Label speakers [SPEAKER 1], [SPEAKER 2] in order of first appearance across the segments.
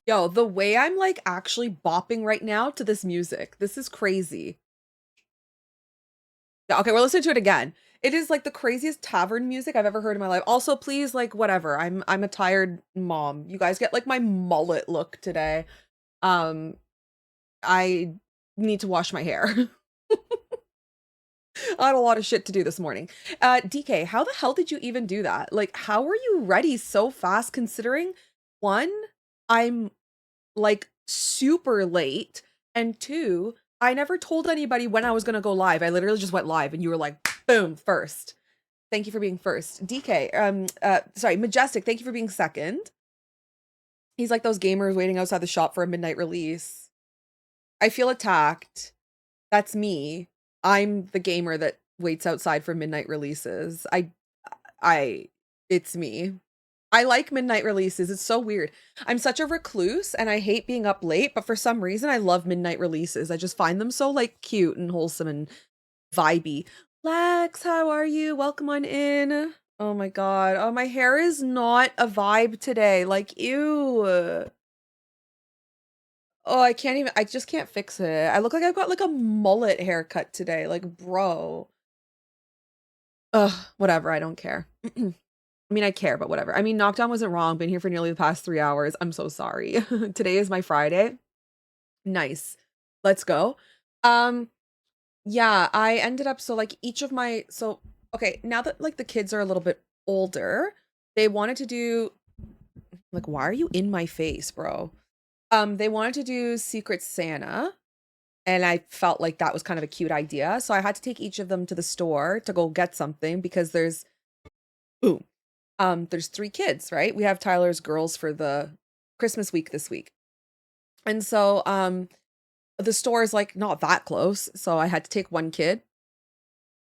[SPEAKER 1] Yo, the way I'm like actually bopping right now to this music. This is crazy. Yeah, okay, we're listening to it again. It is like the craziest tavern music I've ever heard in my life. Also, please, like, whatever. I'm a tired mom. You guys get like my mullet look today. Um, I need to wash my hair. I had a lot of shit to do this morning. DK, how the hell did you even do that? Like, how are you ready so fast considering one, I'm like super late, and two, I never told anybody when I was gonna go live. I literally just went live and you were like, boom, first. Thank you for being first. DK, sorry, Majestic, thank you for being second. He's like those gamers waiting outside the shop for a midnight release. I feel attacked. That's me. I'm the gamer that waits outside for midnight releases. It's me. I like midnight releases. It's so weird. I'm such a recluse and I hate being up late, but for some reason I love midnight releases. I just find them so like cute and wholesome and vibey. Lex, how are you? Welcome on in. Oh my god. Oh, my hair is not a vibe today. Like, ew. Oh, I just can't fix it. I look like I've got like a mullet haircut today. Like, bro. Ugh, whatever. I don't care. I mean, I care, but whatever. I mean, Knockdown wasn't wrong. Been here for nearly the past 3 hours. I'm so sorry. Today is my Friday. Nice. Let's go. Yeah, I ended up, so like each of my, so, okay, now that like the kids are a little bit older, they wanted to do, like, why are you in my face, bro? They wanted to do Secret Santa, and I felt like that was kind of a cute idea. So I had to take each of them to the store to go get something because boom, there's 3 kids, right? We have Tyler's girls for the Christmas week this week. And so, the store is like not that close. So I had to take one kid.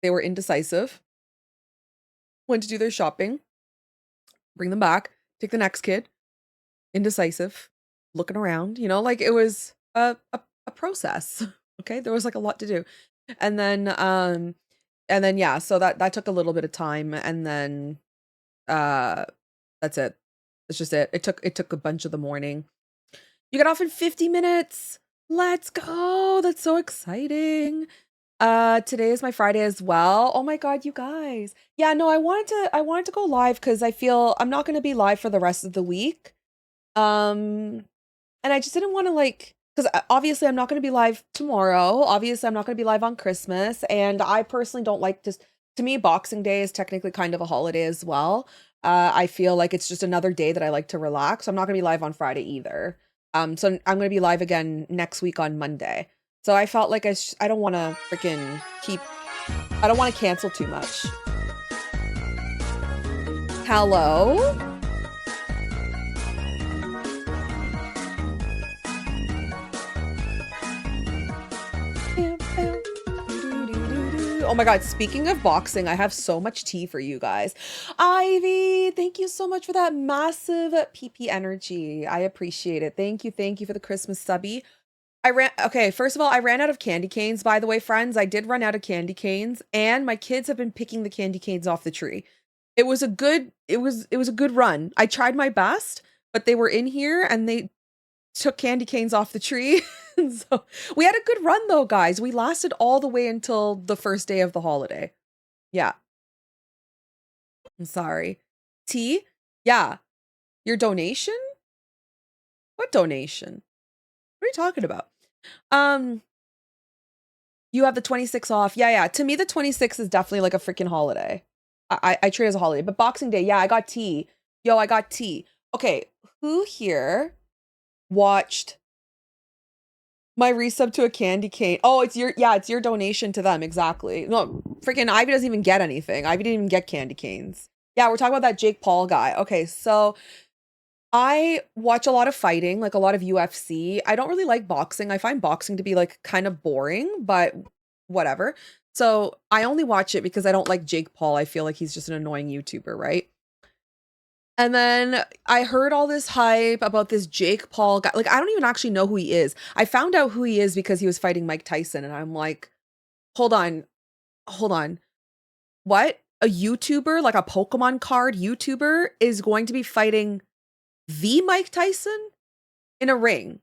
[SPEAKER 1] They were indecisive. Went to do their shopping, bring them back, take the next kid, indecisive, looking around, you know, like it was a process. Okay. There was like a lot to do. And then yeah, so that took a little bit of time, and then that's it. That's just it. It took a bunch of the morning. You get off in 50 minutes. Let's go. That's so exciting. Today is my Friday as well. Oh my god, you guys. Yeah, no, I wanted to go live because I feel I'm not going to be live for the rest of the week. And I just didn't want to like, because obviously I'm not going to be live tomorrow. Obviously I'm not going to be live on Christmas, and I personally don't like to me Boxing Day is technically kind of a holiday as well. I feel like it's just another day that I like to relax. So I'm not going to be live on Friday either. So I'm going to be live again next week on Monday. So I felt like I don't want to freaking I don't want to cancel too much. Hello? Oh my god, speaking of boxing, I have so much tea for you guys. Ivy, thank you so much for that massive PP energy. I appreciate it. Thank you for the Christmas subby. Okay, first of all, I ran out of candy canes, by the way, friends. I did run out of candy canes, and my kids have been picking the candy canes off the tree. It was a good run. I tried my best, but they were in here and they took candy canes off the tree. So we had a good run though, guys. We lasted all the way until the first day of the holiday. Yeah. I'm sorry. Tea? Yeah. Your donation? What donation? What are you talking about? You have the 26th off. Yeah. To me, the 26th is definitely like a freaking holiday. I treat it as a holiday. But Boxing Day, yeah, I got tea. Yo, I got tea. Okay, who here watched my resub to a candy cane? Oh, it's your donation to them, exactly. No, freaking Ivy doesn't even get anything. Ivy didn't even get candy canes. Yeah, we're talking about that Jake Paul guy. Okay, so I watch a lot of fighting, like a lot of UFC. I don't really like boxing. I find boxing to be like kind of boring, but whatever. So I only watch it because I don't like Jake Paul. I feel like he's just an annoying YouTuber, right? And then I heard all this hype about this Jake Paul guy. Like, I don't even actually know who he is. I found out who he is because he was fighting Mike Tyson. And I'm like, hold on. What? A YouTuber, like a Pokemon card YouTuber, is going to be fighting the Mike Tyson in a ring.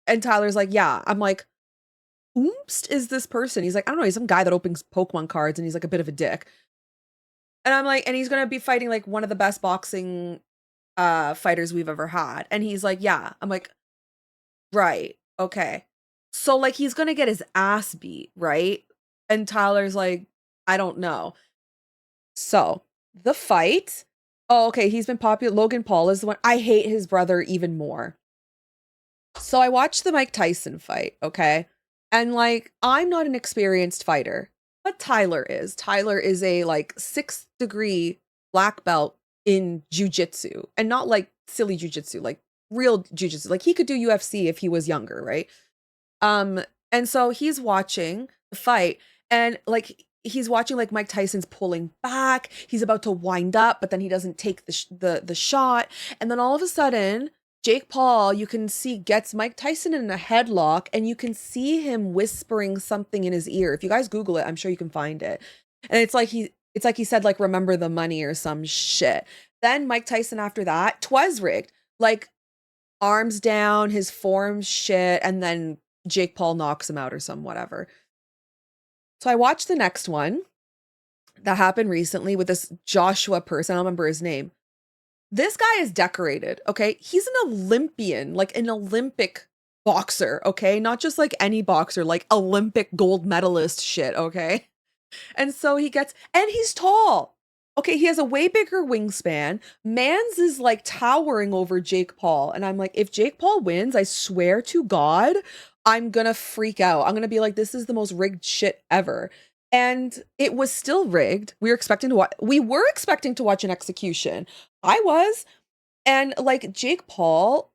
[SPEAKER 1] And Tyler's like, yeah. I'm like, whomst is this person? He's like, I don't know. He's some guy that opens Pokemon cards and he's like a bit of a dick. And I'm like, and he's going to be fighting like one of the best boxing fighters we've ever had. And he's like, yeah. I'm like, right. Okay. So like he's going to get his ass beat, right? And Tyler's like, I don't know. So the fight. Oh, okay. He's been popular. Logan Paul is the one. I hate his brother even more. So I watched the Mike Tyson fight, okay? And like, I'm not an experienced fighter, but Tyler is. Tyler is a like 6th degree black belt in jujitsu, and not like silly jujitsu, like real jujitsu. Like he could do UFC if he was younger, right? Um, and so he's watching the fight, and like he's watching like Mike Tyson's pulling back. He's about to wind up, but then he doesn't take the shot, and then all of a sudden, Jake Paul, you can see, gets Mike Tyson in a headlock, and you can see him whispering something in his ear. If you guys Google it, I'm sure you can find it. And it's like he said, like, remember the money or some shit. Then Mike Tyson after that, 'twas rigged. Like, arms down, his form shit, and then Jake Paul knocks him out or some whatever. So I watched the next one that happened recently with this Joshua person. I don't remember his name. This guy is decorated, okay? He's an Olympian, like an Olympic boxer, okay? Not just like any boxer, like Olympic gold medalist shit, okay? And so and he's tall. Okay, he has a way bigger wingspan. Mans is like towering over Jake Paul. And I'm like, if Jake Paul wins, I swear to God, I'm gonna freak out. I'm gonna be like, this is the most rigged shit ever. And it was still rigged. We were expecting to watch an execution. I was. And like Jake Paul,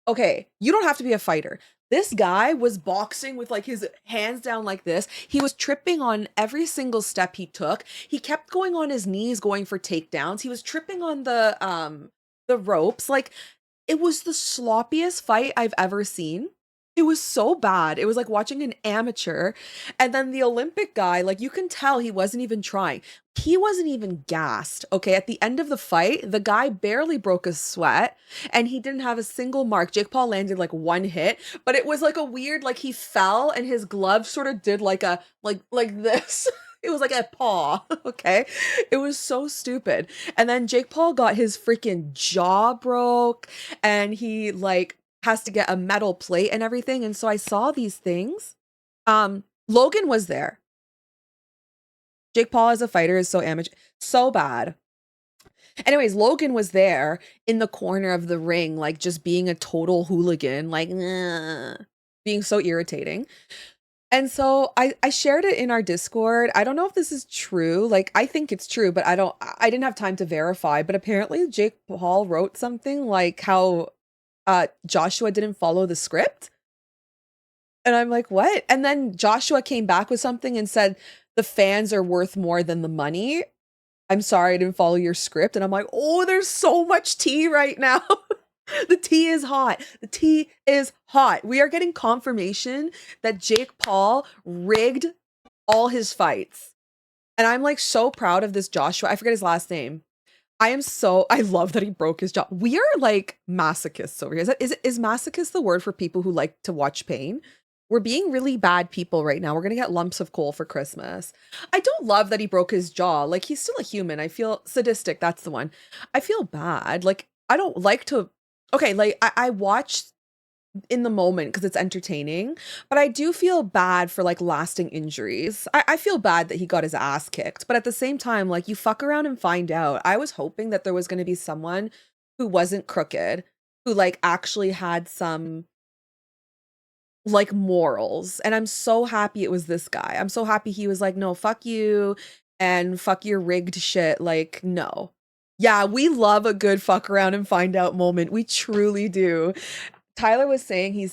[SPEAKER 1] okay, you don't have to be a fighter. This guy was boxing with like his hands down like this. He was tripping on every single step he took. He kept going on his knees, going for takedowns. He was tripping on the ropes. Like it was the sloppiest fight I've ever seen. It was so bad. It was like watching an amateur. And then the Olympic guy, like you can tell he wasn't even trying. He wasn't even gassed. Okay. At the end of the fight, the guy barely broke a sweat and he didn't have a single mark. Jake Paul landed like one hit, but it was like a weird, like he fell and his glove sort of did like a, like this. It was like a paw. Okay. It was so stupid. And then Jake Paul got his freaking jaw broke and he like has to get a metal plate and everything. And so I saw these things. Logan was there. Jake Paul as a fighter is so amateur, so bad. Anyways, Logan was there in the corner of the ring, like just being a total hooligan, like being so irritating. And so I shared it in our Discord. I don't know if this is true. Like I think it's true, but I didn't have time to verify. But apparently Jake Paul wrote something like how Joshua didn't follow the script. And I'm like, what? And then Joshua came back with something and said, the fans are worth more than the money. I'm sorry I didn't follow your script. And I'm like, oh, there's so much tea right now. The tea is hot. The tea is hot. We are getting confirmation that Jake Paul rigged all his fights. And I'm like so proud of this Joshua. I forget his last name. I love that he broke his jaw. We are like masochists over here. Is masochist the word for people who like to watch pain? We're being really bad people right now. We're gonna get lumps of coal for Christmas. I don't love that he broke his jaw. Like he's still a human. I feel sadistic. That's the one. I feel bad. Like I don't like to. Okay, like I watch in the moment because it's entertaining, but I do feel bad for like lasting injuries. I feel bad that he got his ass kicked, but at the same time, like you fuck around and find out. I was hoping that there was going to be someone who wasn't crooked, who like actually had some like morals. And I'm so happy it was this guy. I'm so happy he was like, no, fuck you and fuck your rigged shit. Like, no. Yeah, we love a good fuck around and find out moment. We truly do. Tyler was saying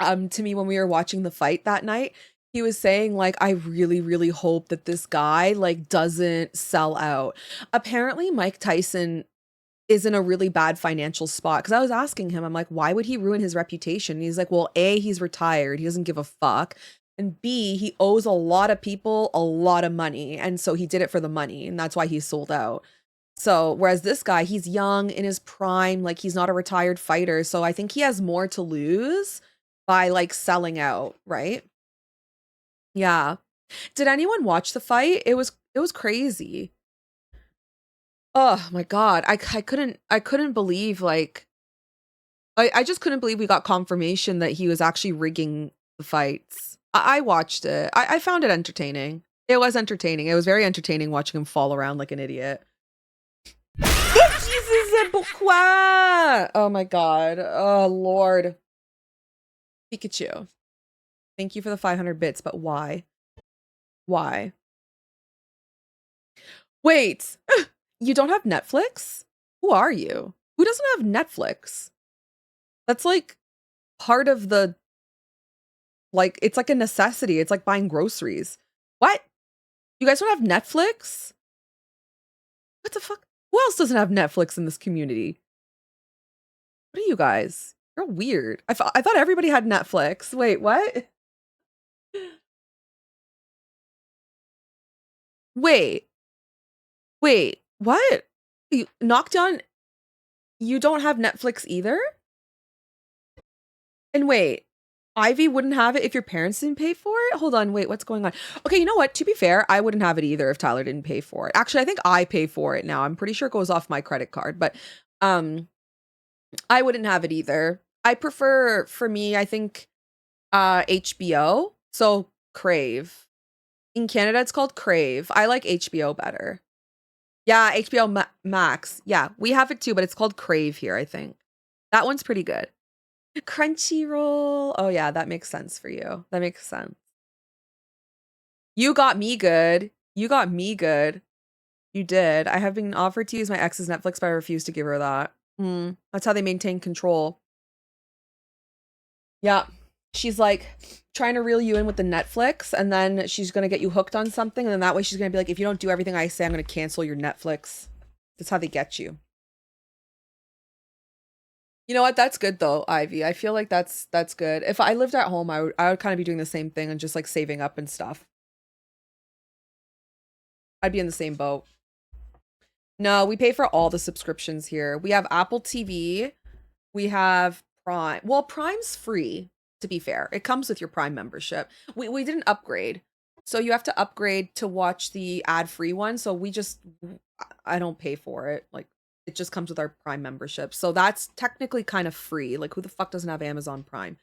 [SPEAKER 1] to me when we were watching the fight that night, he was saying like, I really, really hope that this guy like doesn't sell out. Apparently Mike Tyson is in a really bad financial spot. Cause I was asking him, I'm like, why would he ruin his reputation? And he's like, well, A, he's retired. He doesn't give a fuck. And B, he owes a lot of people a lot of money. And so he did it for the money. And that's why he sold out. So, whereas this guy, he's young in his prime, like he's not a retired fighter. So I think he has more to lose by like selling out, right? Yeah. Did anyone watch the fight? It was crazy. Oh my God. I couldn't believe like I just couldn't believe we got confirmation that he was actually rigging the fights. I watched it. I found it entertaining. It was entertaining. It was very entertaining watching him fall around like an idiot. Jesus, c'est pourquoi? Oh my God. Oh Lord. Pikachu. Thank you for the 500 bits, but why? Why? Wait, you don't have Netflix? Who are you? Who doesn't have Netflix? That's like part of the, like, it's like a necessity. It's like buying groceries. What? You guys don't have Netflix? What the fuck? Who else doesn't have Netflix in this community? What are you guys? You're weird. I thought everybody had Netflix. Wait, what? Wait, wait, what? You Knockdown, you don't have Netflix either? And wait, Ivy wouldn't have it if your parents didn't pay for it? Hold on, wait, what's going on? Okay, you know what? To be fair, I wouldn't have it either if Tyler didn't pay for it. Actually, I think I pay for it now. I'm pretty sure it goes off my credit card, but um I wouldn't have it either. I prefer, for me, I think HBO. So Crave. In Canada, it's called Crave. I like HBO better. Yeah, HBO Max. Yeah, we have it too, but it's called Crave here, I think. That one's pretty good. Crunchyroll. Oh yeah, that makes sense for you. That makes sense. You got me good. You got me good. You did. I have been offered to use my ex's Netflix, but I refuse to give her that. That's how they maintain control. Yeah. She's like trying to reel you in with the Netflix, and then she's gonna get you hooked on something, and then that way she's gonna be like, if you don't do everything I say, I'm gonna cancel your Netflix. That's how they get you. You know what? That's good though, Ivy. I feel like that's good. If I lived at home, I would kind of be doing the same thing and just like saving up and stuff. I'd be in the same boat. No, we pay for all the subscriptions here. We have Apple TV. We have Prime. Well, Prime's free, to be fair. It comes with your Prime membership. We didn't upgrade. So you have to upgrade to watch the ad-free one. So I don't pay for it. Like, it just comes with our Prime membership. So that's technically kind of free. Like, who the fuck doesn't have Amazon Prime?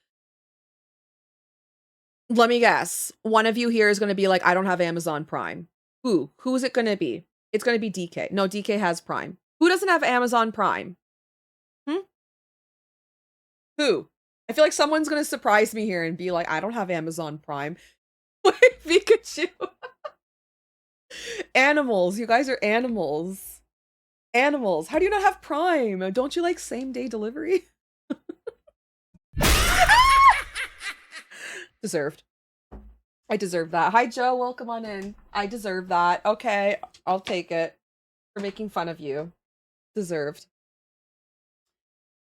[SPEAKER 1] Let me guess. One of you here is going to be like, I don't have Amazon Prime. Who? Who is it going to be? It's going to be DK. No, DK has Prime. Who doesn't have Amazon Prime? Hmm? Who? I feel like someone's going to surprise me here and be like, I don't have Amazon Prime. Wait, Pikachu. Animals. You guys are animals. Animals. How do you not have Prime? Don't you like same day delivery? Deserved. I deserve that. Hi, Joe. Welcome on in. I deserve that. Okay, I'll take it. For making fun of you. Deserved.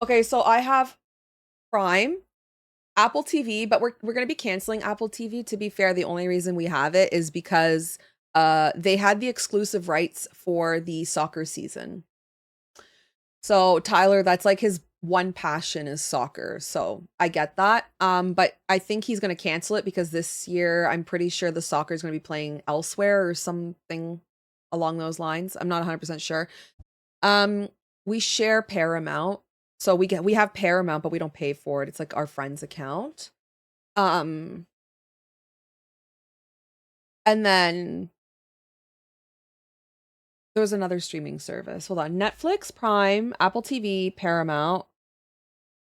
[SPEAKER 1] Okay, so I have Prime, Apple TV, but we're gonna be canceling Apple TV. To be fair, the only reason we have it is because they had the exclusive rights for the soccer season. So Tyler, that's like his one passion is soccer. So I get that. But I think he's gonna cancel it because this year I'm pretty sure the soccer is gonna be playing elsewhere or something along those lines. I'm not 100% sure. Um, we share Paramount. So we have Paramount, but we don't pay for it. It's like our friend's account. Um, and then there was another streaming service. Hold on. Netflix, Prime, Apple TV, Paramount.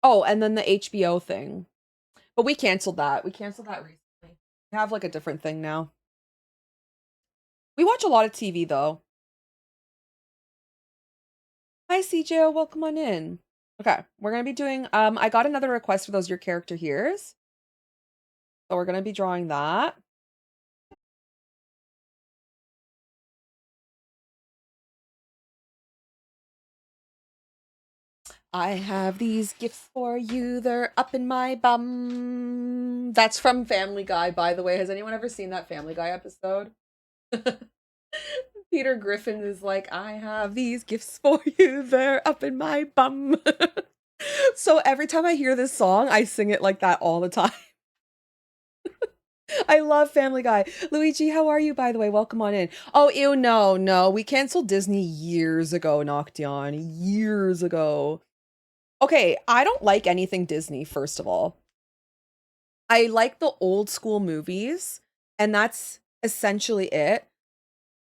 [SPEAKER 1] Oh, and then the HBO thing. But we canceled that. We canceled that recently. We have like a different thing now. We watch a lot of TV though. Hi CJ, welcome on in. Okay, we're gonna be doing I got another request for those your character here's. So we're gonna be drawing that. I have these gifts for you. They're up in my bum. That's from Family Guy, by the way. Has anyone ever seen that Family Guy episode? Peter Griffin is like, I have these gifts for you. They're up in my bum. So every time I hear this song, I sing it like that all the time. I love Family Guy. Luigi, how are you, by the way? Welcome on in. Oh, ew, no. We canceled Disney years ago, Noction. Years ago. Okay, I don't like anything Disney, first of all. I like the old school movies, and that's essentially it.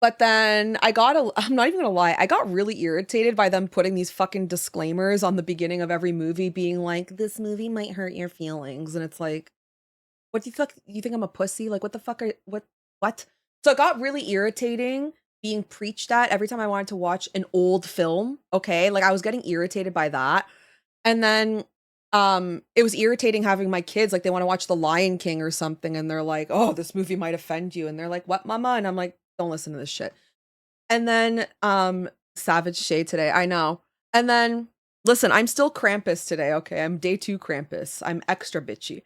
[SPEAKER 1] But then I'm not even gonna lie, I got really irritated by them putting these fucking disclaimers on the beginning of every movie being like, this movie might hurt your feelings. And it's like, what do you fuck? You think I'm a pussy? Like, what the fuck what? So it got really irritating being preached at every time I wanted to watch an old film. Okay. Like I was getting irritated by that. And then it was irritating having my kids, like they want to watch The Lion King or something, and they're like, oh, this movie might offend you. And they're like, what, mama? And I'm like, don't listen to this shit. And then Savage Shade today, I know. And then listen, I'm still Krampus today, okay? I'm day 2 Krampus. I'm extra bitchy.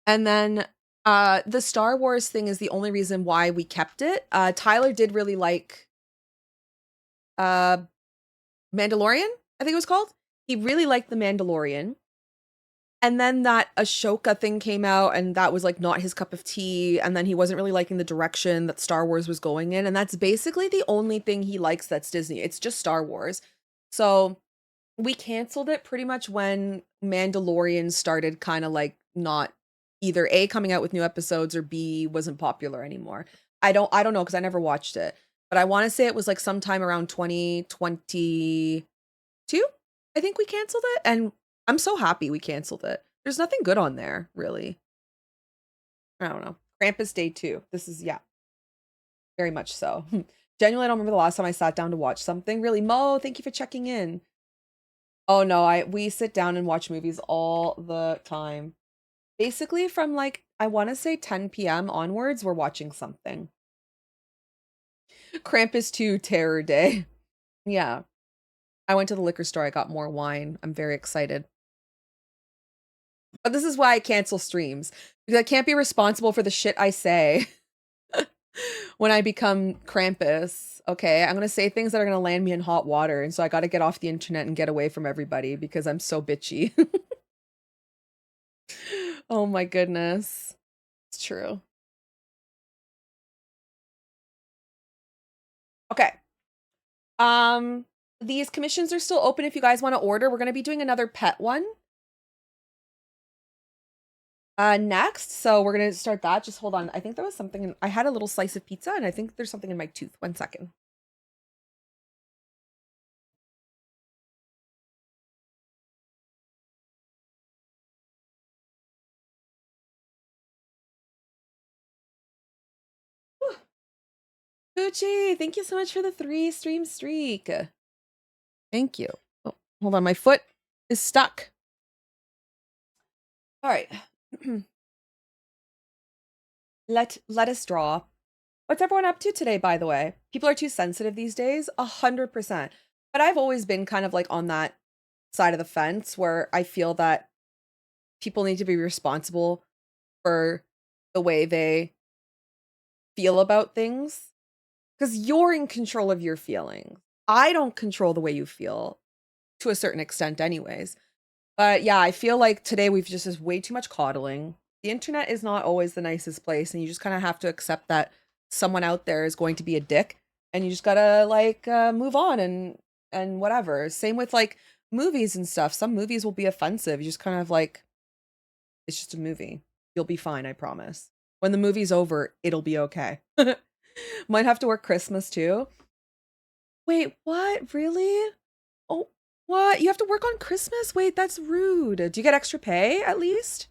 [SPEAKER 1] And then the Star Wars thing is the only reason why we kept it. Tyler did really like Mandalorian, I think it was called. He really liked The Mandalorian. And then that Ashoka thing came out, and that was like not his cup of tea. And then he wasn't really liking the direction that Star Wars was going in. And that's basically the only thing he likes that's Disney. It's just Star Wars. So we canceled it pretty much when Mandalorian started kind of like not either A, coming out with new episodes, or B, wasn't popular anymore. I don't know because I never watched it. But I want to say it was like sometime around 2022. I think we canceled it, and I'm so happy we canceled it. There's nothing good on there, really. I don't know. Krampus Day 2. This is, yeah, very much so. Genuinely, I don't remember the last time I sat down to watch something. Really, Mo, thank you for checking in. Oh no, we sit down and watch movies all the time. Basically, from like, I want to say 10 p.m. onwards, we're watching something. Krampus 2 Terror Day. Yeah. I went to the liquor store. I got more wine. I'm very excited. But this is why I cancel streams, because I can't be responsible for the shit I say when I become Krampus. Okay, I'm gonna say things that are gonna land me in hot water, and so I gotta get off the internet and get away from everybody because I'm so bitchy. Oh my goodness. It's true. Okay. These commissions are still open if you guys want to order. We're gonna be doing another pet one next, so we're gonna start that. Just hold on. I think there was something I had a little slice of pizza, and I think there's something in my tooth. 1 second. Gucci, thank you so much for the 3 stream streak. Thank you. Oh, hold on, my foot is stuck. All right. Let us draw. What's everyone up to today, by the way? People are too sensitive these days, 100%. But I've always been kind of like on that side of the fence where I feel that people need to be responsible for the way they feel about things. Because you're in control of your feelings. I don't control the way you feel to a certain extent anyways. But yeah, I feel like today we've just way too much coddling. The internet is not always the nicest place, and you just kind of have to accept that someone out there is going to be a dick, and you just gotta like move on and whatever. Same with like movies and stuff. Some movies will be offensive. You just kind of like, it's just a movie. You'll be fine, I promise. When the movie's over, it'll be okay. Might have to work Christmas too. Wait, what? Really? Oh, what? You have to work on Christmas? Wait, that's rude. Do you get extra pay at least?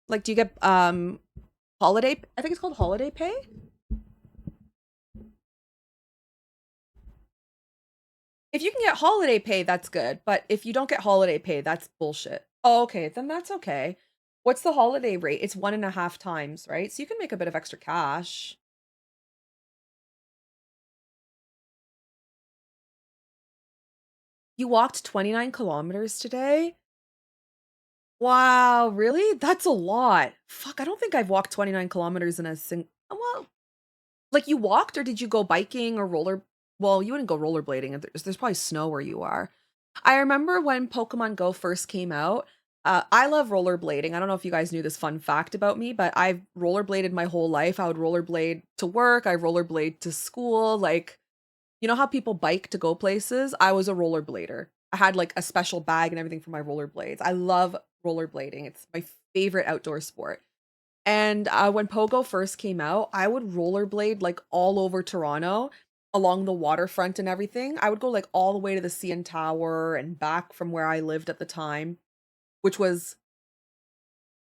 [SPEAKER 1] Like, do you get holiday? I think it's called holiday pay. If you can get holiday pay, that's good. But if you don't get holiday pay, that's bullshit. Oh, okay, then that's okay. What's the holiday rate? It's 1.5 times, right? So you can make a bit of extra cash. You walked 29 kilometers today? Wow, really? That's a lot. Fuck, I don't think I've walked 29 kilometers in a well, like you walked or did you go biking or roller? Well, you wouldn't go rollerblading. There's probably snow where you are. I remember when Pokemon Go first came out. I love rollerblading. I don't know if you guys knew this fun fact about me, but I've rollerbladed my whole life. I would rollerblade to work. I rollerblade to school. Like, you know how people bike to go places? I was a rollerblader. I had like a special bag and everything for my rollerblades. I love rollerblading. It's my favorite outdoor sport. And, when Pogo first came out, I would rollerblade, like, all over Toronto, along the waterfront and everything. I would go, like, all the way to the CN Tower and back from where I lived at the time, which was,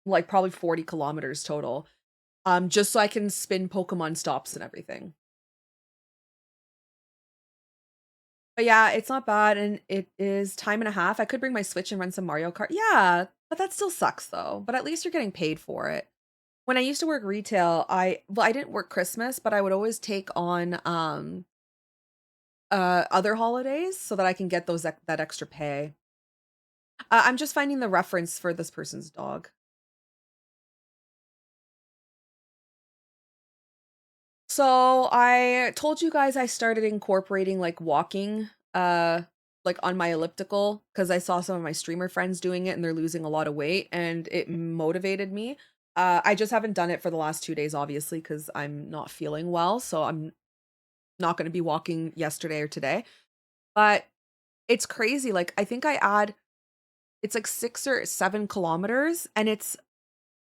[SPEAKER 1] like, probably 40 kilometers total, just so I can spin Pokemon stops and everything. But yeah, it's not bad, and it is time and a half. I could bring my Switch and run some Mario Kart. Yeah, but that still sucks, though, but at least you're getting paid for it. When I used to work retail, I didn't work Christmas, but I would always take on, other holidays so that I can get that extra pay. I'm just finding the reference for this person's dog. So, I told you guys I started incorporating, like, walking, like, on my elliptical because I saw some of my streamer friends doing it, and they're losing a lot of weight, and it motivated me. I just haven't done it for the last 2 days, obviously, because 'cause I'm not feeling well, so I'm not gonna be walking yesterday or today, but it's crazy, like, I think I add it's like 6 or 7 kilometers, and it's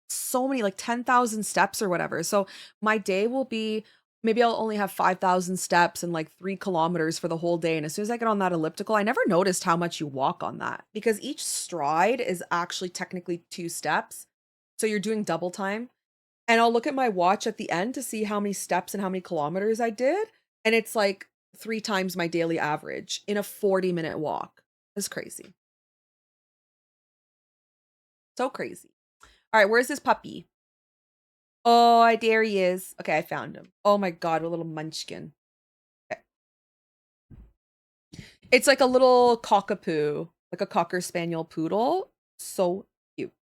[SPEAKER 1] so many, like 10,000 steps or whatever, so my day will be maybe I'll only have 5,000 steps and, like, 3 kilometers for the whole day, and as soon as I get on that elliptical, I never noticed how much you walk on that, because each stride is actually technically 2 steps, so you're doing double time, and I'll look at my watch at the end to see how many steps and how many kilometers I did, and it's like 3 times my daily average in a 40-minute walk. It's crazy. So crazy. Alright, where's this puppy? Oh, there he is. Okay, I found him. Oh my god, a little munchkin. Okay. It's like a little cockapoo, like a cocker spaniel poodle. So cute.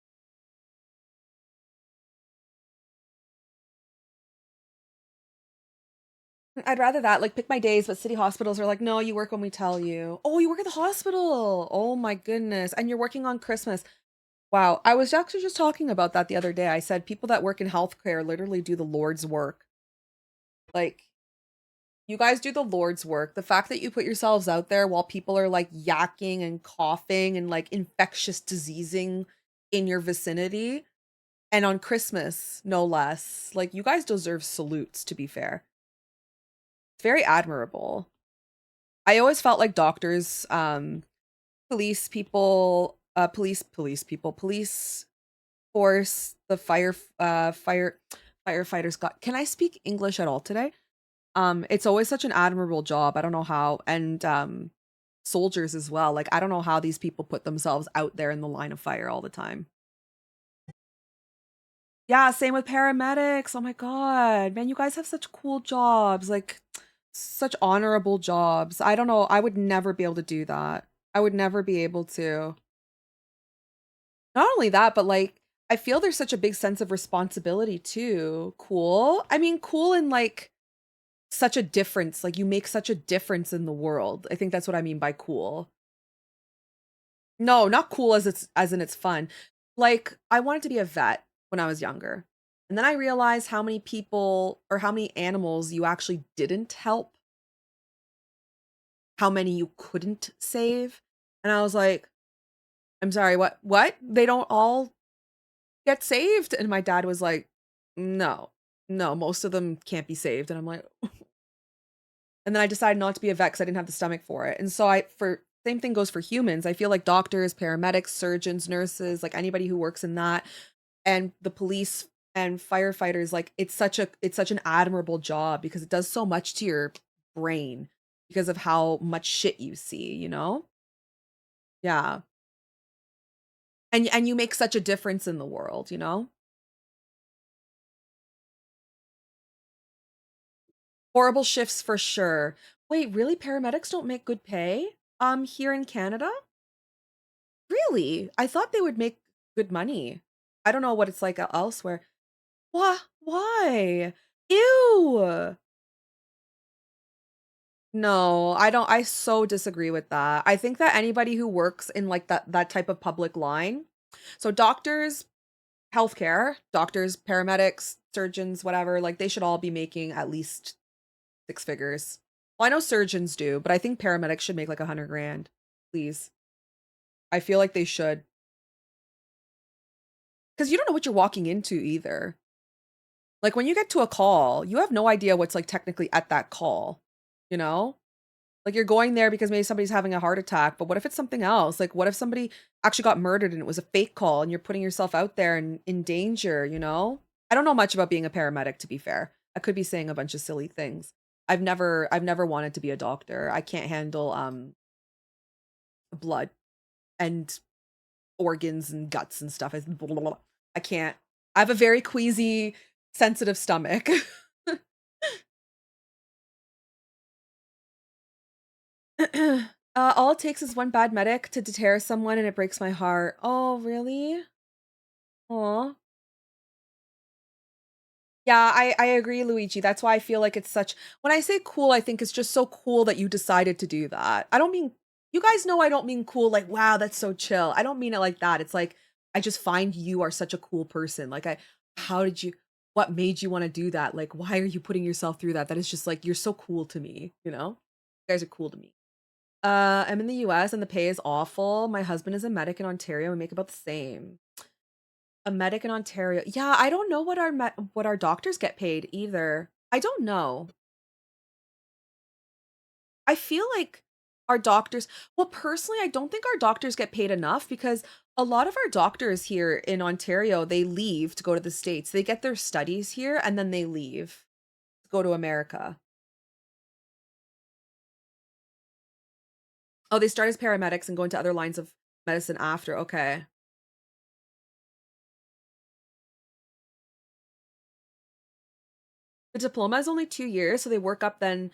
[SPEAKER 1] I'd rather that, like, pick my days, but city hospitals are like, "No, you work when we tell you." Oh, you work at the hospital. Oh my goodness, and you're working on Christmas. Wow, I was actually just talking about that the other day. I said people that work in healthcare literally do the Lord's work. Like, you guys do the Lord's work. The fact that you put yourselves out there while people are like yakking and coughing and like infectious diseasing in your vicinity and on Christmas, no less. Like, you guys deserve salutes, to be fair. It's very admirable. I always felt like doctors, police people, police force, the firefighters got. Can I speak English at all today? It's always such an admirable job. I don't know how, and soldiers as well. Like, I don't know how these people put themselves out there in the line of fire all the time. Yeah, same with paramedics. Oh my god, man, you guys have such cool jobs. Like, such honorable jobs. I don't know. I would never be able to do that. I would never be able to. Not only that, but like, I feel there's such a big sense of responsibility too. Cool. I mean, cool in like such a difference, like, you make such a difference in the world. I think that's what I mean by cool. No, not cool as in it's fun. Like, I wanted to be a vet when I was younger, and then I realized how many people or how many animals you actually didn't help, how many you couldn't save, and I was like, "I'm sorry, what? What? They don't all get saved?" And my dad was like, "No. No, most of them can't be saved." And I'm like, and then I decided not to be a vet because I didn't have the stomach for it. And so I for same thing goes for humans. I feel like doctors, paramedics, surgeons, nurses, like anybody who works in that, and the police and firefighters, like it's such an admirable job because it does so much to your brain because of how much shit you see, you know? Yeah. And you make such a difference in the world, you know? Horrible shifts for sure. Wait, really? Paramedics don't make good pay? Here in Canada? Really? I thought they would make good money. I don't know what it's like elsewhere. Why? Ew! No, I don't. I so disagree with that. I think that anybody who works in like that type of public line, so doctors, healthcare, doctors, paramedics, surgeons, whatever, like they should all be making at least six figures. Well, I know surgeons do, but I think paramedics should make like 100 grand, please. I feel like they should. Because you don't know what you're walking into either. Like when you get to a call, you have no idea what's like technically at that call, you know? Like you're going there because maybe somebody's having a heart attack, but what if it's something else? Like what if somebody actually got murdered and it was a fake call and you're putting yourself out there and in danger, you know? I don't know much about being a paramedic, to be fair. I could be saying a bunch of silly things. I've never wanted to be a doctor. I can't handle blood and organs and guts and stuff. I can't. I have a very queasy, sensitive stomach. All it takes is one bad medic to deter someone and it breaks my heart. Oh, really? Aw. Yeah, I agree, Luigi. That's why I feel like it's such when I say cool, I think it's just so cool that you decided to do that. I don't mean you guys know I don't mean cool like, wow, that's so chill. I don't mean it like that. It's like I just find you are such a cool person. Like how did you what made you want to do that? Like why are you putting yourself through that? That is just like you're so cool to me, you know? You guys are cool to me. I'm in the US and the pay is awful. My husband is a medic in Ontario. We make about the same. A medic in Ontario. Yeah, I don't know what what our doctors get paid either. I don't know. I feel like our doctors well, personally, I don't think our doctors get paid enough because a lot of our doctors here in Ontario, they leave to go to the States. They get their studies here and then they leave to go to America. Oh, they start as paramedics and go into other lines of medicine after. Okay. The diploma is only 2 years, so they work up then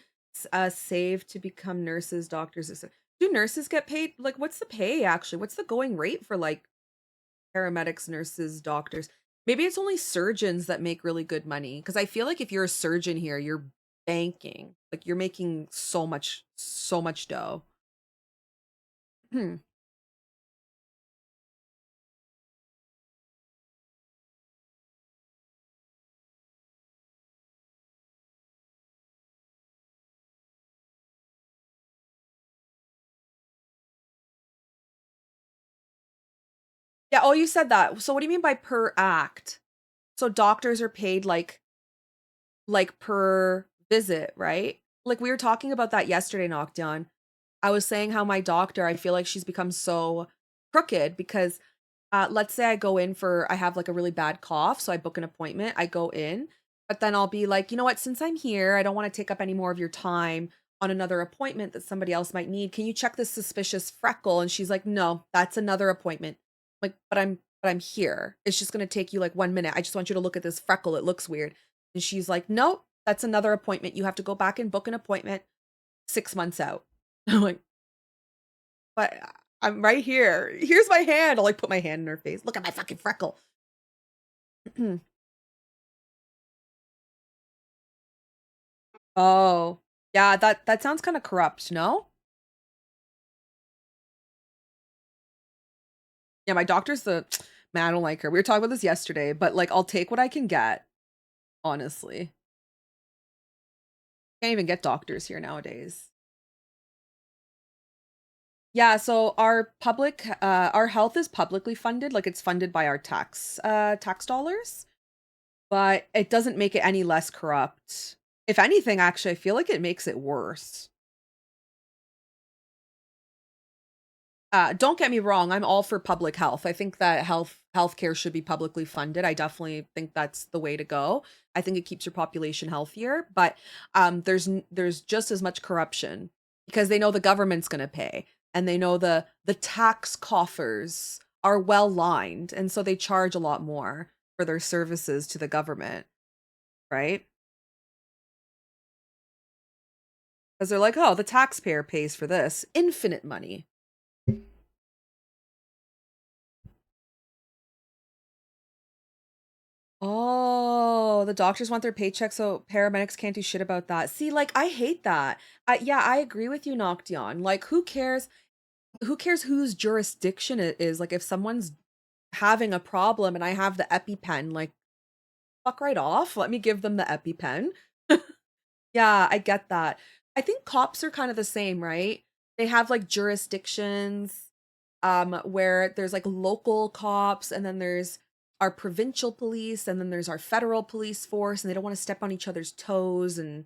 [SPEAKER 1] save to become nurses, doctors, etc. Do nurses get paid? Like, what's the pay actually? What's the going rate for like paramedics, nurses, doctors? Maybe it's only surgeons that make really good money. Because I feel like if you're a surgeon here, you're banking. Like you're making so much dough. Hmm. Yeah, oh, you said that. So what do you mean by per act? So doctors are paid like per visit, right? Like we were talking about that yesterday, Nocturne. I was saying how my doctor, I feel like she's become so crooked because let's say I go in for I have like a really bad cough, so I book an appointment, I go in, but then I'll be like, "You know what, since I'm here, I don't want to take up any more of your time on another appointment that somebody else might need. Can you check this suspicious freckle?" And she's like, "No, that's another appointment." Like, but I'm here. It's just going to take you like 1 minute. I just want you to look at this freckle. It looks weird." And she's like, "Nope, that's another appointment. You have to go back and book an appointment 6 months out." I'm like, "But I'm right here. Here's my hand." I'll like put my hand in her face. "Look at my fucking freckle." Oh, yeah, that sounds kind of corrupt, no? Yeah, my doctor's the man, I don't like her. We were talking about this yesterday, but like I'll take what I can get, honestly. Can't even get doctors here nowadays. Yeah, so our health is publicly funded, like it's funded by our tax dollars, but it doesn't make it any less corrupt. If anything, actually, I feel like it makes it worse. Don't get me wrong, I'm all for public health. I think that healthcare should be publicly funded. I definitely think that's the way to go. I think it keeps your population healthier, but there's just as much corruption because they know the government's going to pay and they know the tax coffers are well lined and so they charge a lot more for their services to the government, right? Because they're like, "Oh, the taxpayer pays for this. Infinite money." Oh, Oh, the doctors want their paycheck, so paramedics can't do shit about that. See, like, I hate that. Yeah, I agree with you, Noction. Like, who cares? Who cares whose jurisdiction it is? Like, if someone's having a problem and I have the EpiPen, like, fuck right off. Let me give them the EpiPen. Yeah, I get that. I think cops are kind of the same, right? They have like jurisdictions where there's like local cops and then there's our provincial police and then there's our federal police force and they don't want to step on each other's toes and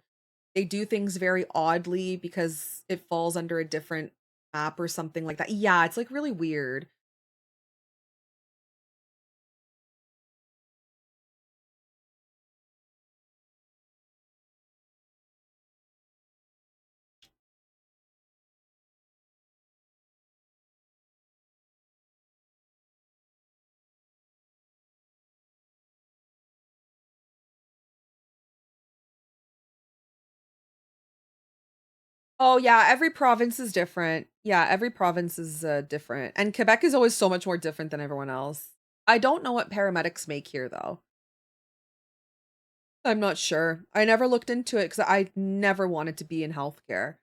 [SPEAKER 1] they do things very oddly because it falls under a different map or something like that. Yeah, it's like really weird. Oh yeah, every province is different. Yeah, every province is different. And Quebec is always so much more different than everyone else. I don't know what paramedics make here though. I'm not sure. I never looked into it cuz I never wanted to be in healthcare.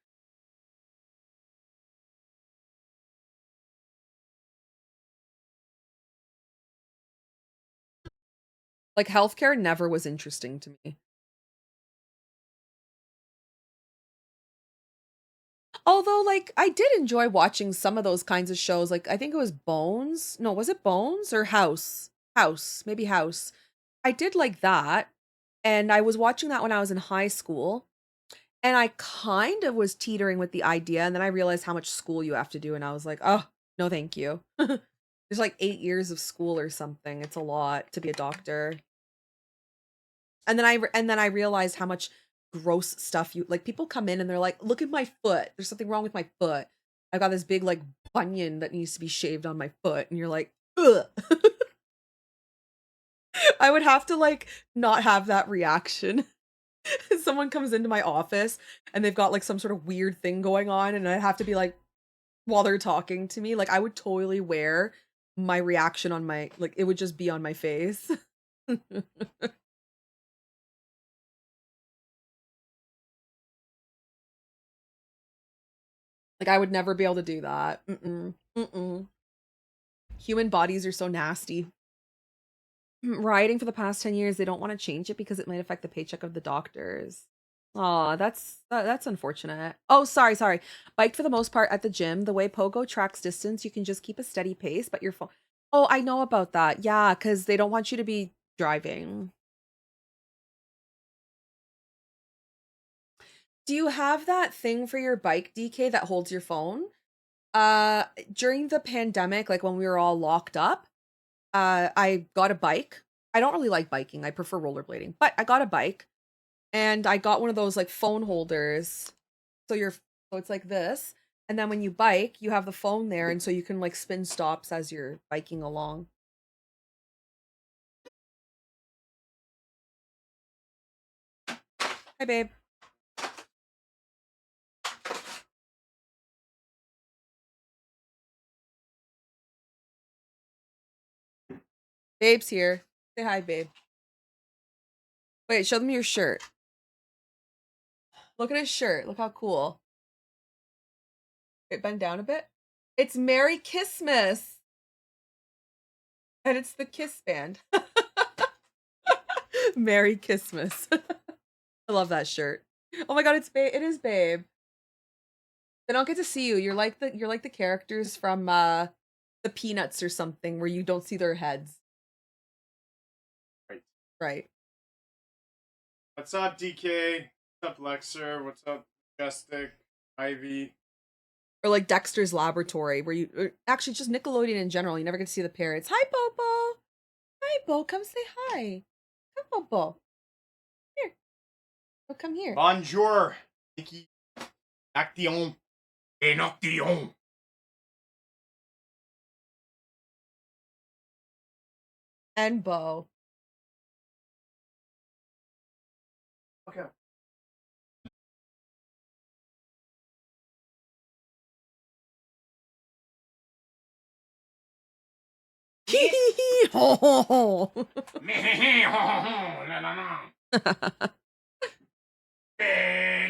[SPEAKER 1] Like healthcare never was interesting to me. Although like I did enjoy watching some of those kinds of shows. Like I think it was Bones. No, was it Bones or House? House, maybe House. I did like that. And I was watching that when I was in high school. And I kind of was teetering with the idea, and then I realized how much school you have to do, and I was like, "Oh, no, thank you." There's like 8 years of school or something. It's a lot to be a doctor. And then I realized how much gross stuff you like people come in and they're like, "Look at my foot. There's something wrong with my foot. I've got this big like bunion that needs to be shaved on my foot." And you're like, "Ugh." I would have to like not have that reaction. Someone comes into my office and they've got like some sort of weird thing going on and I have to be like while they're talking to me, like I would totally wear my reaction on my like it would just be on my face. Like I would never be able to do that. Mm-mm. Mm-mm. Human bodies are so nasty. Rioting for the past 10 years, they don't want to change it because it might affect the paycheck of the doctors. Aw, that's unfortunate. Oh, sorry. Biked for the most part at the gym. The way Pogo tracks distance, you can just keep a steady pace, but your phone. Oh, I know about that. Yeah, because they don't want you to be driving. Do you have that thing for your bike, DK, that holds your phone? During the pandemic, like when we were all locked up, I got a bike. I don't really like biking. I prefer rollerblading, but I got a bike and I got one of those like phone holders. So you're so it's like this. And then when you bike, you have the phone there and so you can like spin stops as you're biking along. Hi babe. Babe's here. Say hi, babe. Wait, show them your shirt. Look at his shirt. Look how cool. It bend down a bit. It's Merry Christmas. And it's the Kiss band. Merry Christmas. I love that shirt. Oh my god, it's babe. It is babe. They don't get to see you. You're like the characters from the Peanuts or something where you don't see their heads.
[SPEAKER 2] Right.
[SPEAKER 1] Right.
[SPEAKER 2] What's up, DK? What's up, Lexer? What's up, Majestic? Ivy?
[SPEAKER 1] Or like Dexter's Laboratory where you or actually just Nickelodeon in general, you never get to see the parrots. Hi Bobo. Hi Bo, come say hi. Come Bobo. Here. Oh, come here.
[SPEAKER 2] Bonjour, Nikki. Action. Et Noction.
[SPEAKER 1] And Bo.
[SPEAKER 2] Okay.
[SPEAKER 1] Oh.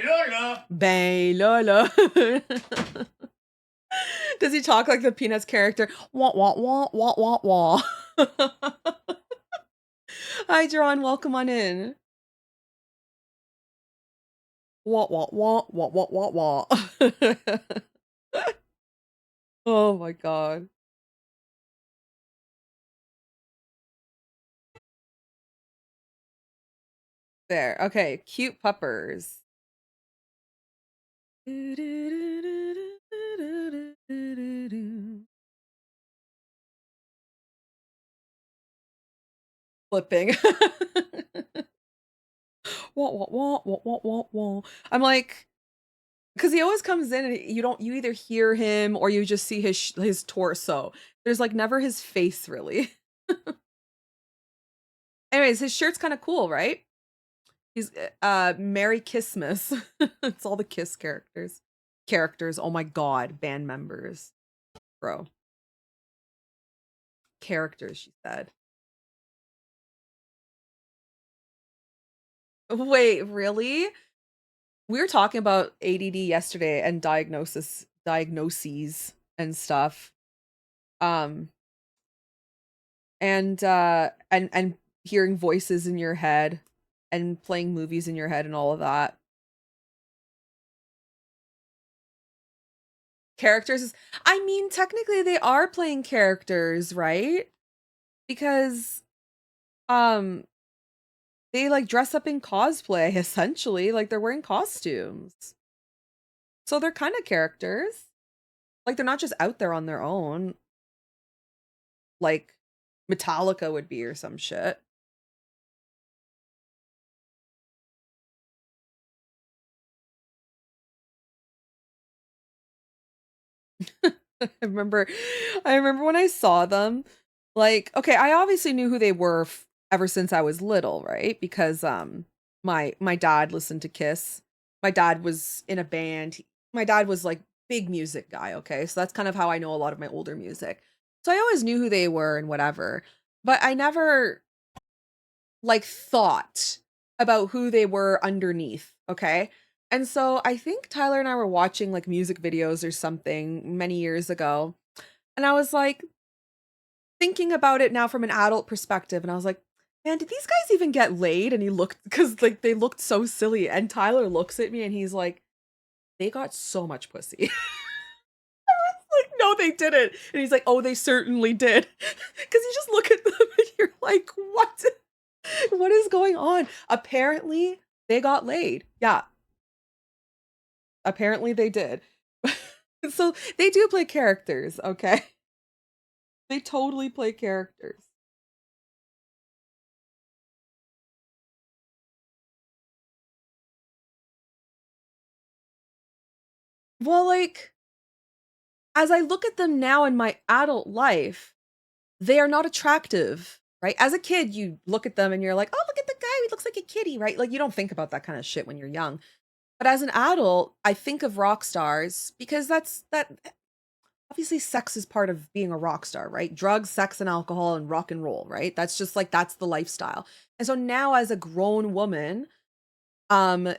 [SPEAKER 2] Lola.
[SPEAKER 1] Bay Lola. Does he talk like the Peanuts character? Wah wah wah wah wah wah. Hi, John. Welcome on in. Wah wah wah wah wah wah wah. Oh my god. There. Okay. Cute puppers. Flipping. Wah, wah, wah, wah, wah, wah, wah. I'm like, because he always comes in and you either hear him or you just see his torso. There's like never his face really. Anyways, his shirt's kind of cool, right? He's Merry Kissmas. It's all the Kiss characters. Characters. Oh my god, band members. Bro. Characters, she said. Wait, really? We were talking about ADD yesterday and diagnoses and stuff. Um and hearing voices in your head and playing movies in your head and all of that. Characters is I mean, technically they are playing characters, right? Because um they like dress up in cosplay essentially, like they're wearing costumes. So they're kind of characters. Like they're not just out there on their own like Metallica would be or some shit. I remember when I saw them, like, okay, I obviously knew who they were ever since I was little, right? Because my dad listened to Kiss. My dad was in a band. My dad was like big music guy, okay? So that's kind of how I know a lot of my older music. So I always knew who they were and whatever. But I never like thought about who they were underneath, okay? And so I think Tyler and I were watching like music videos or something many years ago. And I was like thinking about it now from an adult perspective. And I was like, man, did these guys even get laid? And he looked, because like they looked so silly. And Tyler looks at me and he's like, they got so much pussy. Like, no, they didn't. And he's like, oh, they certainly did. Because you just look at them and you're like, what? What is going on? Apparently, they got laid. Yeah, apparently they did. So they do play characters, okay? They totally play characters. Well, like, as I look at them now in my adult life, they are not attractive, right? As a kid, you look at them and you're like, oh, look at the guy. He looks like a kitty, right? Like, you don't think about that kind of shit when you're young. But as an adult, I think of rock stars because that obviously sex is part of being a rock star, right? Drugs, sex, and alcohol and rock and roll, right? That's just like that's the lifestyle. And so now as a grown woman, um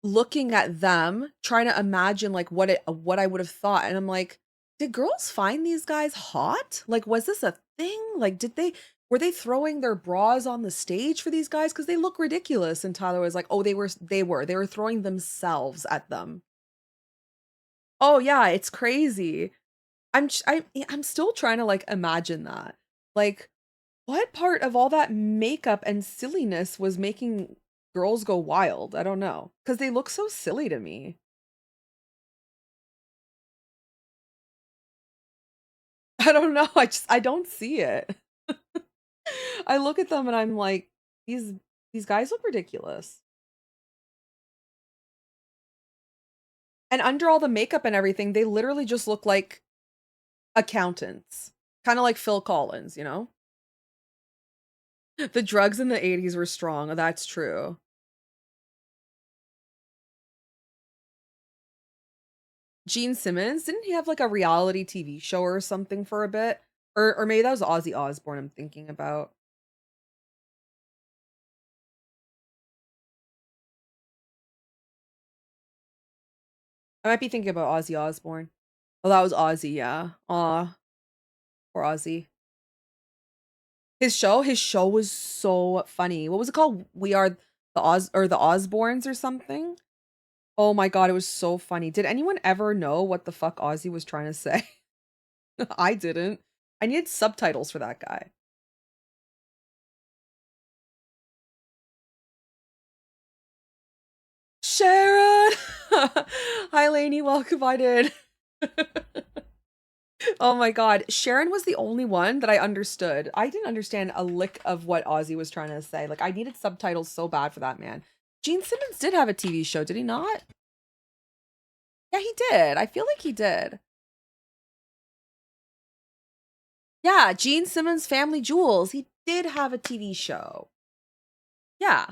[SPEAKER 1] looking at them, trying to imagine like what I would have thought. And I'm like, did girls find these guys hot? Like, was this a thing? Like, were they throwing their bras on the stage for these guys? Because they look ridiculous. And Tyler was like, oh, they were throwing themselves at them. Oh yeah, it's crazy. I'm still trying to like imagine that. Like, what part of all that makeup and silliness was making girls go wild? I don't know. Because they look so silly to me. I don't know. I don't see it. I look at them and I'm like, these these guys look ridiculous. And under all the makeup and everything, they literally just look like accountants. Kind of like Phil Collins, you know? The drugs in the 80s were strong. That's true. Gene Simmons, didn't he have like a reality TV show or something for a bit? Or maybe that was Ozzy Osbourne I'm thinking about. I might be thinking about Ozzy Osbourne. Oh, that was Ozzy, yeah. Aw, poor Ozzy. His show was so funny. What was it called? We Are the Osbournes or something? Oh my god, it was so funny. Did anyone ever know what the fuck Ozzy was trying to say? I didn't. I needed subtitles for that guy. Sharon! Hi, Lainey. Welcome on in. Oh my god. Sharon was the only one that I understood. I didn't understand a lick of what Ozzy was trying to say. Like, I needed subtitles so bad for that man. Gene Simmons did have a TV show, did he not? Yeah, he did. I feel like he did. Yeah, Gene Simmons' Family Jewels. He did have a TV show. Yeah.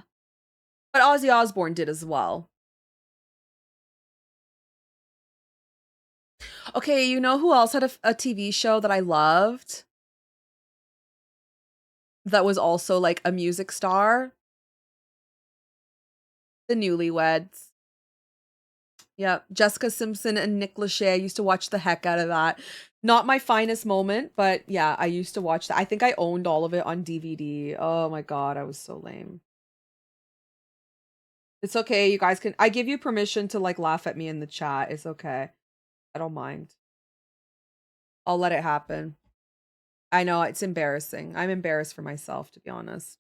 [SPEAKER 1] But Ozzy Osbourne did as well. Okay, you know who else had a TV show that I loved? That was also like a music star? The Newlyweds. Yep. Jessica Simpson and Nick Lachey. I used to watch the heck out of that. Not my finest moment, but yeah, I used to watch that. I think I owned all of it on DVD. Oh my god, I was so lame. It's okay. You guys can I give you permission to like laugh at me in the chat. It's okay. I don't mind. I'll let it happen. I know it's embarrassing. I'm embarrassed for myself, to be honest.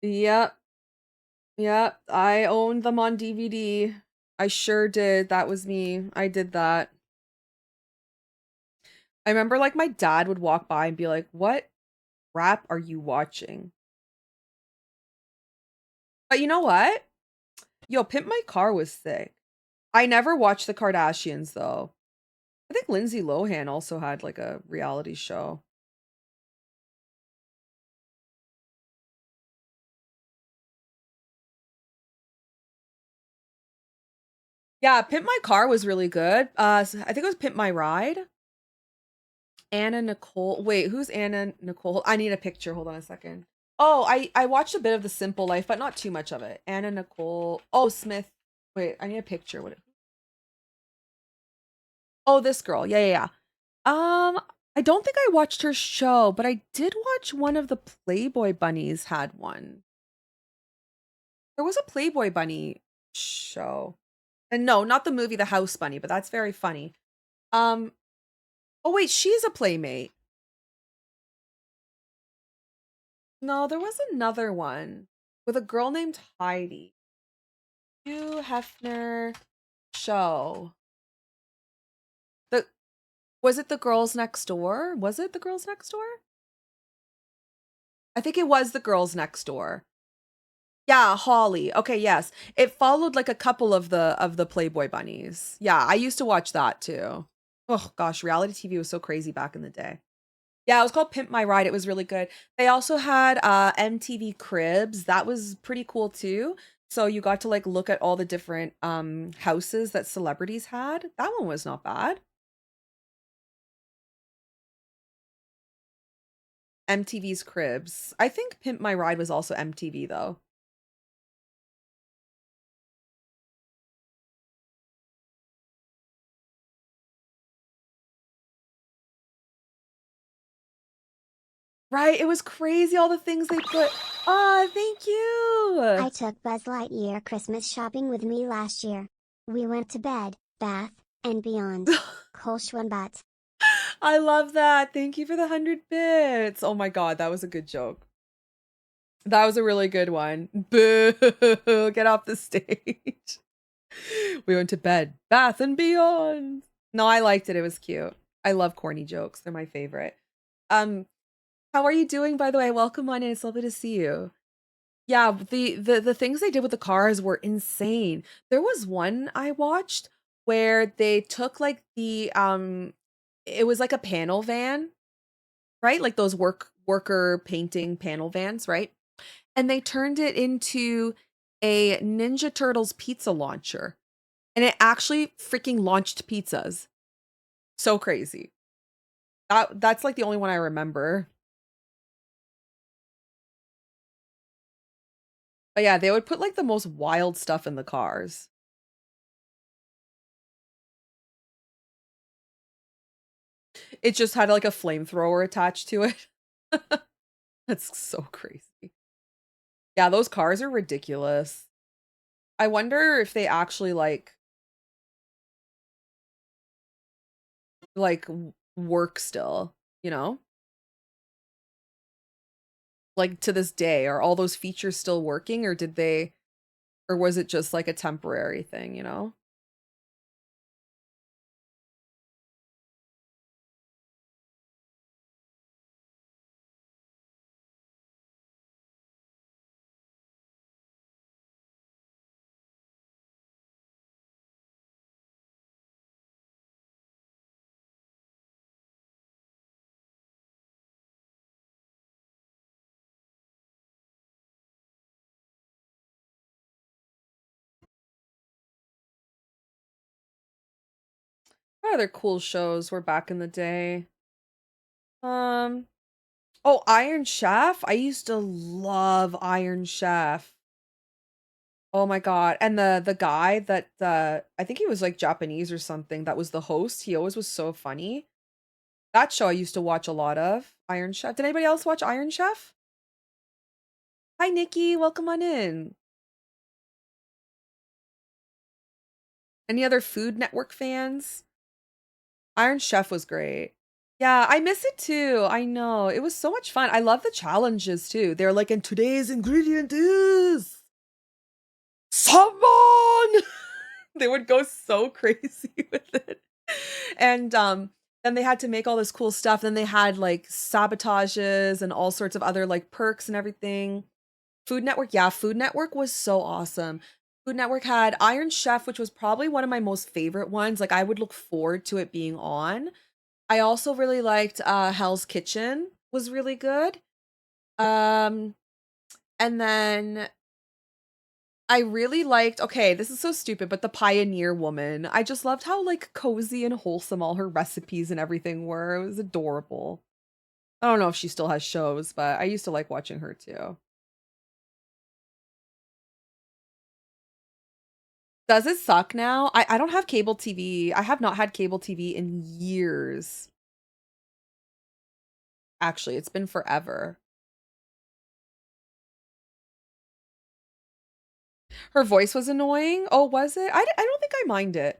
[SPEAKER 1] Yep. Yep. I owned them on DVD. I sure did. That was me. I did that. I remember like my dad would walk by and be like, "What crap are you watching?" But you know what? Yo, Pimp My Car was sick. I never watched the Kardashians though. I think Lindsay Lohan also had like a reality show. Yeah, Pimp My Car was really good. I think it was Pimp My Ride. Anna Nicole. Wait, who's Anna Nicole? I need a picture. Hold on a second. Oh, I watched a bit of The Simple Life, but not too much of it. Anna Nicole. Oh, Smith. Wait, I need a picture. Oh, this girl. Yeah, yeah, yeah. I don't think I watched her show, but I did watch one of the Playboy bunnies had one. There was a Playboy bunny show. And no, not the movie The House Bunny, but that's very funny. Um, oh wait, she's a playmate. No, there was another one with a girl named Heidi. Hugh Hefner show. The Was it The Girls Next Door? Was it The Girls Next Door? I think it was The Girls Next Door. Yeah, Holly. Okay, yes. It followed like a couple of the Playboy bunnies. Yeah, I used to watch that too. Oh gosh, reality TV was so crazy back in the day. Yeah, it was called Pimp My Ride. It was really good. They also had MTV Cribs. That was pretty cool too. So you got to like look at all the different houses that celebrities had. That one was not bad. MTV's Cribs. I think Pimp My Ride was also MTV though. Right, it was crazy all the things they put. Ah, thank
[SPEAKER 3] I
[SPEAKER 1] you.
[SPEAKER 3] took Buzz Lightyear Christmas shopping with me last year. We went to bed, bath, and beyond. Kol Schwimbat.
[SPEAKER 1] I love that. Thank you for the 100 bits. Oh my god, that was a good joke. That was a really good one. Boo! Get off the stage. We went to bed, bath and beyond. No, I liked it. It was cute. I love corny jokes. They're my favorite. Um, how are you doing, by the way? Welcome on in. It's lovely to see you. Yeah, the things they did with the cars were insane. There was one I watched where they took like the it was like a panel van, right? Like those worker painting panel vans, right? And they turned it into a Ninja Turtles pizza launcher. And it actually freaking launched pizzas. So crazy. That's like the only one I remember. But yeah, they would put like the most wild stuff in the cars. It just had like a flamethrower attached to it. That's so crazy. Yeah, those cars are ridiculous. I wonder if they actually like work still, you know? Like to this day, are all those features still working or was it just like a temporary thing, you know? What other cool shows were back in the day? Um, oh, Iron Chef. I used to love Iron Chef. Oh my God. And the guy that I think he was like Japanese or something that was the host. He always was so funny. That show I used to watch a lot of. Iron Chef. Did anybody else watch Iron Chef? Hi Nikki, welcome on in. Any other Food Network fans? Iron Chef was great. Yeah, I miss it too. I know. It was so much fun. I love the challenges too. They're like, and today's ingredient is salmon. They would go so crazy with it. And then they had to make all this cool stuff. Then they had like sabotages and all sorts of other like perks and everything. Food Network, yeah, Food Network was so awesome. Food Network had Iron Chef, which was probably one of my most favorite ones. Like I would look forward to it being on. I also really liked Hell's Kitchen was really good. Um and then I really liked, okay, this is so stupid, but the Pioneer Woman. I just loved how like cozy and wholesome all her recipes and everything were. It was adorable. I don't know if she still has shows, but I used to like watching her too. Does it suck now? I don't have cable TV. I have not had cable TV in years. Actually, it's been forever. Her voice was annoying. Oh, was it? I don't think I mind it.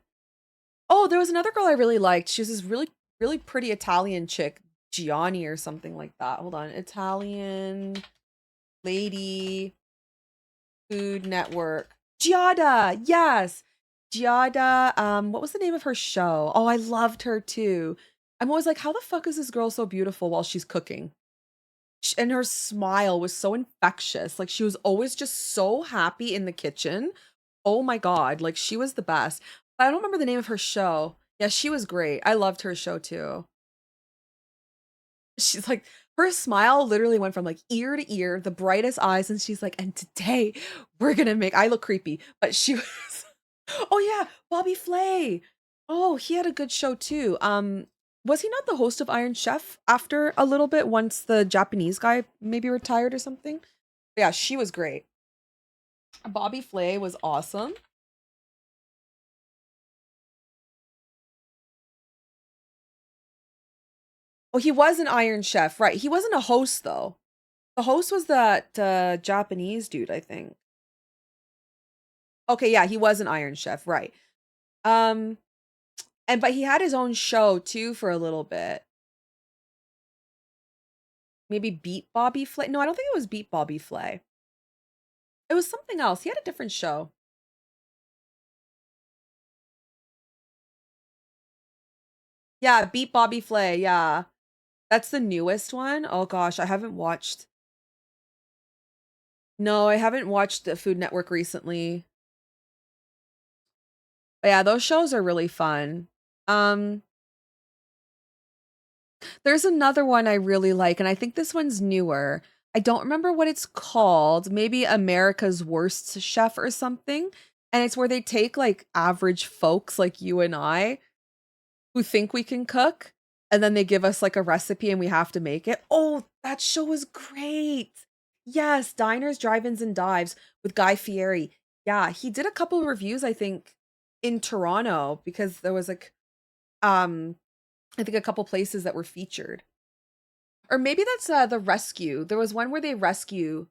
[SPEAKER 1] Oh, there was another girl I really liked. She was this really pretty Italian chick, Gianni or something like that. Hold on. Italian lady Food Network. Giada. Yes. Giada. What was the name of her show? Oh, I loved her too. I'm always like, how the fuck is this girl so beautiful while she's cooking? And her smile was so infectious. Like she was always just so happy in the kitchen. Oh my God. Like she was the best. But I don't remember the name of her show. Yeah, she was great. I loved her show too. She's like, her smile literally went from like ear to ear, the brightest eyes. And she's like, and today we're going to make, I look creepy, but she was, oh yeah, Bobby Flay. Oh, he had a good show too. Was he not the host of Iron Chef after a little bit once the Japanese guy maybe retired or something? Yeah, she was great. Bobby Flay was awesome. Oh, he was an Iron Chef, right? He wasn't a host though. The host was that Japanese dude, I think. Okay, yeah, he was an Iron Chef, right? Um, and but he had his own show too for a little bit. Maybe Beat Bobby Flay. No, I don't think it was Beat Bobby Flay. It was something else. He had a different show. Yeah, Beat Bobby Flay. Yeah. That's the newest one. Oh gosh, I haven't watched. No, I haven't watched the Food Network recently. But yeah, those shows are really fun. Um, there's another one I really like, and I think this one's newer. I don't remember what it's called. Maybe America's Worst Chef or something. And it's where they take like average folks like you and I who think we can cook, and then they give us like a recipe and we have to make it. Oh, that show is great. Yes, Diners, Drive-ins, and Dives with Guy Fieri. Yeah, he did a couple of reviews, I think, in Toronto because there was like I think a couple places that were featured. Or maybe that's the rescue. There was one where they rescue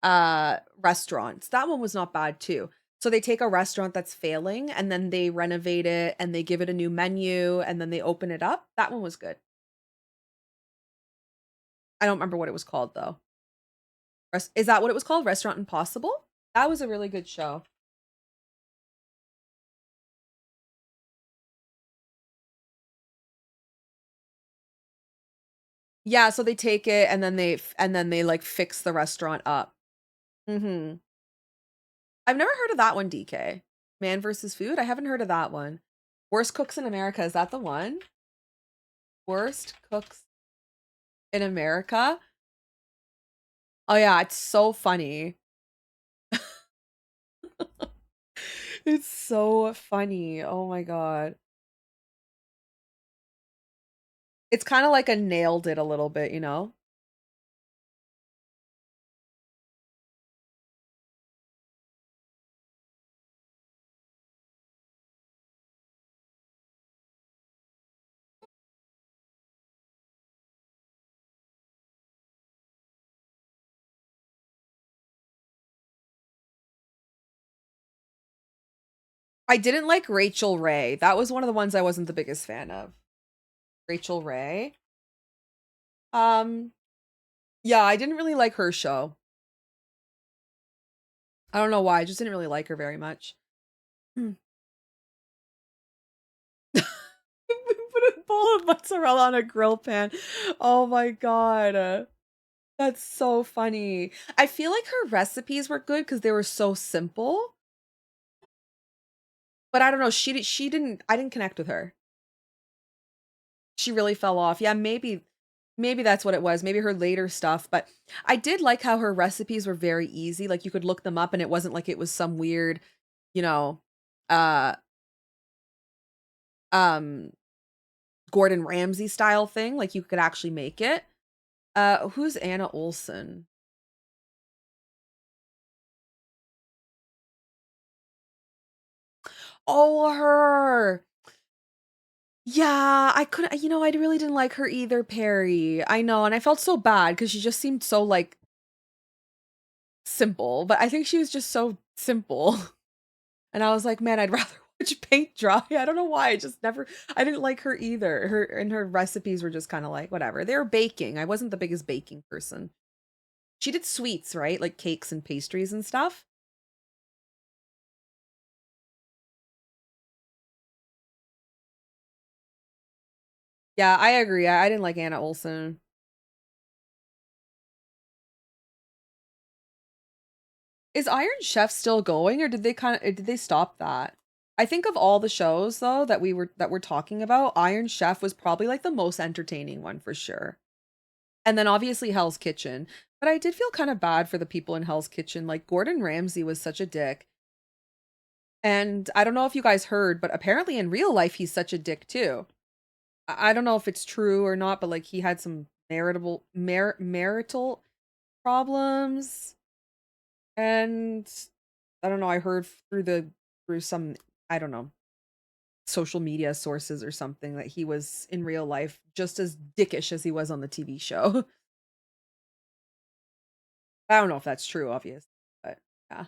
[SPEAKER 1] restaurants. That one was not bad too. So they take a restaurant that's failing and then they renovate it and they give it a new menu and then they open it up. That one was good. I don't remember what it was called though. Is that what it was called? Restaurant Impossible? That was a really good show. Yeah, so they take it and then they like fix the restaurant up. Mhm. I've never heard of that one, DK. Man versus Food? I haven't heard of that one. Worst Cooks in America, is that the one? Worst Cooks in America? Oh yeah, it's so funny. It's so funny. Oh my god. It's kind of like a nailed it a little bit, you know? I didn't like Rachel Ray. That was one of the ones I wasn't the biggest fan of. Rachel Ray. Um, yeah, I didn't really like her show. I don't know why. I just didn't really like her very much. Hmm. Put a bowl of mozzarella on a grill pan. Oh my god. That's so funny. I feel like her recipes were good because they were so simple. But I don't know. She didn't. I didn't connect with her. She really fell off. Yeah, maybe that's what it was. Maybe her later stuff. But I did like how her recipes were very easy. Like you could look them up, and it wasn't like it was some weird, you know, uh, um, Gordon Ramsay style thing. Like you could actually make it. Who's Anna Olson? Oh, her. Yeah, I couldn't, I really didn't like her either, Perry. I know, and I felt so bad because she just seemed so like simple, but I think she was just so simple. And I was like, man, I'd rather watch paint dry. I don't know why. I didn't like her either. Her recipes were just kind of like whatever. They were baking. I wasn't the biggest baking person. She did sweets, right? Like cakes and pastries and stuff. Yeah, I agree. I didn't like Anna Olson. Is Iron Chef still going or did they stop that? I think of all the shows though that we're talking about, Iron Chef was probably like the most entertaining one for sure. And then obviously Hell's Kitchen. But I did feel kind of bad for the people in Hell's Kitchen. Like Gordon Ramsay was such a dick. And I don't know if you guys heard, but apparently in real life he's such a dick too. I don't know if it's true or not, but like he had some marital problems. And I don't know, I heard through some, I don't know, social media sources or something that he was in real life just as dickish as he was on the TV show. I don't know if that's true, obviously, but yeah.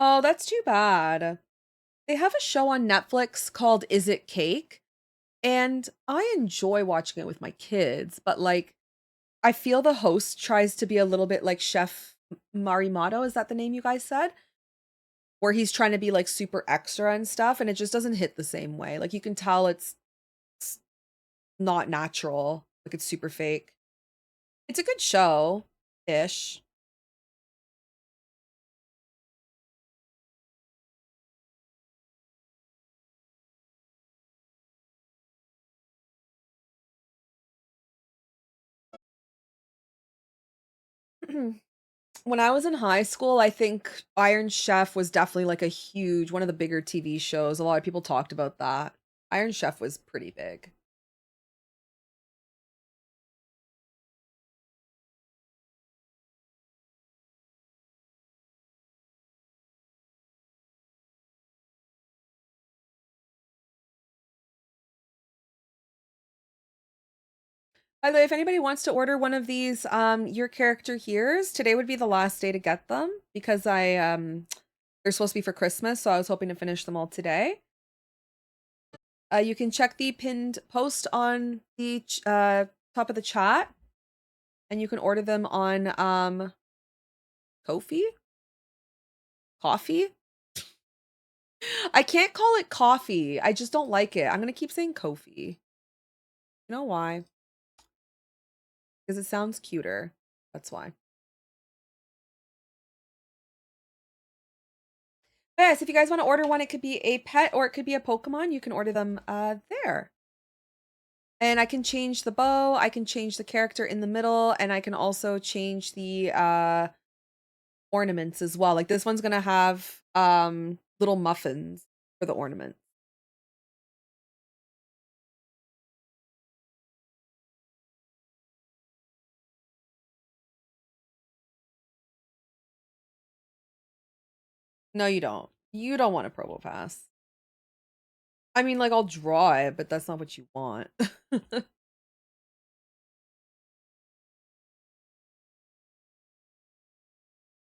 [SPEAKER 1] Oh, that's too bad. They have a show on Netflix called Is It Cake? And I enjoy watching it with my kids, but like I feel the host tries to be a little bit like Chef Marimoto, is that the name you guys said? Where he's trying to be like super extra and stuff, and it just doesn't hit the same way. Like you can tell it's not natural, like it's super fake. It's a good show ish. when I was in high school, I think Iron Chef was definitely like a huge one of the bigger TV shows. A lot of people talked about that. Iron Chef was pretty big. By the way, if anybody wants to order one of these your character here's, today would be the last day to get them because they're supposed to be for Christmas, so I was hoping to finish them all today. You can check the pinned post on the top of the chat, and you can order them on Ko-fi? Coffee? I can't call it coffee. I just don't like it. I'm gonna keep saying Ko-fi. You know why? Because it sounds cuter. That's why. Yes, if you guys want to order one, it could be a pet or it could be a Pokemon. You can order them there. And I can change the bow, I can change the character in the middle, and I can also change the ornaments as well. Like this one's gonna have little muffins for the ornament. No, you don't. You don't want a Probo Pass. I mean, like, I'll draw it, but that's not what you want. And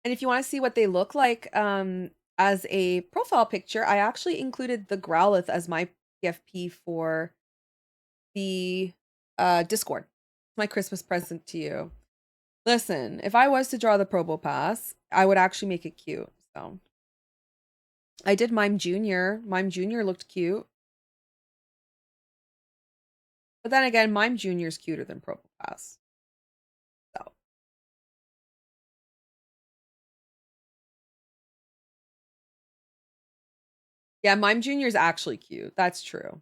[SPEAKER 1] if you want to see what they look like as a profile picture, I actually included the Growlithe as my PFP for the Discord. My Christmas present to you. Listen, if I was to draw the Probo Pass, I would actually make it cute. So I did Mime Jr. Mime Jr. looked cute. But then again, Mime Jr. is cuter than Probo Pass. So yeah, Mime Jr. is actually cute. That's true.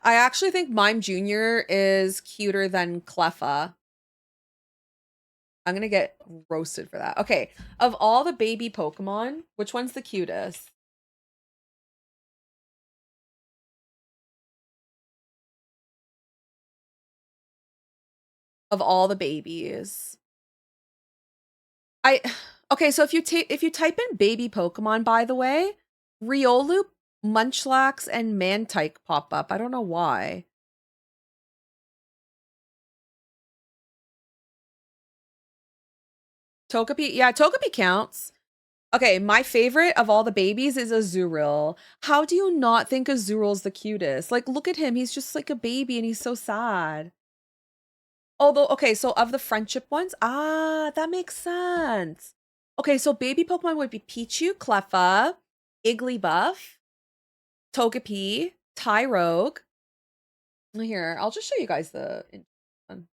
[SPEAKER 1] I actually think Mime Jr. is cuter than Cleffa. I'm gonna get roasted for that. Okay, of all the baby Pokemon, which one's the cutest? Of all the babies. Okay, so if you type in baby Pokemon, by the way, Riolu, Munchlax, and Mantike pop up. I don't know why. Togepi, yeah, Togepi counts. Okay, my favorite of all the babies is Azurill. How do you not think Azurill's the cutest? Like, look at him. He's just like a baby and he's so sad. Although, okay, so of the friendship ones, that makes sense. Okay, so baby Pokemon would be Pichu, Cleffa, Igglybuff, Togepi, Tyrogue. Here, I'll just show you guys the one.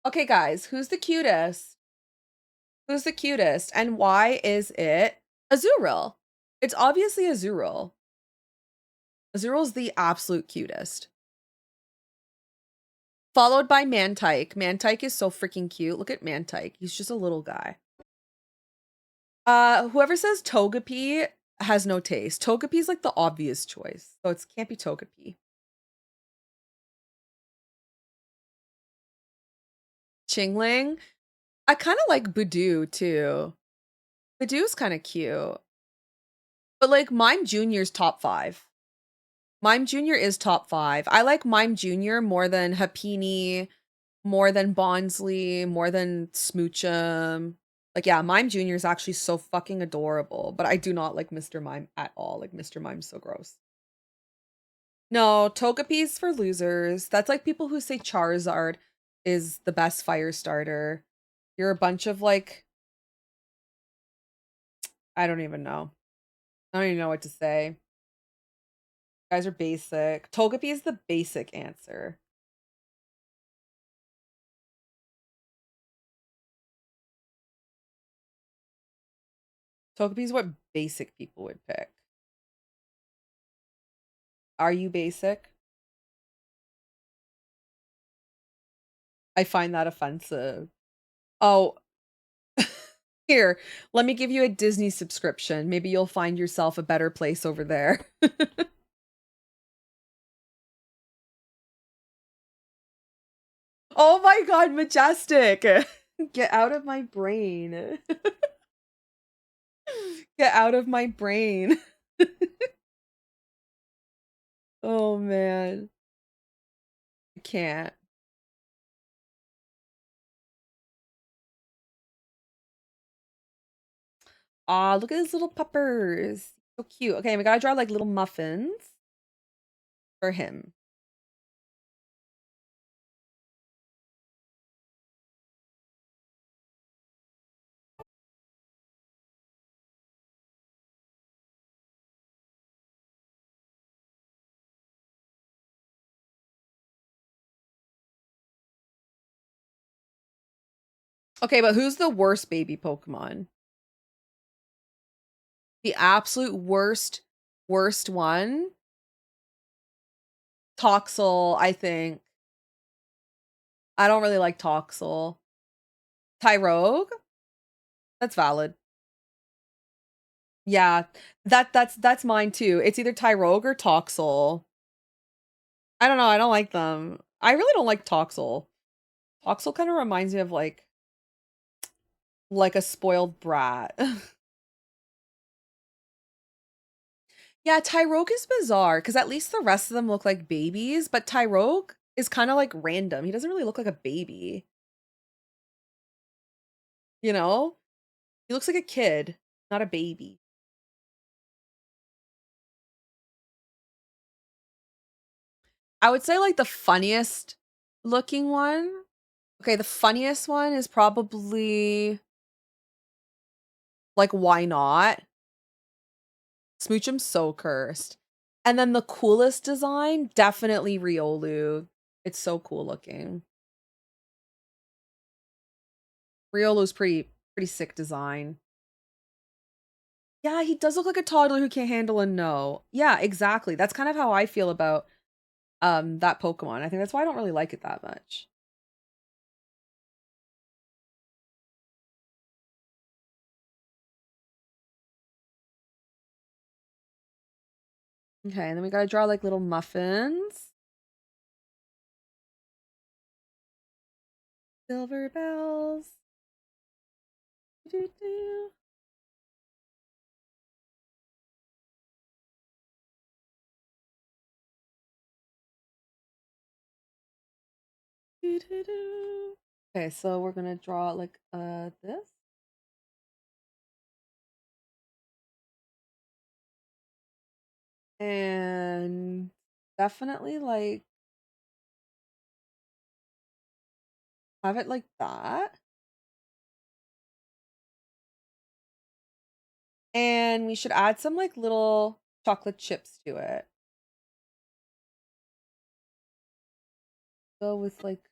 [SPEAKER 1] Okay, guys, who's the cutest? Who's the cutest? And why is it Azurill? It's obviously Azurill. Azurill's the absolute cutest. Followed by Mantike. Mantike is so freaking cute. Look at Mantike. He's just a little guy. Whoever says Togepi has no taste. Togepi's like the obvious choice. So it can't be Togepi. Chingling. I kind of like Budew too. Budew's kind of cute. But like Mime Jr.'s top 5. Mime Jr. is top 5. I like Mime Jr. more than Happiny, more than Bonsly, more than Smoochum. Like, yeah, Mime Jr. is actually so fucking adorable, but I do not like Mr. Mime at all. Like, Mr. Mime's so gross. No, Togepi's for losers. That's like people who say Charizard is the best fire starter. You're a bunch of like, I don't even know. I don't even know what to say. You guys are basic. Togepi is the basic answer. Togepi's what basic people would pick. Are you basic? I find that offensive. Oh, here, let me give you a Disney subscription. Maybe you'll find yourself a better place over there. Oh my god, Majestic! Get out of my brain. Get out of my brain. Oh man. I can't. Aw, look at these little puppers. So cute. Okay, we gotta draw like little muffins for him. Okay, but who's the worst baby Pokemon? The absolute worst one? Toxel, I think. I don't really like Toxel. Tyrogue? That's valid. Yeah, that's mine too. It's either Tyrogue or Toxel. I don't know, I don't like them. I really don't like Toxel. Toxel kind of reminds me of like a spoiled brat. Yeah, Tyrogue is bizarre because at least the rest of them look like babies, but Tyrogue is kind of like random. He doesn't really look like a baby. You know? He looks like a kid, not a baby. I would say like the funniest looking one. Okay, the funniest one is probably like why not? Smoochum's so cursed. And then the coolest design, definitely Riolu. It's so cool looking. Riolu's pretty sick design. Yeah, he does look like a toddler who can't handle a no. Yeah, exactly. That's kind of how I feel about that Pokemon. I think that's why I don't really like it that much. Okay, and then we gotta draw like little muffins. Silver bells. Doo-doo. Doo-doo-doo. Okay, so we're gonna draw like this. And definitely like have it like that. And we should add some like little chocolate chips to it. Go with like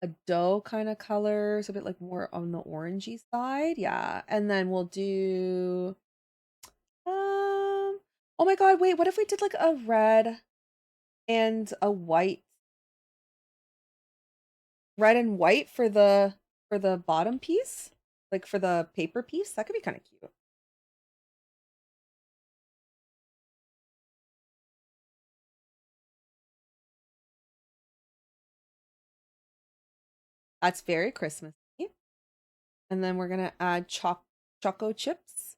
[SPEAKER 1] a dough kind of color, so a bit like more on the orangey side. Yeah. And then we'll do oh my god, wait, what if we did like a red and a white? Red and white for the bottom piece? Like for the paper piece? That could be kind of cute. That's very Christmassy. And then we're gonna add choco chips.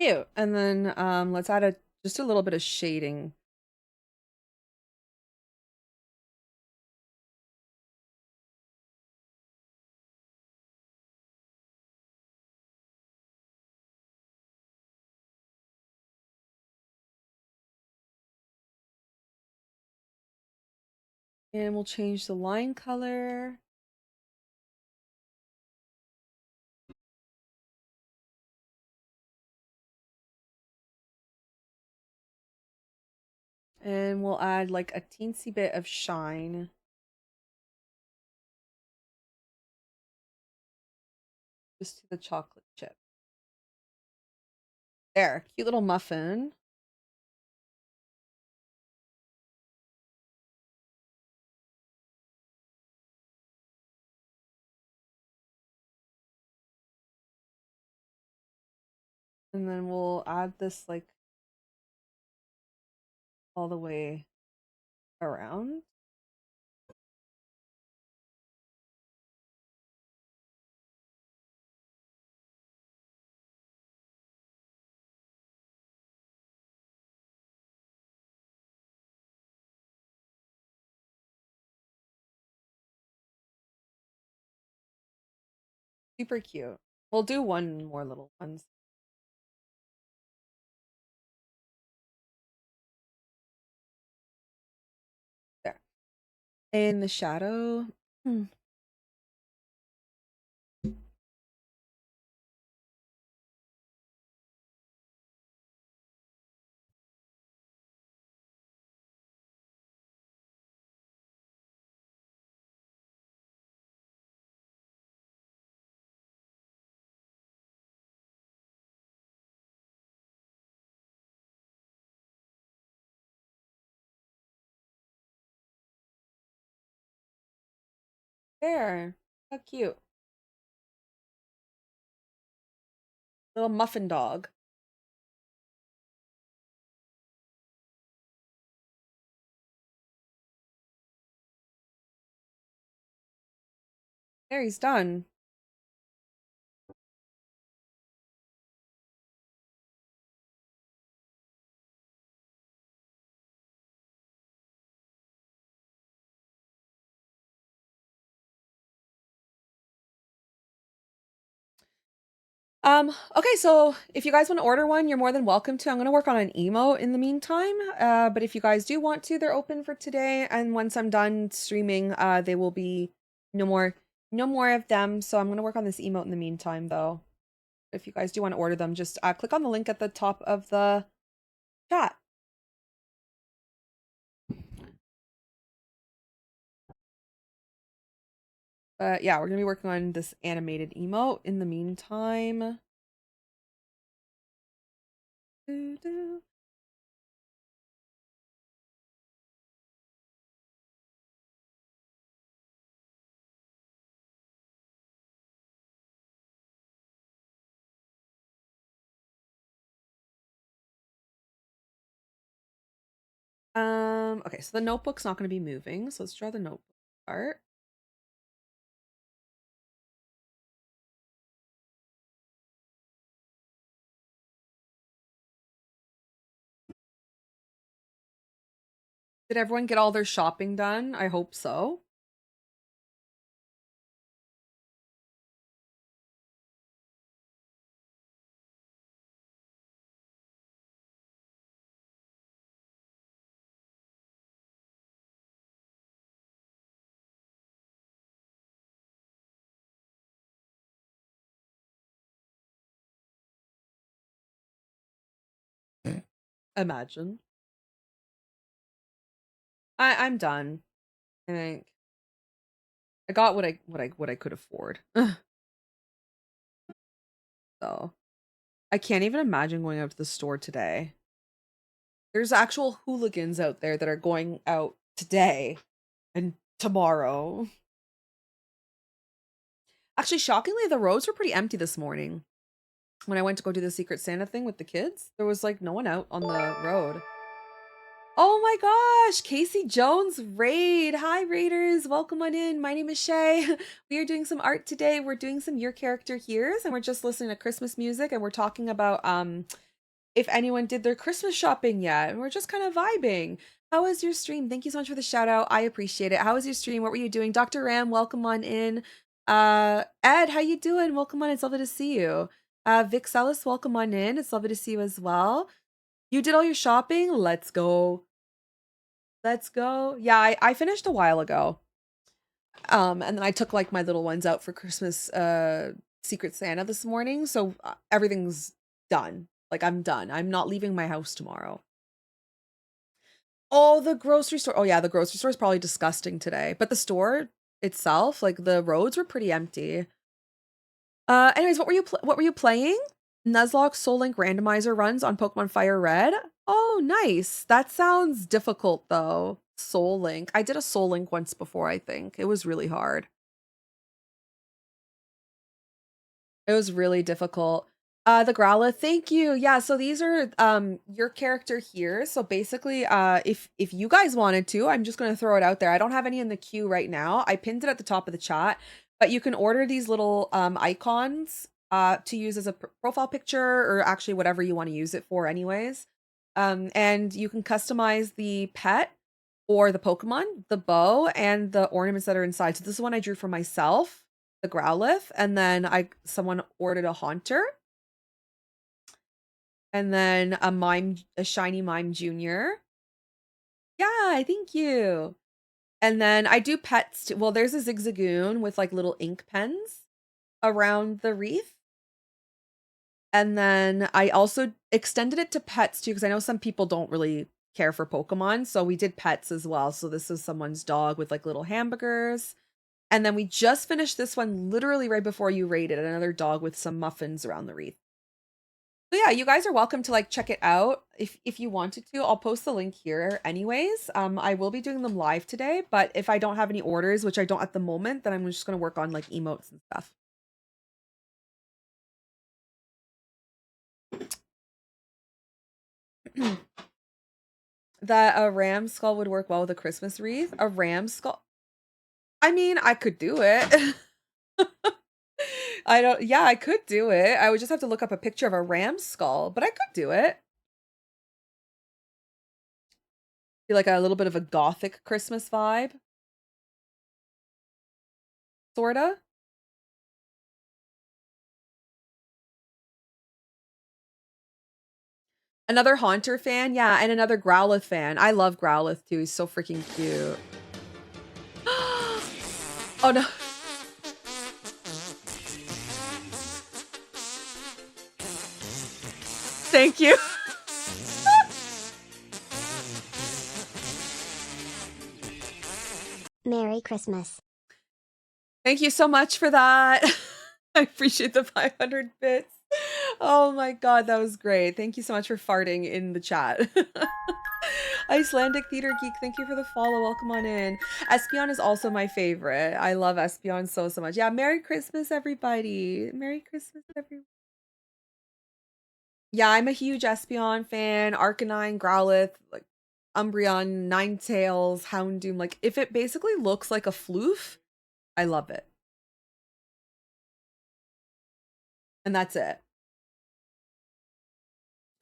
[SPEAKER 1] Cute. And then let's add just a little bit of shading. And we'll change the line color. And we'll add like a teensy bit of shine. Just to the chocolate chip. There, cute little muffin. And then we'll add this like all the way around. Super cute. We'll do one more little ones. There. In the shadow. There. How cute. Little muffin dog. There, he's done. Okay, so if you guys want to order one, you're more than welcome to. I'm gonna work on an emote in the meantime. But if you guys do want to, they're open for today. And once I'm done streaming, they will be no more of them. So I'm gonna work on this emote in the meantime though. If you guys do want to order them, just click on the link at the top of the chat. But yeah, we're gonna be working on this animated emote in the meantime. Doo-doo. Okay, so the notebook's not gonna be moving, so let's draw the notebook part. Did everyone get all their shopping done? I hope so. Imagine. I'm done. I think I got what I could afford. So I can't even imagine going out to the store today. There's actual hooligans out there that are going out today and tomorrow. Actually, shockingly, the roads were pretty empty this morning. When I went to go do the Secret Santa thing with the kids, there was like no one out on the road. Oh my gosh, Casey Jones raid. Hi raiders, welcome on in. My name is Shay. We are doing some art today. We're doing some your character here's and we're just listening to Christmas music and we're talking about if anyone did their Christmas shopping yet. And we're just kind of vibing. How was your stream? Thank you so much for the shout out. I appreciate it. How was your stream? What were you doing? Dr. Ram, welcome on in. Ed, how you doing? Welcome on. It's lovely to see you. Vic Sellis, welcome on in. It's lovely to see you as well. You did all your shopping? Let's go. Let's go. Yeah, I finished a while ago. And then I took like my little ones out for Christmas Secret Santa this morning, so everything's done. Like I'm done. I'm not leaving my house tomorrow. Oh, the grocery store. Oh yeah, the grocery store is probably disgusting today, but the store itself, like the roads were pretty empty. Anyways, what were you playing? Nuzlocke Soul Link randomizer runs on Pokemon Fire Red. Oh, nice. That sounds difficult though. Soul Link. I did a Soul Link once before, I think. It was really hard. It was really difficult. The Growlithe, thank you. Yeah, so these are your character here. So basically, if you guys wanted to, I'm just gonna throw it out there. I don't have any in the queue right now. I pinned it at the top of the chat, but you can order these little icons to use as a profile picture or actually whatever you want to use it for, anyways. And you can customize the pet or the Pokemon, the bow, and the ornaments that are inside. So this is one I drew for myself, the Growlithe, and then someone ordered a Haunter, and then a shiny Mime Junior. Yeah, thank you. And then I do pets too. Well, there's a Zigzagoon with like little ink pens around the wreath. And then I also extended it to pets too, because I know some people don't really care for Pokemon. So we did pets as well. So this is someone's dog with like little hamburgers. And then we just finished this one literally right before you raided, another dog with some muffins around the wreath. So yeah, you guys are welcome to like check it out if you wanted to. I'll post the link here anyways. I will be doing them live today, but if I don't have any orders, which I don't at the moment, then I'm just gonna work on like emotes and stuff. That a ram skull would work well with a Christmas wreath. A ram skull. I mean, I could do it. Yeah, I could do it. I would just have to look up a picture of a ram skull, but I could do it. Be like a little bit of a gothic Christmas vibe. Sorta. Another Haunter fan, yeah, and another Growlithe fan. I love Growlithe too. He's so freaking cute. Oh no. Thank you.
[SPEAKER 3] Merry Christmas.
[SPEAKER 1] Thank you so much for that. I appreciate the 500 bits. Oh my god, that was great. Thank you so much for farting in the chat. Icelandic Theater Geek, thank you for the follow. Welcome on in. Espeon is also my favorite. I love Espeon so much. Yeah, Merry Christmas, everybody. Merry Christmas, everyone. Yeah, I'm a huge Espeon fan. Arcanine, Growlithe, like Umbreon, Ninetales, Houndoom. Like, if it basically looks like a floof, I love it. And that's it.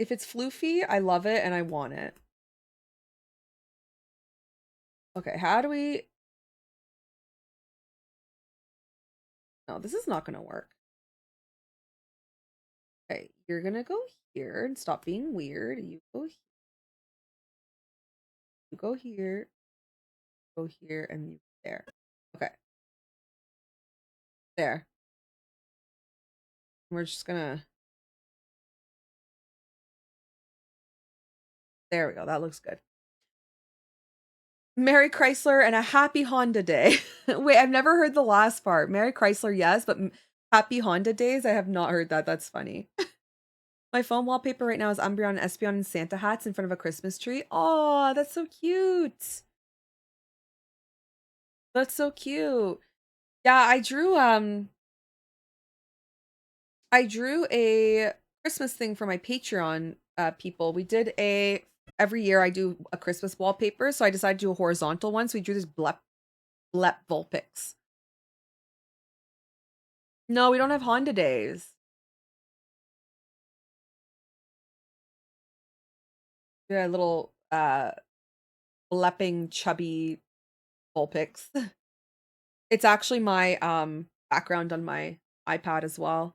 [SPEAKER 1] If it's floofy, I love it and I want it. Okay, how do we... No, this is not going to work. Okay, you're going to go here and stop being weird. You go here. You go here. Go here and you there. Okay. There. We're just gonna... There we go. That looks good. Merry Chrysler and a happy Honda Day. Wait, I've never heard the last part. Merry Chrysler, yes, but happy Honda Days? I have not heard that. That's funny. My phone wallpaper right now is Umbreon and Espeon and Santa hats in front of a Christmas tree. Oh, that's so cute. That's so cute. Yeah, I drew a Christmas thing for my Patreon people. We did every year I do a Christmas wallpaper, so I decided to do a horizontal one. So we drew this blep Vulpix. No, we don't have Honda Days. Yeah, little blepping chubby Vulpix. It's actually my background on my iPad as well.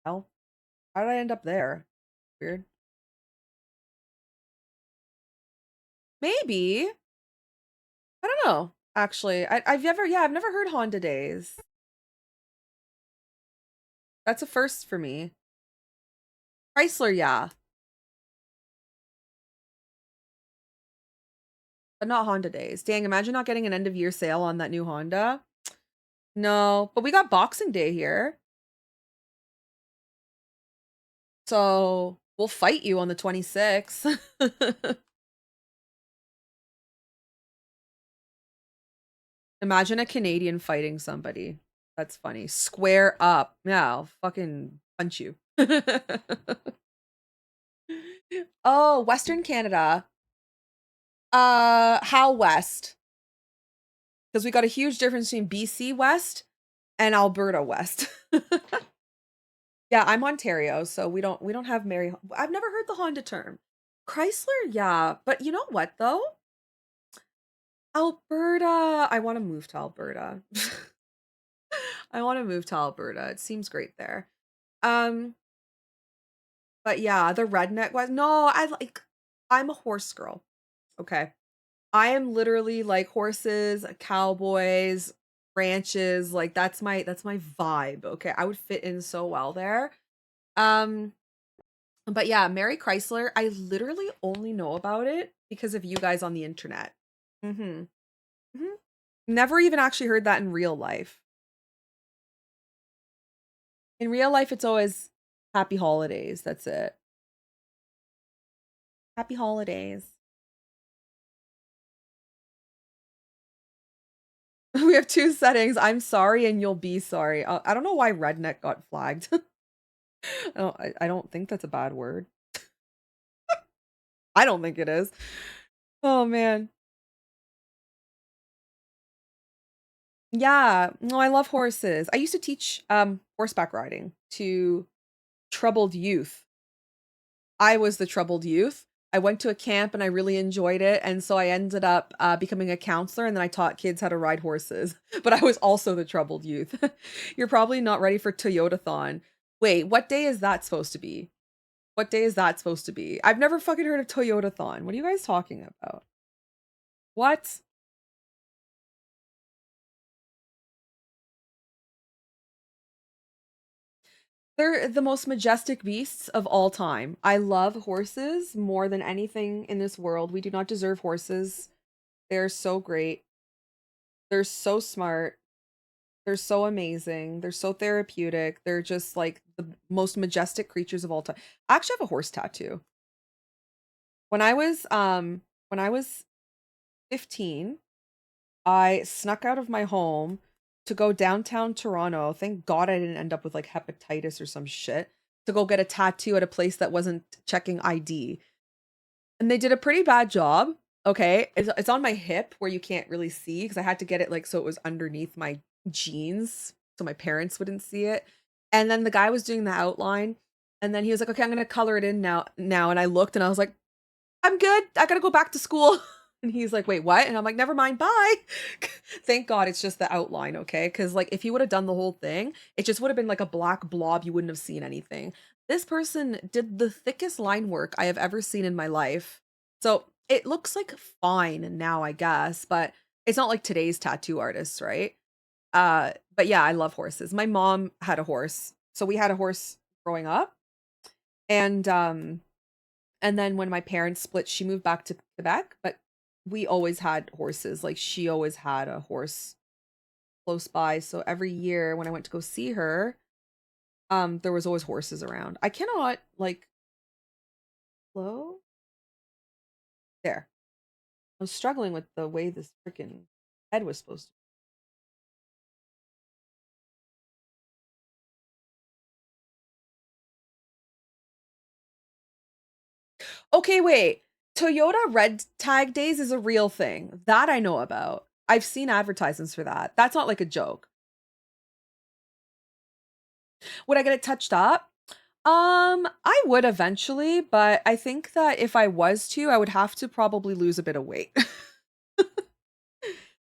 [SPEAKER 1] Hell, how did I end up there? Weird. Maybe. I don't know. Actually, I've never heard Honda Days. That's a first for me. Chrysler, yeah. but not Honda days. Dang, imagine not getting an end of year sale on that new Honda. No, but we got Boxing Day here. So we'll fight you on the 26th. Imagine a Canadian fighting somebody. That's funny. Square up. Yeah, I'll fucking punch you. Oh, Western Canada. How west? Because we got a huge difference between BC West and Alberta West. Yeah, I'm Ontario, so we don't have Mary. I've never heard the Honda term. Chrysler, yeah, but you know what though? Alberta. I want to move to Alberta. I want to move to Alberta. It seems great there. Um, but yeah, the redneck was no, I'm a horse girl. Okay. I am literally like horses, cowboys, ranches, like that's my vibe. Okay. I would fit in so well there. Um, but yeah, Mary Chrysler, I literally only know about it because of you guys on the internet. Mm-hmm. Mm-hmm. Never even actually heard that in real life. In real life, it's always happy holidays. That's it. Happy holidays. We have two settings. I'm sorry and you'll be sorry. I don't know why redneck got flagged. I don't think that's a bad word. I don't think it is. Oh man. Yeah. No, I love horses. I used to teach horseback riding to troubled youth. I was the troubled youth. I went to a camp and I really enjoyed it, and so I ended up becoming a counselor, and then I taught kids how to ride horses. But I was also the troubled youth. You're probably not ready for Toyotathon. Wait, what day is that supposed to be? What day is that supposed to be? I've never fucking heard of Toyotathon. What are you guys talking about? What? They're the most majestic beasts of all time. I love horses more than anything in this world. We do not deserve horses. They're so great. They're so smart. They're so amazing. They're so therapeutic. They're just like the most majestic creatures of all time. I actually have a horse tattoo. When I was 15, I snuck out of my home to go downtown Toronto. Thank God I didn't end up with like hepatitis or some shit to go get a tattoo at a place that wasn't checking ID. And they did a pretty bad job. Okay. It's on my hip where you can't really see because I had to get it like so it was underneath my jeans so my parents wouldn't see it. And then the guy was doing the outline and then he was like, "Okay, I'm going to color it in now." And I looked and I was like, "I'm good. I got to go back to school." And he's like, "Wait, what?" And I'm like, "Never mind. Bye." Thank God it's just the outline, okay? Cuz like if he would have done the whole thing, it just would have been like a black blob. You wouldn't have seen anything. This person did the thickest line work I have ever seen in my life. So it looks like fine now, I guess, but it's not like today's tattoo artists, right? But yeah, I love horses. My mom had a horse. So we had a horse growing up. And and then when my parents split, she moved back to Quebec, but we always had horses. Like she always had a horse close by. So every year when I went to go see her, there was always horses around. I cannot like hello? There. I was struggling with the way this freaking head was supposed to. Okay, wait. Toyota red tag days is a real thing. That I know about. I've seen advertisements for that. That's not like a joke. Would I get it touched up? I would eventually, but I think that if I was to, I would have to probably lose a bit of weight.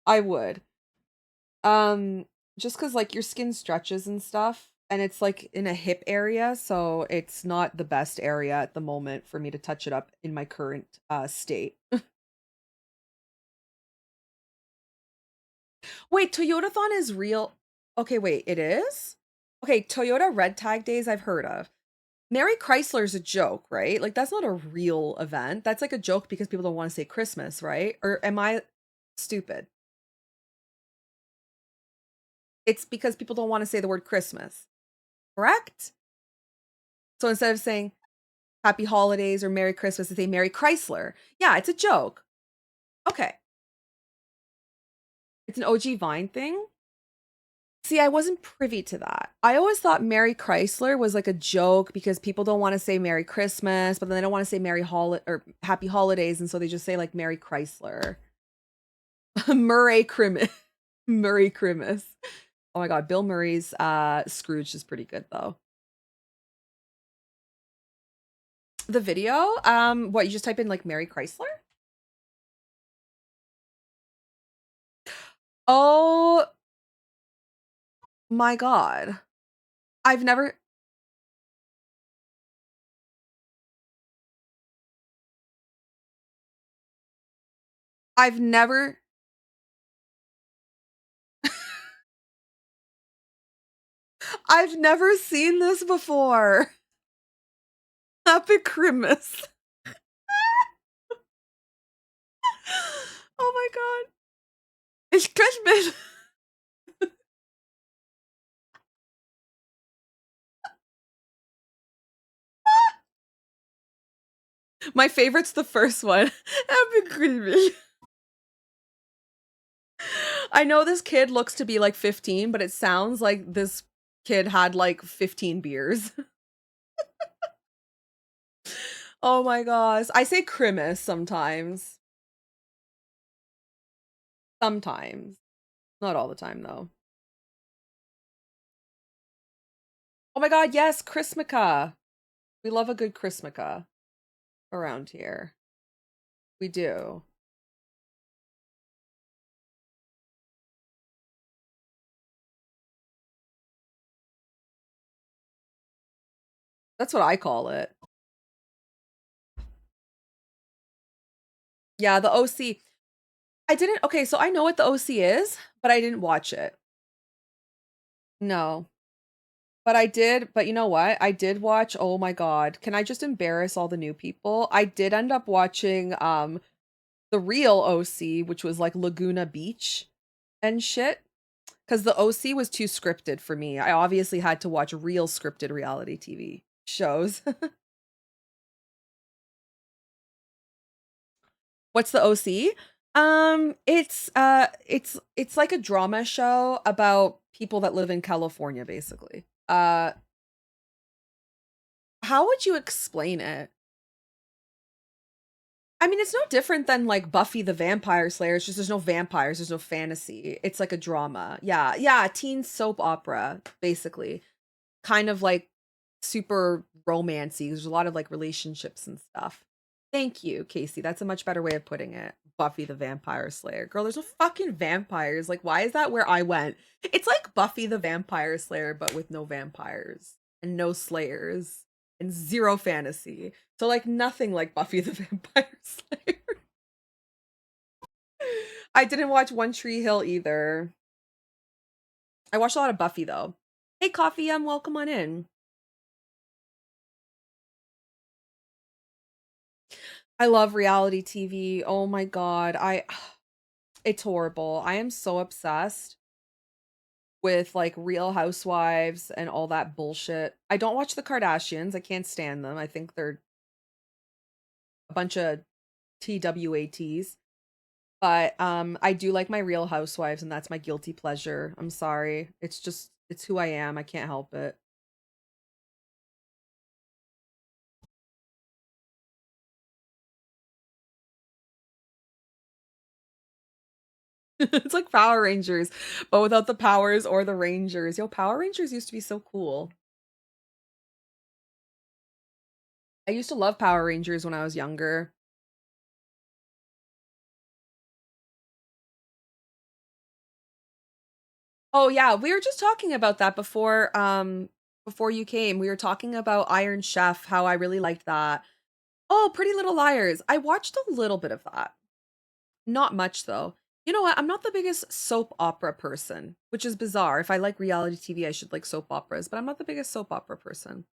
[SPEAKER 1] I would. Um, just because like your skin stretches and stuff, and it's like in a hip area, so it's not the best area at the moment for me to touch it up in my current state. Wait, Toyotathon is real. Okay, wait, it is? Okay, Toyota red tag days I've heard of. Mary Chrysler's a joke, right? Like that's not a real event. That's like a joke because people don't want to say Christmas, right? Or am I stupid? It's because people don't want to say the word Christmas, correct? So instead of saying Happy Holidays or Merry Christmas, they say Mary Chrysler. Yeah, it's a joke. Okay. It's an OG Vine thing. See, I wasn't privy to that. I always thought Merry Chrysler was like a joke because people don't want to say Merry Christmas, but then they don't want to say Merry or Happy Holidays, and so they just say like Merry Chrysler. Murray Crimis. Murray Crimis. Oh my god, Bill Murray's Scrooge is pretty good though. The video, what, you just type in like Mary Chrysler? Oh my god. I've never I've never I've never seen this before. Happy Christmas. Oh my god. It's Christmas. My favorite's the first one. Happy Christmas. I know this kid looks to be like 15, but it sounds like this kid had like 15 beers. Oh my gosh. I say Christmas sometimes. Sometimes. Not all the time though. Oh my god, yes, Chrismica. We love a good Chrismica around here. We do. That's what I call it. Yeah, the OC. I didn't okay, so I know what the OC is, but I didn't watch it. No. But I did, but you know what? I did watch, oh my god. Can I just embarrass all the new people? I did end up watching the real OC, which was like Laguna Beach and shit. Because the OC was too scripted for me. I obviously had to watch real scripted reality TV shows. What's the OC? It's like a drama show about people that live in California, basically. How would you explain it? I mean, it's no different than like Buffy the Vampire Slayer. It's just there's no vampires, there's no fantasy. It's like a drama. Yeah, yeah, teen soap opera, basically. Kind of like super romancy. There's a lot of like relationships and stuff. Thank you, Casey. That's a much better way of putting it. Buffy the Vampire Slayer. Girl, there's no fucking vampires. Like, why is that where I went? It's like Buffy the Vampire Slayer, but with no vampires and no slayers and zero fantasy. So, like, nothing like Buffy the Vampire Slayer. I didn't watch One Tree Hill either. I watched a lot of Buffy, though. Hey, Coffee, welcome on in. I love reality TV. Oh my god. It's horrible. I am so obsessed with like Real Housewives and all that bullshit. I don't watch the Kardashians. I can't stand them. I think they're a bunch of TWATs. But I do like my Real Housewives and that's my guilty pleasure. I'm sorry. It's who I am. I can't help it. It's like Power Rangers, but without the powers or the Rangers. Yo, Power Rangers used to be so cool. I used to love Power Rangers when I was younger. Oh yeah, we were just talking about that before you came. We were talking about Iron Chef, how I really liked that. Oh, Pretty Little Liars. I watched a little bit of that. Not much though. You know what? I'm not the biggest soap opera person, which is bizarre. If I like reality TV, I should like soap operas, but I'm not the biggest soap opera person.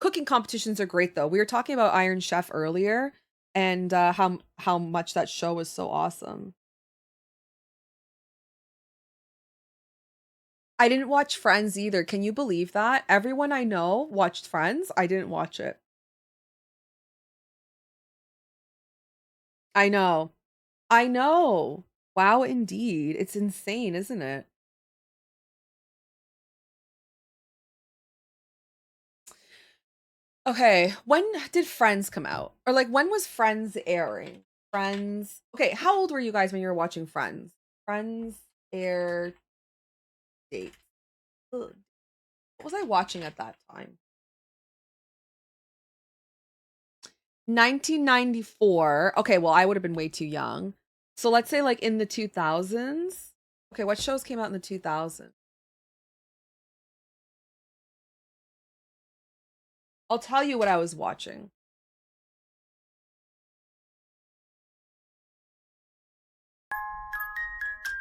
[SPEAKER 1] cooking competitions are great though. We were talking about Iron Chef earlier and how much that show was so awesome. I didn't watch Friends either. Can you believe that? Everyone I know watched Friends. I didn't watch it. I know. I know. Wow, indeed. It's insane, isn't it? Okay, when did Friends come out? Or like when was Friends airing? Friends. Okay, how old were you guys when you were watching Friends? Friends air date. Ugh. What was I watching at that time? 1994. Okay, well, I would have been way too young. So let's say like in the 2000s. Okay, what shows came out in the 2000s? I'll tell you what I was watching.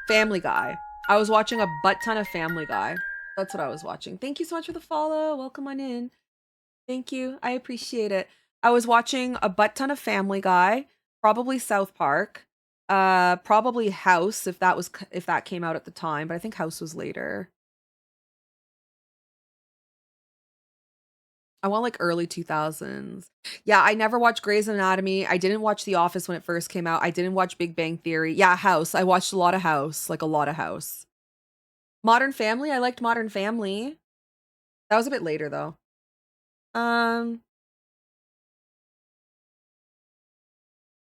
[SPEAKER 1] Family Guy. I was watching a butt ton of Family Guy. That's what I was watching. Thank you so much for the follow. Welcome on in. Thank you. I appreciate it. I was watching a butt ton of Family Guy, probably South Park, probably House if that came out at the time, but I think House was later. I want like early 2000s. Yeah, I never watched Grey's Anatomy. I didn't watch The Office when it first came out. I didn't watch Big Bang Theory. Yeah, House. I watched a lot of House, like a lot of House. Modern Family. I liked Modern Family. That was a bit later though. Um,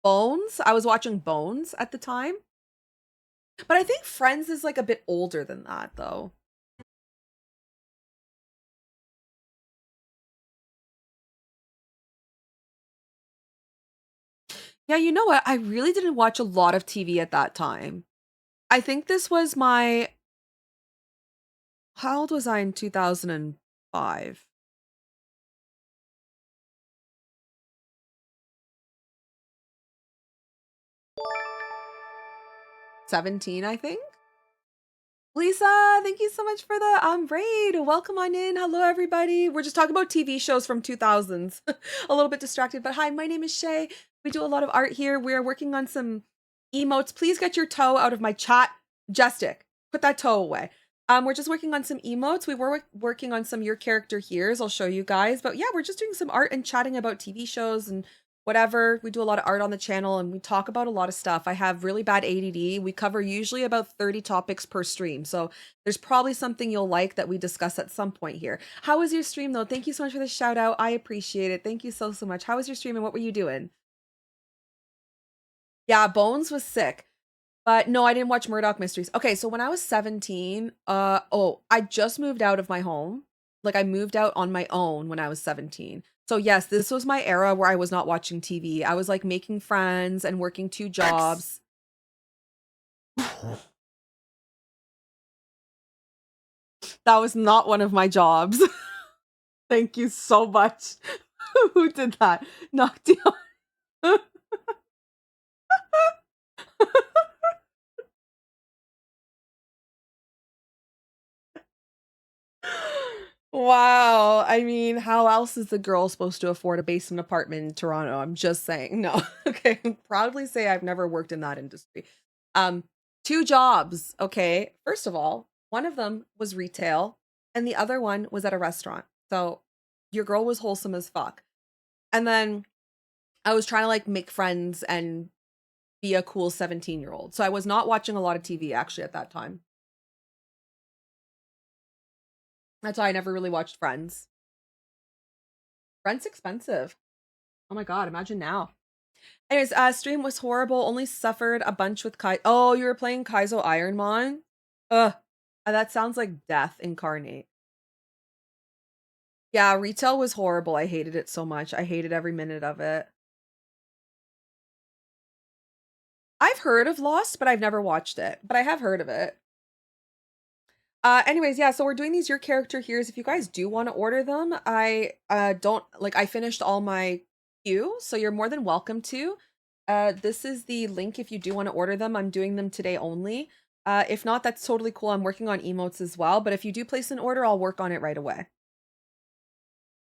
[SPEAKER 1] Bones. I was watching Bones at the time. But I think Friends is like a bit older than that though. Yeah, you know what? I really didn't watch a lot of TV at that time. I think this was my how old was I in 2005? 17, I think. Lisa, thank you so much for the raid. Welcome on in. Hello everybody. We're just talking about TV shows from 2000s. A little bit distracted, but hi, my name is Shay. We do a lot of art here. We are working on some emotes. Please get your toe out of my chat. Justic, put that toe away. We're just working on some emotes. We were working on some your character here's. I'll show you guys. But yeah, we're just doing some art and chatting about TV shows and whatever. We do a lot of art on the channel and we talk about a lot of stuff. I have really bad ADD. We cover usually about 30 topics per stream. So there's probably something you'll like that we discuss at some point here. How was your stream though? Thank you so much for the shout out. I appreciate it. Thank you so much. How was your stream and what were you doing? Yeah, Bones was sick. But no, I didn't watch Murdoch Mysteries. Okay, so when I was 17, I just moved out of my home. Like I moved out on my own when I was 17. So yes, this was my era where I was not watching TV. I was like making friends and working 2 jobs. That was not one of my jobs. Thank you so much. Who did that? Knocked down. Wow. I mean, how else is the girl supposed to afford a basement apartment in Toronto? I'm just saying. No. Okay. Proudly say I've never worked in that industry. 2 jobs. Okay. First of all, one of them was retail and the other one was at a restaurant. So your girl was wholesome as fuck. And then I was trying to like make friends and be a cool 17-year-old. So I was not watching a lot of TV actually at that time. That's why I never really watched Friends. Rent's expensive. Oh my god, imagine now. Anyways, stream was horrible. Only suffered a bunch with Kai. Oh, you were playing Kaizo Ironmon? Ugh. That sounds like death incarnate. Yeah, retail was horrible. I hated it so much. I hated every minute of it. I've heard of Lost, but I've never watched it. But I have heard of it. Anyways, yeah, so we're doing these your character here's. If you guys do want to order them, I don't like I finished all my queue, so you're more than welcome to. This is the link if you do want to order them. I'm doing them today only. If not, that's totally cool. I'm working on emotes as well, but if you do place an order, I'll work on it right away.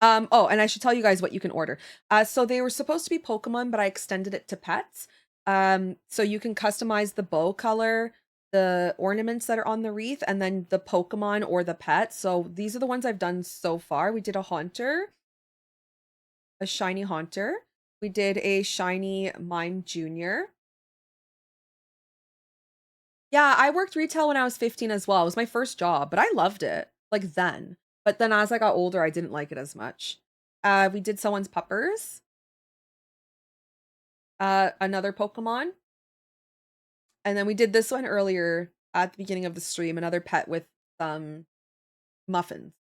[SPEAKER 1] Oh, and I should tell you guys what you can order. So they were supposed to be Pokemon, but I extended it to pets. So you can customize the bow color, the ornaments that are on the wreath, and then the Pokemon or the pet. So these are the ones I've done so far. We did a Haunter, a shiny Haunter. We did a shiny Mime Junior. Yeah, I worked retail when I was 15 as well. It was my first job, but I loved it, like then. But then as I got older, I didn't like it as much. We did someone's puppers. Another Pokemon. And then we did this one earlier at the beginning of the stream, another pet with muffins.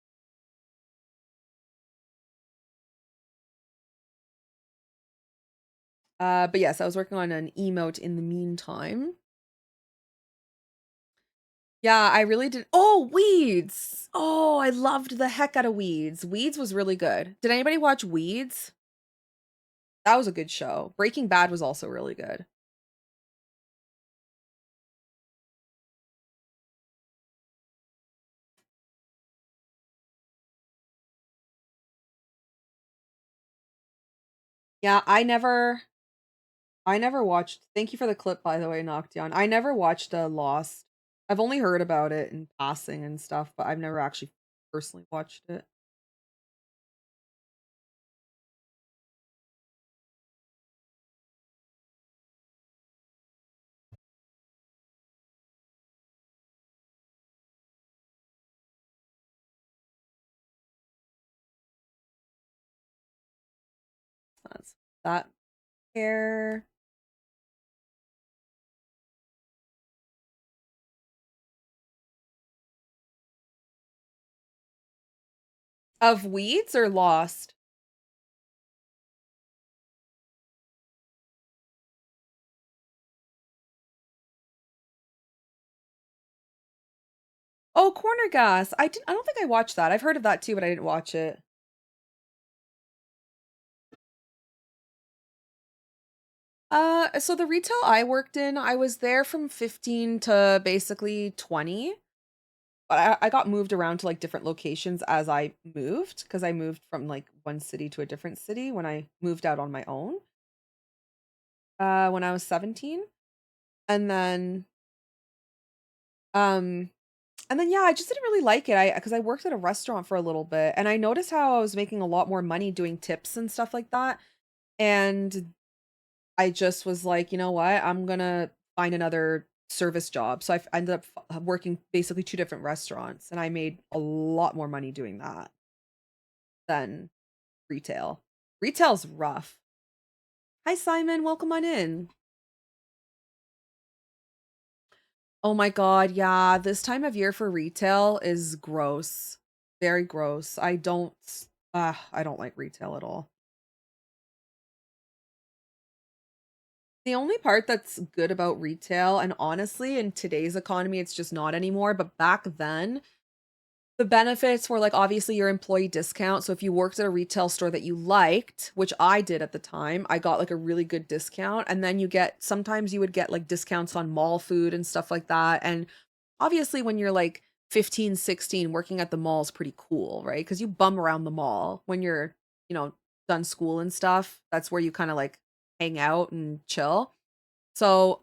[SPEAKER 1] But yes, I was working on an emote in the meantime. Yeah, I really did. Oh, Weeds. Oh, I loved the heck out of Weeds. Weeds was really good. Did anybody watch Weeds? That was a good show. Breaking Bad was also really good. Yeah, I never watched. Thank you for the clip, by the way, Noctian. I never watched Lost. I've only heard about it in passing and stuff, but I've never actually personally watched it. That's that hair. Of Weeds or Lost? Oh, Corner Gas. I don't think I watched that. I've heard of that too, but I didn't watch it. So the retail I worked in, I was there from 15 to basically 20. But I got moved around to like different locations as I moved because I moved from like one city to a different city when I moved out on my own. When I was 17. And then um yeah, I just didn't really like it. I because I worked at a restaurant for a little bit and I noticed how I was making a lot more money doing tips and stuff like that. And I just was like, you know what? I'm gonna find another service job. So I ended up working basically two different restaurants, and I made a lot more money doing that than retail. Retail's rough. Hi, Simon. Welcome on in. Oh my God. Yeah. This time of year for retail is gross. Very gross. I don't like retail at all. The only part that's good about retail, and honestly, in today's economy, it's just not anymore. But back then, the benefits were like obviously your employee discount. So if you worked at a retail store that you liked, which I did at the time, I got like a really good discount. And then sometimes you would get like discounts on mall food and stuff like that. And obviously when you're like 15, 16, working at the mall is pretty cool, right? Because you bum around the mall when you're, you know, done school and stuff. That's where you kind of like hang out and chill. So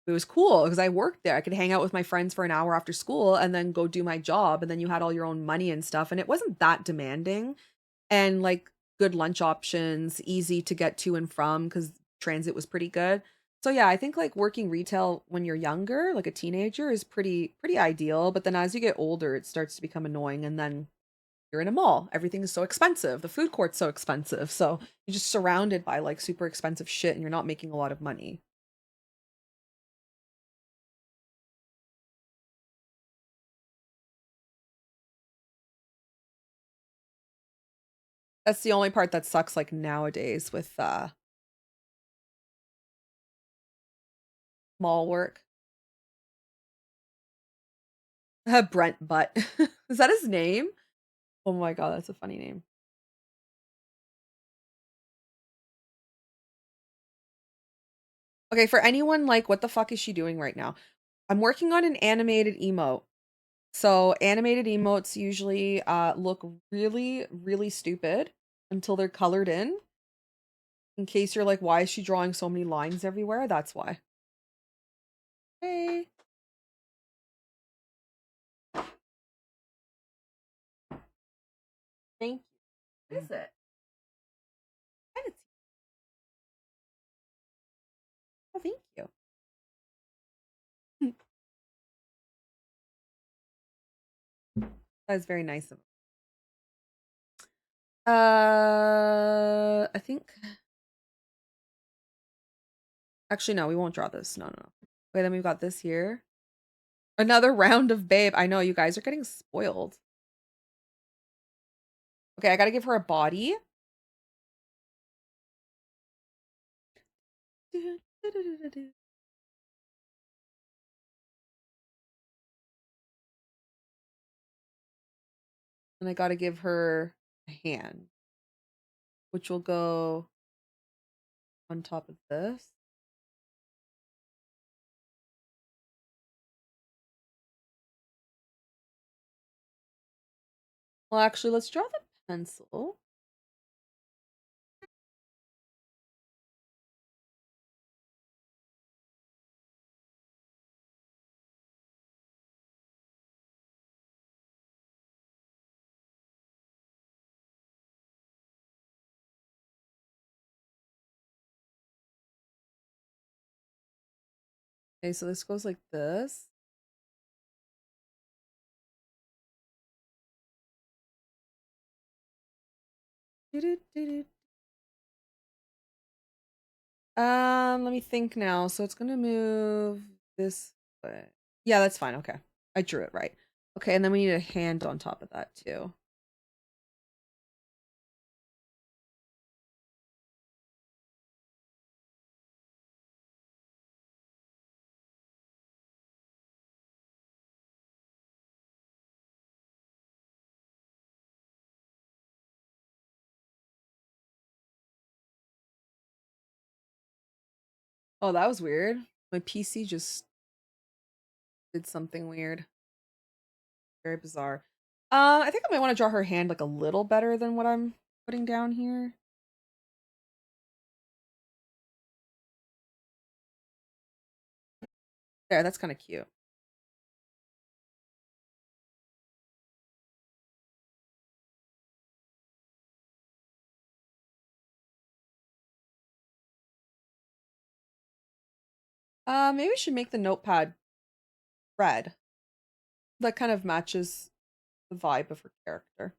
[SPEAKER 1] it was cool because I worked there. I could hang out with my friends for an hour after school and then go do my job. And then you had all your own money and stuff. And it wasn't that demanding. And like good lunch options, easy to get to and from because transit was pretty good. So yeah, I think like working retail when you're younger, like a teenager, is pretty ideal. But then as you get older, it starts to become annoying. And then you're in a mall. Everything is so expensive. The food court's so expensive. So you're just surrounded by like super expensive shit and you're not making a lot of money. That's the only part that sucks, like, nowadays with, mall work. Brent Butt. Is that his name? Oh my god, that's a funny name. Okay, for anyone like, "What the fuck is she doing right now?" I'm working on an animated emote. So animated emotes usually look really, really stupid until they're colored in. In case you're like, why is she drawing so many lines everywhere? That's why. Hey. Thank you. What is it? Oh, thank you. That was very nice of him. I think. Actually, no, we won't draw this. No, no. Wait, then we've got this here. Another round of babe. I know you guys are getting spoiled. Okay, I gotta give her a body. And I gotta give her a hand, which will go on top of this. Well, actually, let's draw the pencil. Okay, so this goes like this. Let me think now. So it's gonna move this way. Yeah, that's fine. Okay. I drew it right. Okay, and then we need a hand on top of that too. Oh, that was weird. My PC just did something weird. Very bizarre. I think I might want to draw her hand like a little better than what I'm putting down here. There, that's kind of cute. Maybe we should make the notepad red. That kind of matches the vibe of her character.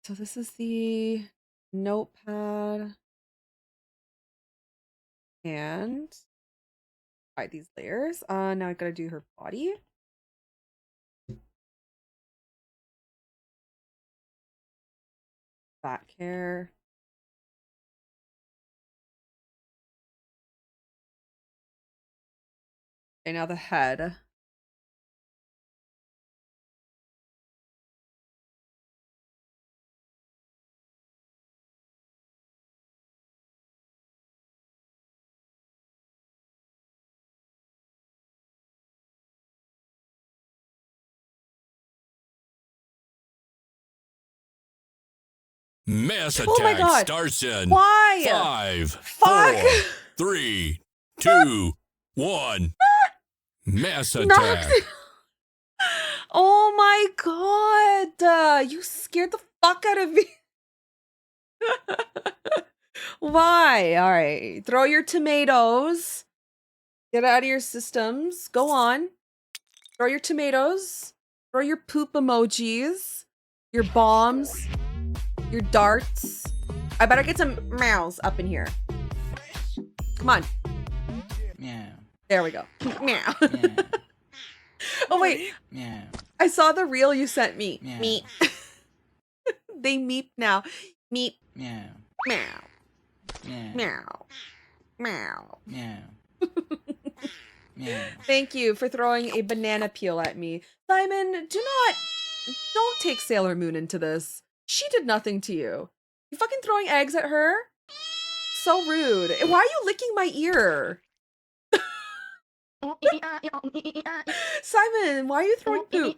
[SPEAKER 1] So this is the notepad and hide these layers. Now I gotta do her body. Back hair. Okay, now the head.
[SPEAKER 4] Mass
[SPEAKER 1] Oh my
[SPEAKER 4] attack
[SPEAKER 1] God.
[SPEAKER 4] starts in
[SPEAKER 1] Why?
[SPEAKER 4] 5,
[SPEAKER 1] Fuck.
[SPEAKER 4] 4, 3, 2, 1. Mass attack.
[SPEAKER 1] Oh my God. You scared the fuck out of me. Why? All right. Throw your tomatoes. Get out of your systems. Go on. Throw your tomatoes. Throw your poop emojis. Your bombs. Your darts. I better get some meows up in here. Come on.
[SPEAKER 5] Meow.
[SPEAKER 1] There we go. Meow.
[SPEAKER 5] Meow.
[SPEAKER 1] Oh, wait.
[SPEAKER 5] Meow.
[SPEAKER 1] I saw the reel you sent me.
[SPEAKER 5] Meow.
[SPEAKER 1] Meep. They meep now. Meep.
[SPEAKER 5] Meow.
[SPEAKER 1] Meow.
[SPEAKER 5] Meow.
[SPEAKER 1] Meow. Meow.
[SPEAKER 5] Meow. Meow.
[SPEAKER 1] Thank you for throwing a banana peel at me. Simon, don't take Sailor Moon into this. She did nothing to you. You fucking throwing eggs at her? So rude. Why are you licking my ear? Simon, why are you throwing poop?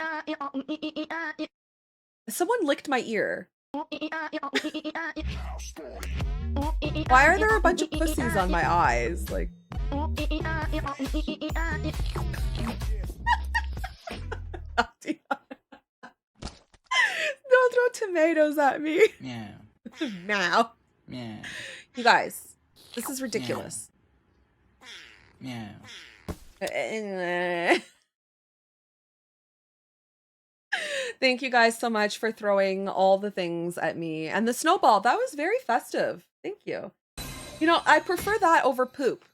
[SPEAKER 1] Someone licked my ear. Why are there a bunch of pussies on my eyes? Like, don't throw tomatoes at me.
[SPEAKER 5] Meow.
[SPEAKER 1] Now.
[SPEAKER 5] Meow.
[SPEAKER 1] You guys, this is ridiculous.
[SPEAKER 5] Meow.
[SPEAKER 1] Thank you guys so much for throwing all the things at me. And the snowball, that was very festive. Thank you. You know, I prefer that over poop.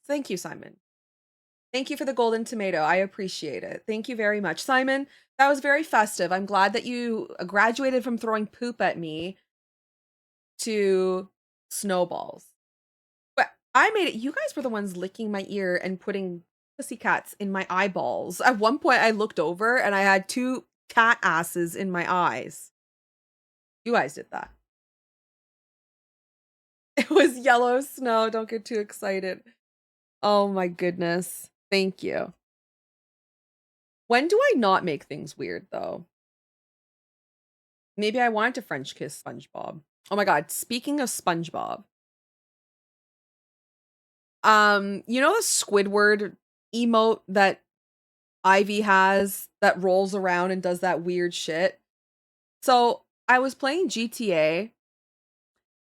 [SPEAKER 1] Thank you, Simon. Thank you for the golden tomato. I appreciate it. Thank you very much. Simon, that was very festive. I'm glad that you graduated from throwing poop at me to snowballs. But I made it. You guys were the ones licking my ear and putting pussycats in my eyeballs. At one point, I looked over and I had 2 cat asses in my eyes. You guys did that. It was yellow snow. Don't get too excited. Oh my goodness. Thank you. When do I not make things weird, though? Maybe I wanted to French kiss SpongeBob. Oh my god, speaking of SpongeBob. You know the Squidward emote that Ivy has that rolls around and does that weird shit? So, I was playing GTA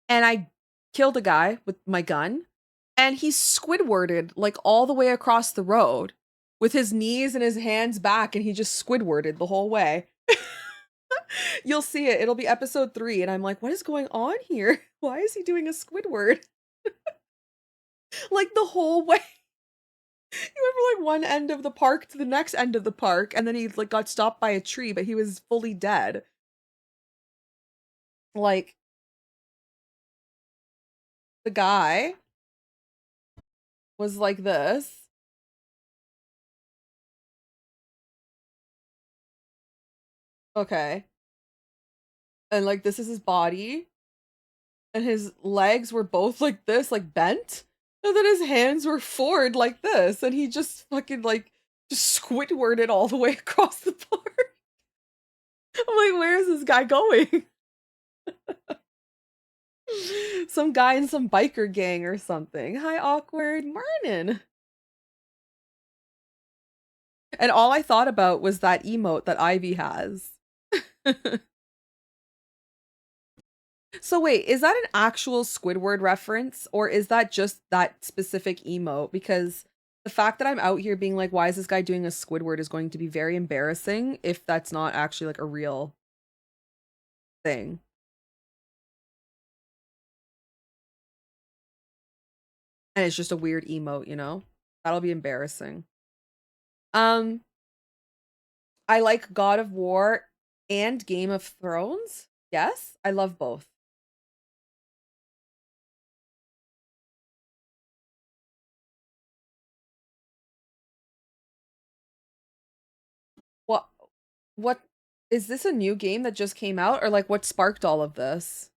[SPEAKER 1] and I killed a guy with my gun and he's Squidwarded like all the way across the road with his knees and his hands back, and he just Squidwarded the whole way. You'll see it. It'll be episode 3 and I'm like, what is going on here? Why is he doing a Squidward? Like the whole way. You went from like one end of the park to the next end of the park, and then he like got stopped by a tree, but he was fully dead. Like, the guy was like this. Okay. And like this is his body. And his legs were both like this, like bent. And then his hands were forward like this. And he just fucking like just Squidwarded all the way across the park. I'm like, where is this guy going? Some guy in some biker gang or something. Hi, awkward. Morning. And all I thought about was that emote that Ivy has. So wait, is that an actual Squidward reference, or is that just that specific emote? Because the fact that I'm out here being like, why is this guy doing a Squidward is going to be very embarrassing if that's not actually like a real thing. And it's just a weird emote, you know? That'll be embarrassing. I like God of War and Game of Thrones. Yes, I love both. What what is this, a new game that just came out, or like what sparked all of this?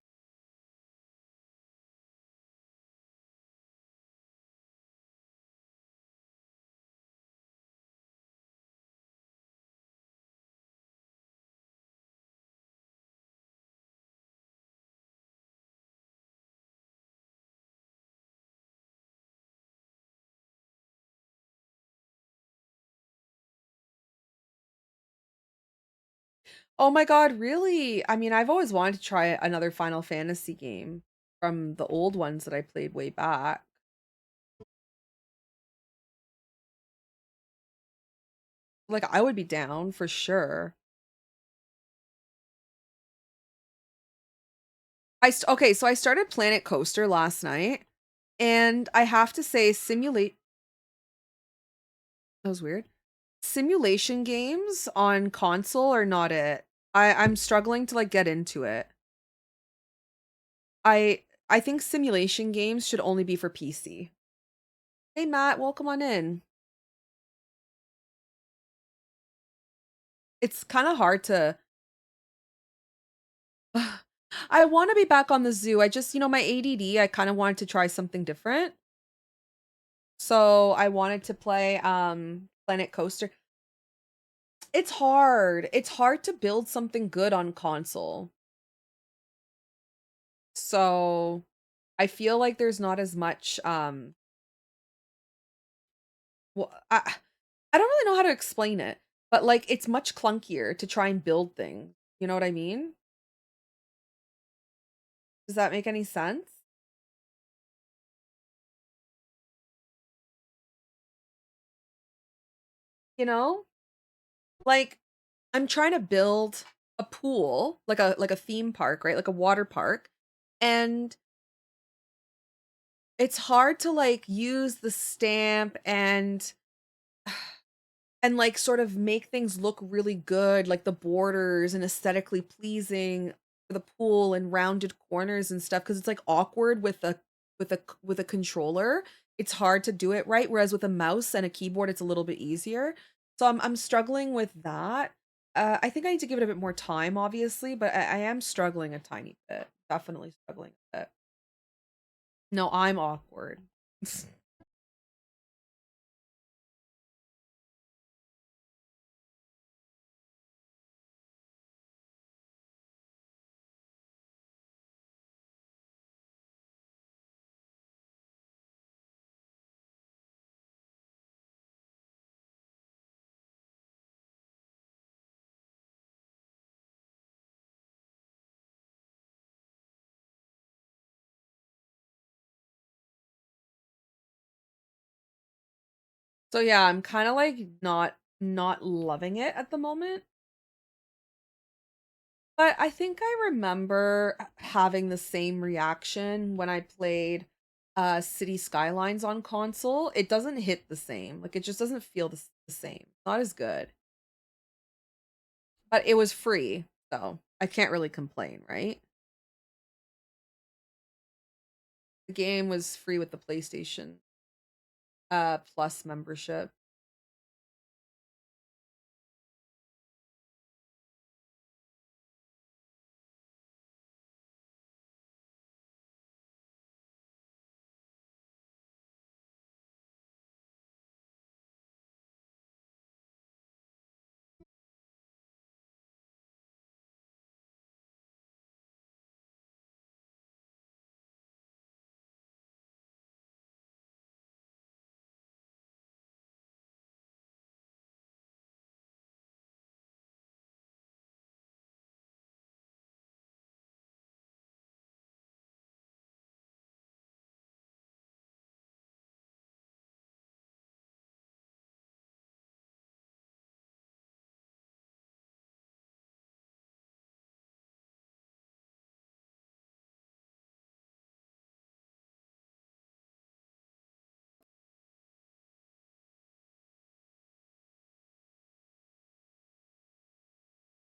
[SPEAKER 1] Oh my god, really? I mean, I've always wanted to try another Final Fantasy game from the old ones that I played way back. Like, I would be down for sure. Okay, so I started Planet Coaster last night, and I have to say, that was weird. Simulation games on console are not it. I'm struggling to like get into it. I think simulation games should only be for PC. Hey Matt, welcome on in. It's kind of hard to I want to be back on the zoo. I just, my ADD, I kind of wanted to try something different. So I wanted to play Planet Coaster. It's hard. It's hard to build something good on console. So I feel like there's not as much well, I don't really know how to explain it, but like it's much clunkier to try and build things. You know what I mean? Does that make any sense? You know? Like I'm trying to build a pool, like a theme park, right? Like a water park. And it's hard to like use the stamp and like sort of make things look really good, like the borders and aesthetically pleasing for the pool and rounded corners and stuff because it's like awkward with a controller. It's hard to do it right, whereas with a mouse and a keyboard, it's a little bit easier. So I'm struggling with that. I think I need to give it a bit more time, obviously, but I am struggling a tiny bit. Definitely struggling a bit. No, I'm awkward. So yeah, I'm kind of like not loving it at the moment. But I think I remember having the same reaction when I played City Skylines on console. It doesn't hit the same. Like it just doesn't feel the same. Not as good. But it was free, so I can't really complain, right? The game was free with the PlayStation Plus membership.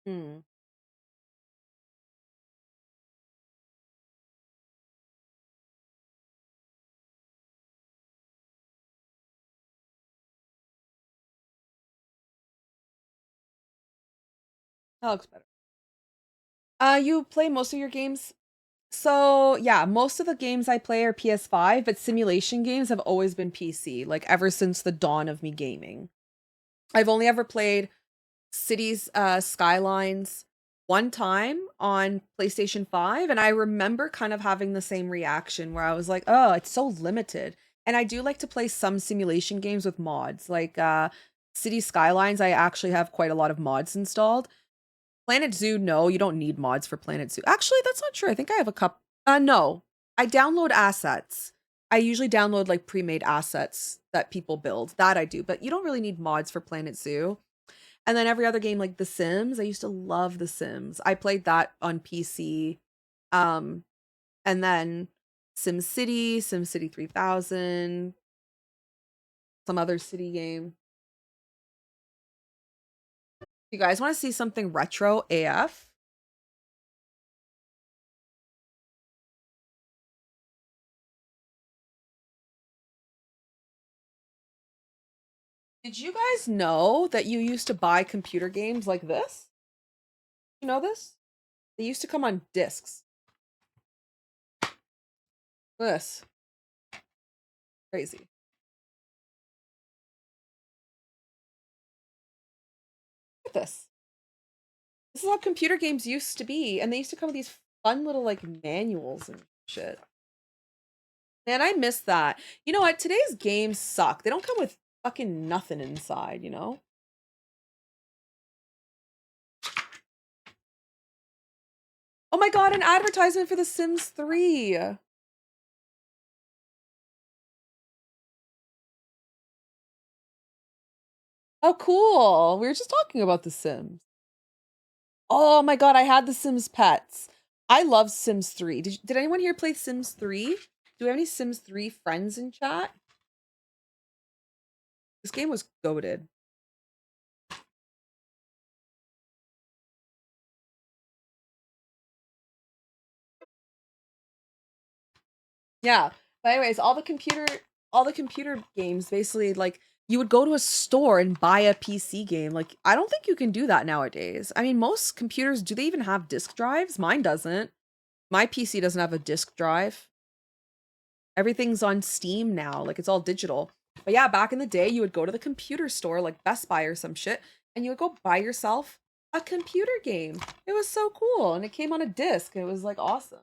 [SPEAKER 1] Hmm. That looks better. You play most of your games. So, yeah, most of the games I play are PS5, but simulation games have always been PC, like ever since the dawn of me gaming. I've only ever played Cities Skylines one time on PlayStation 5, and I remember kind of having the same reaction where I was like, "Oh, it's so limited." And I do like to play some simulation games with mods. Like City Skylines, I actually have quite a lot of mods installed. Planet Zoo, no, you don't need mods for Planet Zoo. Actually, that's not true. I think I have a couple. No. I download assets. I usually download like pre-made assets that people build. That I do, but you don't really need mods for Planet Zoo. And then every other game like The Sims, I used to love The Sims. I played that on PC. Um and then SimCity 3000, some other city game. You guys want to see something retro AF? Did you guys know that you used to buy computer games like this? You know this? They used to come on discs. This. Crazy. Look at this. This is how computer games used to be, and they used to come with these fun little like manuals and shit. Man, I miss that. You know what? Today's games suck. They don't come with fucking nothing inside, you know? Oh my god, an advertisement for The Sims 3. Oh, cool. We were just talking about The Sims. Oh my god, I had The Sims Pets. I love Sims 3. Did anyone here play Sims 3? Do we have any Sims 3 friends in chat? This game was goated. Yeah. But anyways, all the computer games basically like you would go to a store and buy a PC game. Like I don't think you can do that nowadays. I mean, most computers, do they even have disk drives? Mine doesn't. My PC doesn't have a disk drive. Everything's on Steam now. Like it's all digital. But yeah, back in the day, you would go to the computer store like Best Buy or some shit and you would go buy yourself a computer game. It was so cool and it came on a disc. It was like awesome.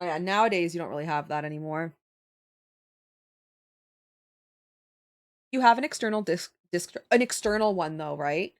[SPEAKER 1] Oh, yeah, nowadays you don't really have that anymore. You have an external an external one though, right?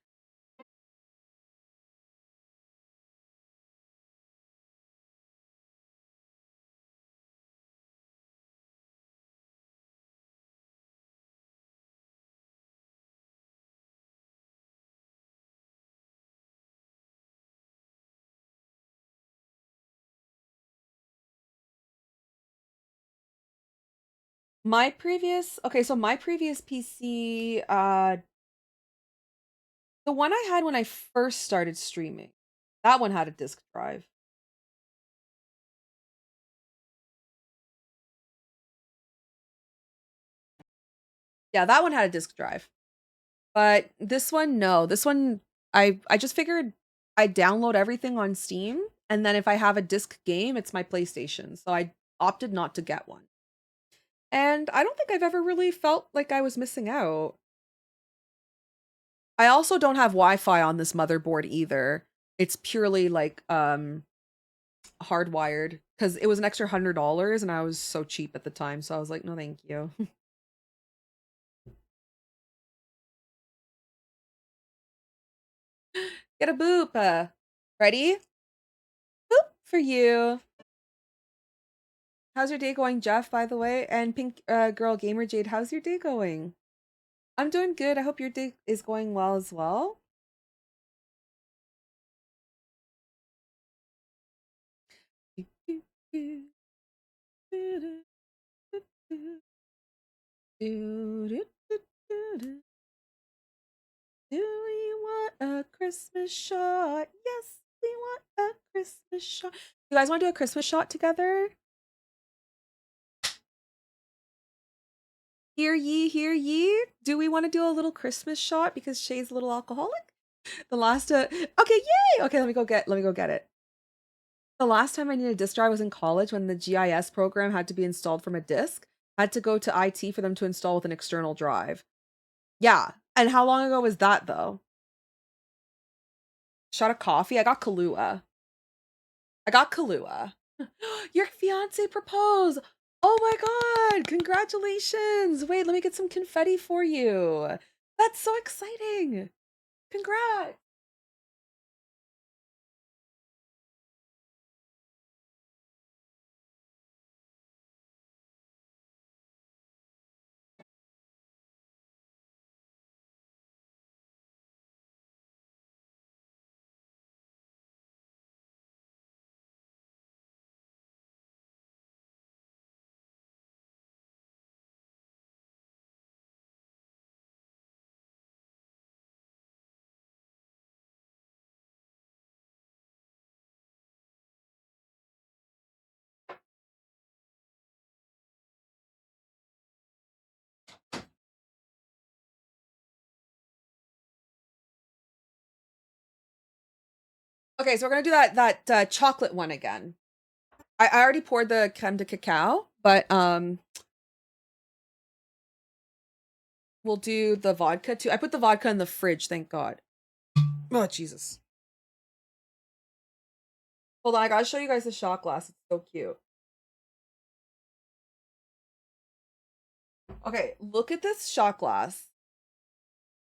[SPEAKER 1] My previous PC, the one I had when I first started streaming, that one had a disk drive. Yeah, that one had a disk drive. But this one, no. This one, I just figured I download everything on Steam, and then if I have a disc game, it's my PlayStation. So I opted not to get one. And I don't think I've ever really felt like I was missing out. I also don't have Wi-Fi on this motherboard either. It's purely like hardwired because it was an extra $100 and I was so cheap at the time, so I was like, no, thank you. Get a boop. Ready? Boop for you. How's your day going, Jeff, by the way? And Pink Girl Gamer Jade, how's your day going? I'm doing good. I hope your day is going well as well. Do we want a Christmas shot? Yes, we want a Christmas shot. You guys want to do a Christmas shot together? Hear ye, hear ye. Do we want to do a little Christmas shot because Shay's a little alcoholic? The last okay, yay! Okay, let me go get it. The last time I needed a disk drive was in college when the GIS program had to be installed from a disk. I had to go to IT for them to install with an external drive. Yeah. And how long ago was that though? Shot of coffee? I got Kahlua. Your fiance proposed. Oh my god, congratulations. Wait, let me get some confetti for you. That's so exciting. Congrats. Okay, so we're gonna do that chocolate one again. I already poured the creme de cacao, but we'll do the vodka too. I put the vodka in the fridge, thank God. Oh Jesus. Hold on, I gotta show you guys the shot glass. It's so cute. Okay, look at this shot glass.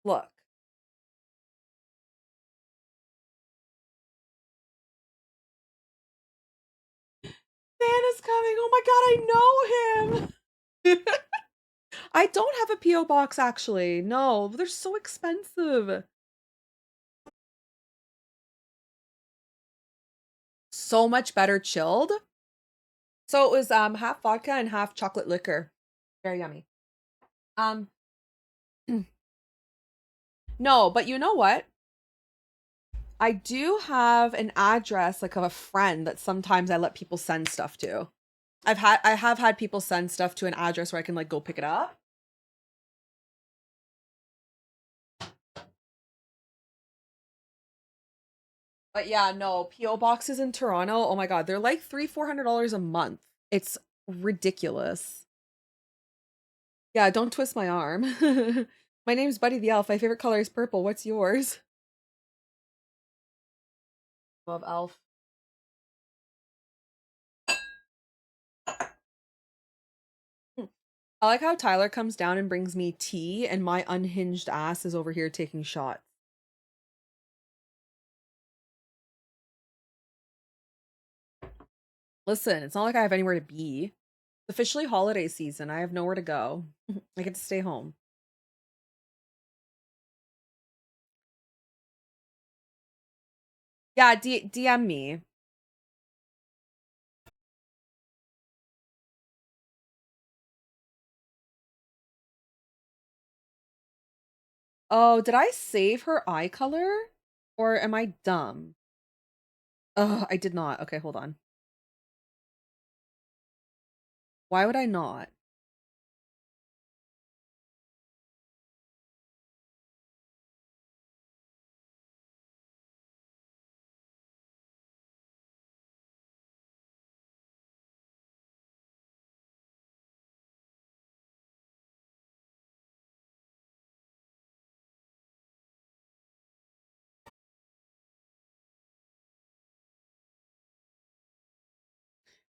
[SPEAKER 1] Look. Santa's coming. Oh my God, I know him. I don't have a P.O. box actually. No, they're so expensive. So much better chilled. So it was half vodka and half chocolate liquor. Very yummy. No, but you know what? I do have an address like of a friend that sometimes I let people send stuff to. I have had people send stuff to an address where I can like go pick it up. But yeah, no, PO boxes in Toronto. Oh my God, they're like $300-400 a month. It's ridiculous. Yeah, don't twist my arm. My name's Buddy the Elf. My favorite color is purple. What's yours? Love Elf. I like how Tyler comes down and brings me tea, and my unhinged ass is over here taking shots. Listen, it's not like I have anywhere to be. It's officially holiday season. I have nowhere to go. I get to stay home. Yeah, DM me. Oh, did I save her eye color? Or am I dumb? Oh, I did not. Okay, hold on. Why would I not?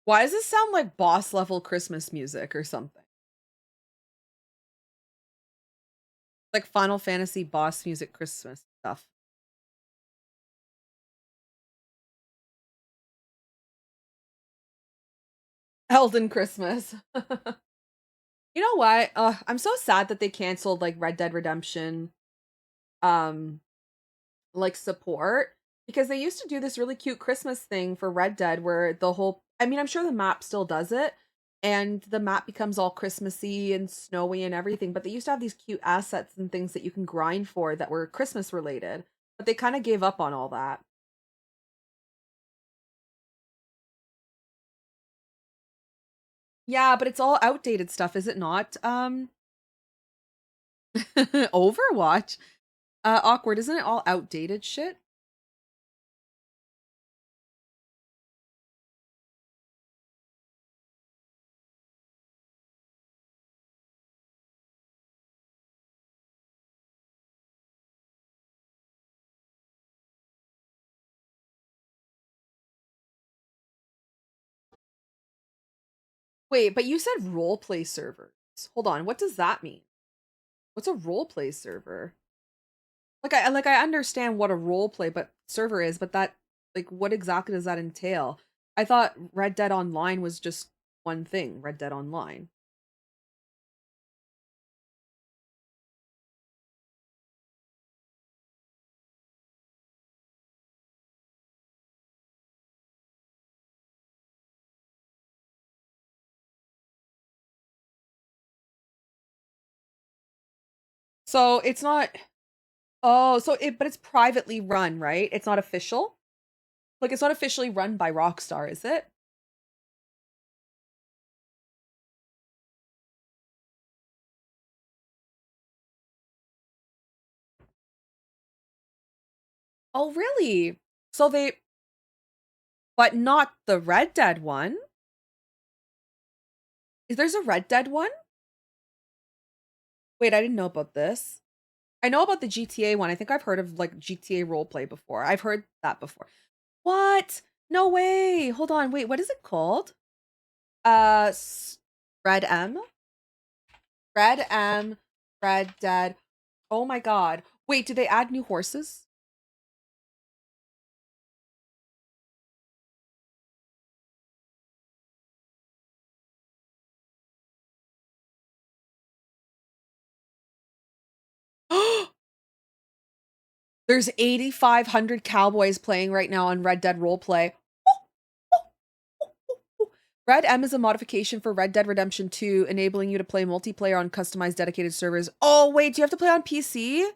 [SPEAKER 1] Why does this sound like boss level Christmas music or something? Like Final Fantasy boss music Christmas stuff. Elden Christmas. You know what? I'm so sad that they canceled like Red Dead Redemption um like support, because they used to do this really cute Christmas thing for Red Dead where the whole, I mean, I'm sure the map still does it and the map becomes all Christmassy and snowy and everything, but they used to have these cute assets and things that you can grind for that were Christmas related, but they kind of gave up on all that. Yeah, but it's all outdated stuff, is it not? Overwatch. Awkward, isn't it all outdated shit? Wait, but you said role play servers. Hold on, what does that mean? What's a role play server? Like I understand what a role play but server is, but that, like, what exactly does that entail? I thought Red Dead Online was just one thing, Red Dead Online. So it's not, oh, so it, but it's privately run, right? It's not official? Like it's not officially run by Rockstar, is it? Oh, really? So but not the Red Dead one. There's a Red Dead one? Wait, I didn't know about this. I know about the GTA one. I think I've heard of like GTA roleplay before. I've heard that before. What? No way. Hold on. Wait, what is it called? Red M? Red M, Red Dead. Oh my god. Wait, did they add new horses? There's 8,500 cowboys playing right now on Red Dead Roleplay. Red M is a modification for Red Dead Redemption 2, enabling you to play multiplayer on customized dedicated servers. Oh, wait, do you have to play on PC?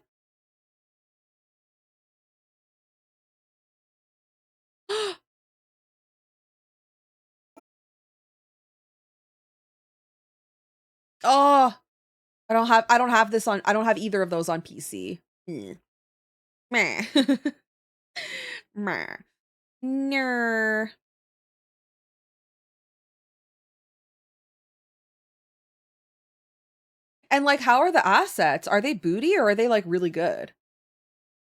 [SPEAKER 1] Oh, I don't have this on, I don't have either of those on PC. Meh. Meh. Ner. And like, how are the assets? Are they booty or are they like really good?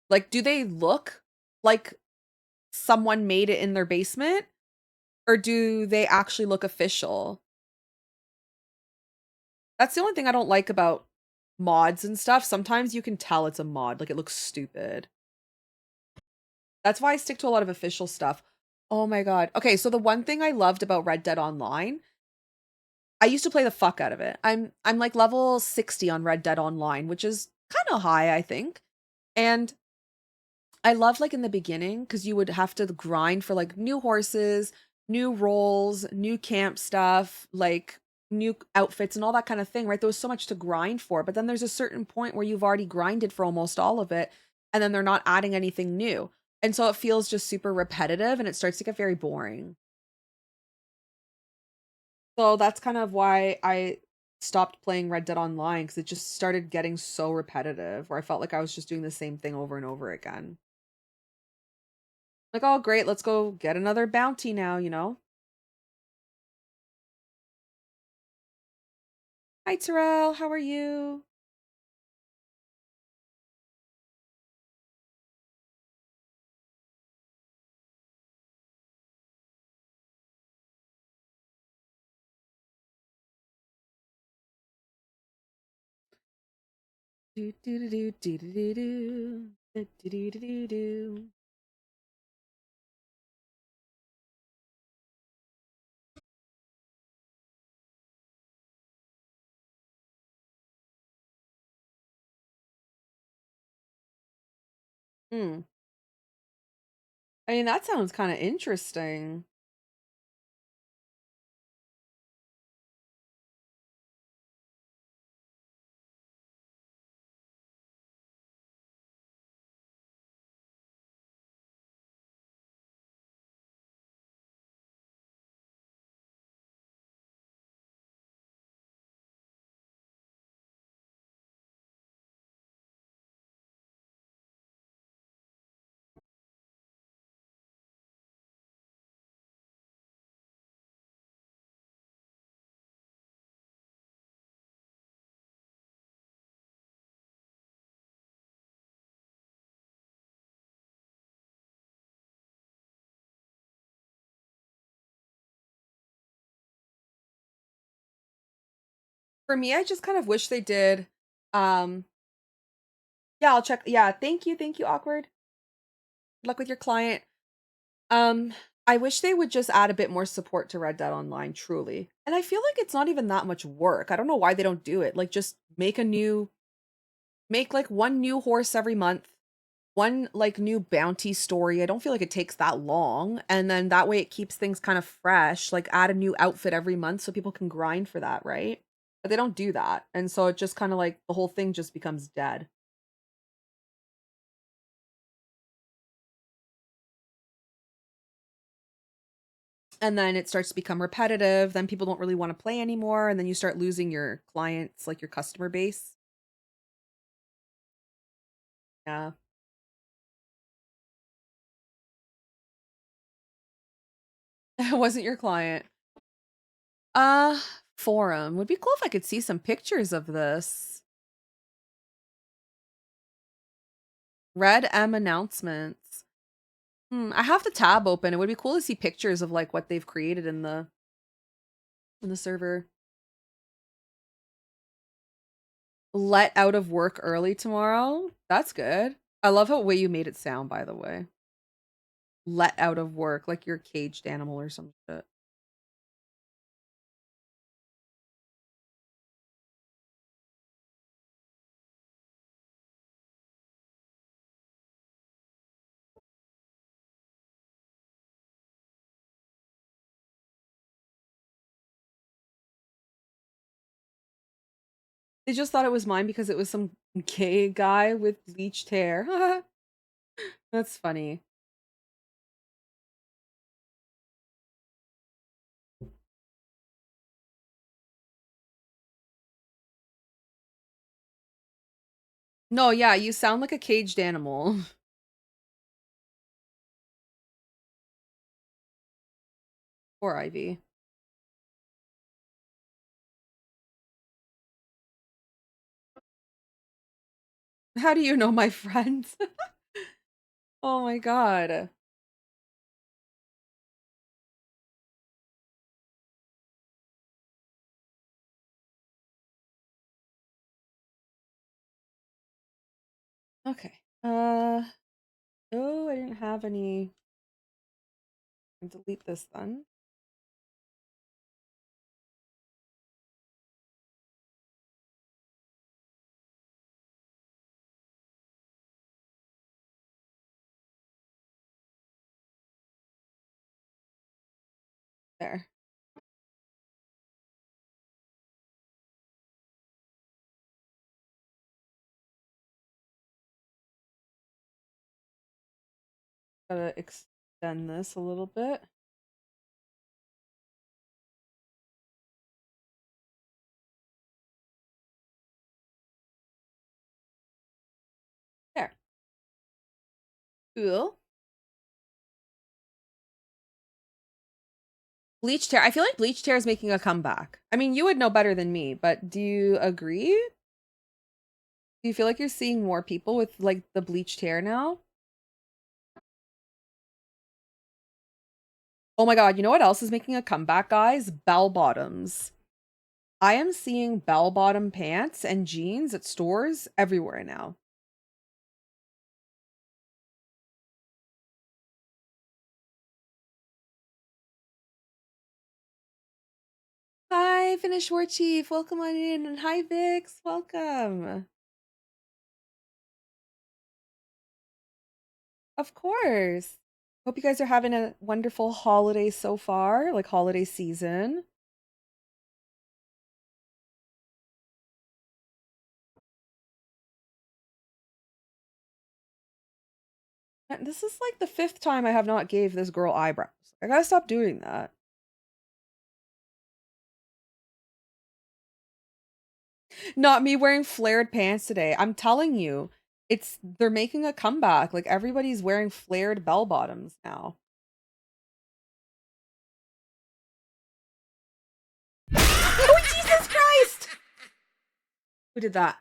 [SPEAKER 1] Like, do they look like someone made it in their basement? Or do they actually look official? That's the only thing I don't like about mods and stuff. Sometimes you can tell it's a mod, like it looks stupid. That's why I stick to a lot of official stuff. Oh my god. Okay, so the one thing I loved about Red Dead Online, I used to play the fuck out of it. I'm like level 60 on Red Dead Online, which is kind of high, I think. And I loved like in the beginning because you would have to grind for like new horses, new roles, new camp stuff, like new outfits and all that kind of thing, right? There was so much to grind for, but then there's a certain point where you've already grinded for almost all of it, and then they're not adding anything new. And so it feels just super repetitive and it starts to get very boring. So that's kind of why I stopped playing Red Dead Online because it just started getting so repetitive where I felt like I was just doing the same thing over and over again. Like, oh, great, let's go get another bounty now, you know? Hi, Terrell, how are you? Do do do do do do do do do do do do. Hmm. I mean, that sounds kind of interesting. For me, I just kind of wish they did. Um, yeah, I'll check. Yeah, thank you, awkward. Good luck with your client. Um, I wish they would just add a bit more support to Red Dead Online, truly. And I feel like it's not even that much work. I don't know why they don't do it. Like, just make like one new horse every month, one like new bounty story. I don't feel like it takes that long. And then that way it keeps things kind of fresh. Like, add a new outfit every month so people can grind for that, right? But they don't do that. And so it just kind of like the whole thing just becomes dead. And then it starts to become repetitive. Then people don't really want to play anymore. And then you start losing your clients, like your customer base. Yeah. It wasn't your client. Forum. Would be cool if I could see some pictures of this. Red M announcements. I have the tab open. It would be cool to see pictures of like what they've created in the server. Let out of work early tomorrow. That's good. I love how way you made it sound, by the way. Let out of work, like you're a caged animal or some shit. They just thought it was mine because it was some gay guy with bleached hair. That's funny. No, yeah, you sound like a caged animal. Poor Ivy. How do you know my friends? Oh my god. Okay. Oh, I didn't have any. Delete this then. There. Gotta extend this a little bit. There. Cool. Bleached hair. I feel like bleached hair is making a comeback. I mean, you would know better than me, but do you agree? Do you feel like you're seeing more people with like the bleached hair now? Oh my god, you know what else is making a comeback, guys? Bell bottoms. I am seeing bell bottom pants and jeans at stores everywhere now. Hi, Finish War Chief. Welcome on in. And hi, Vix. Welcome. Of course. Hope you guys are having a wonderful holiday so far, like holiday season. And this is like the 5th time I have not gave this girl eyebrows. I gotta stop doing that. Not me wearing flared pants today. I'm telling you, they're making a comeback. Like everybody's wearing flared bell bottoms now. Oh, Jesus Christ! Who did that?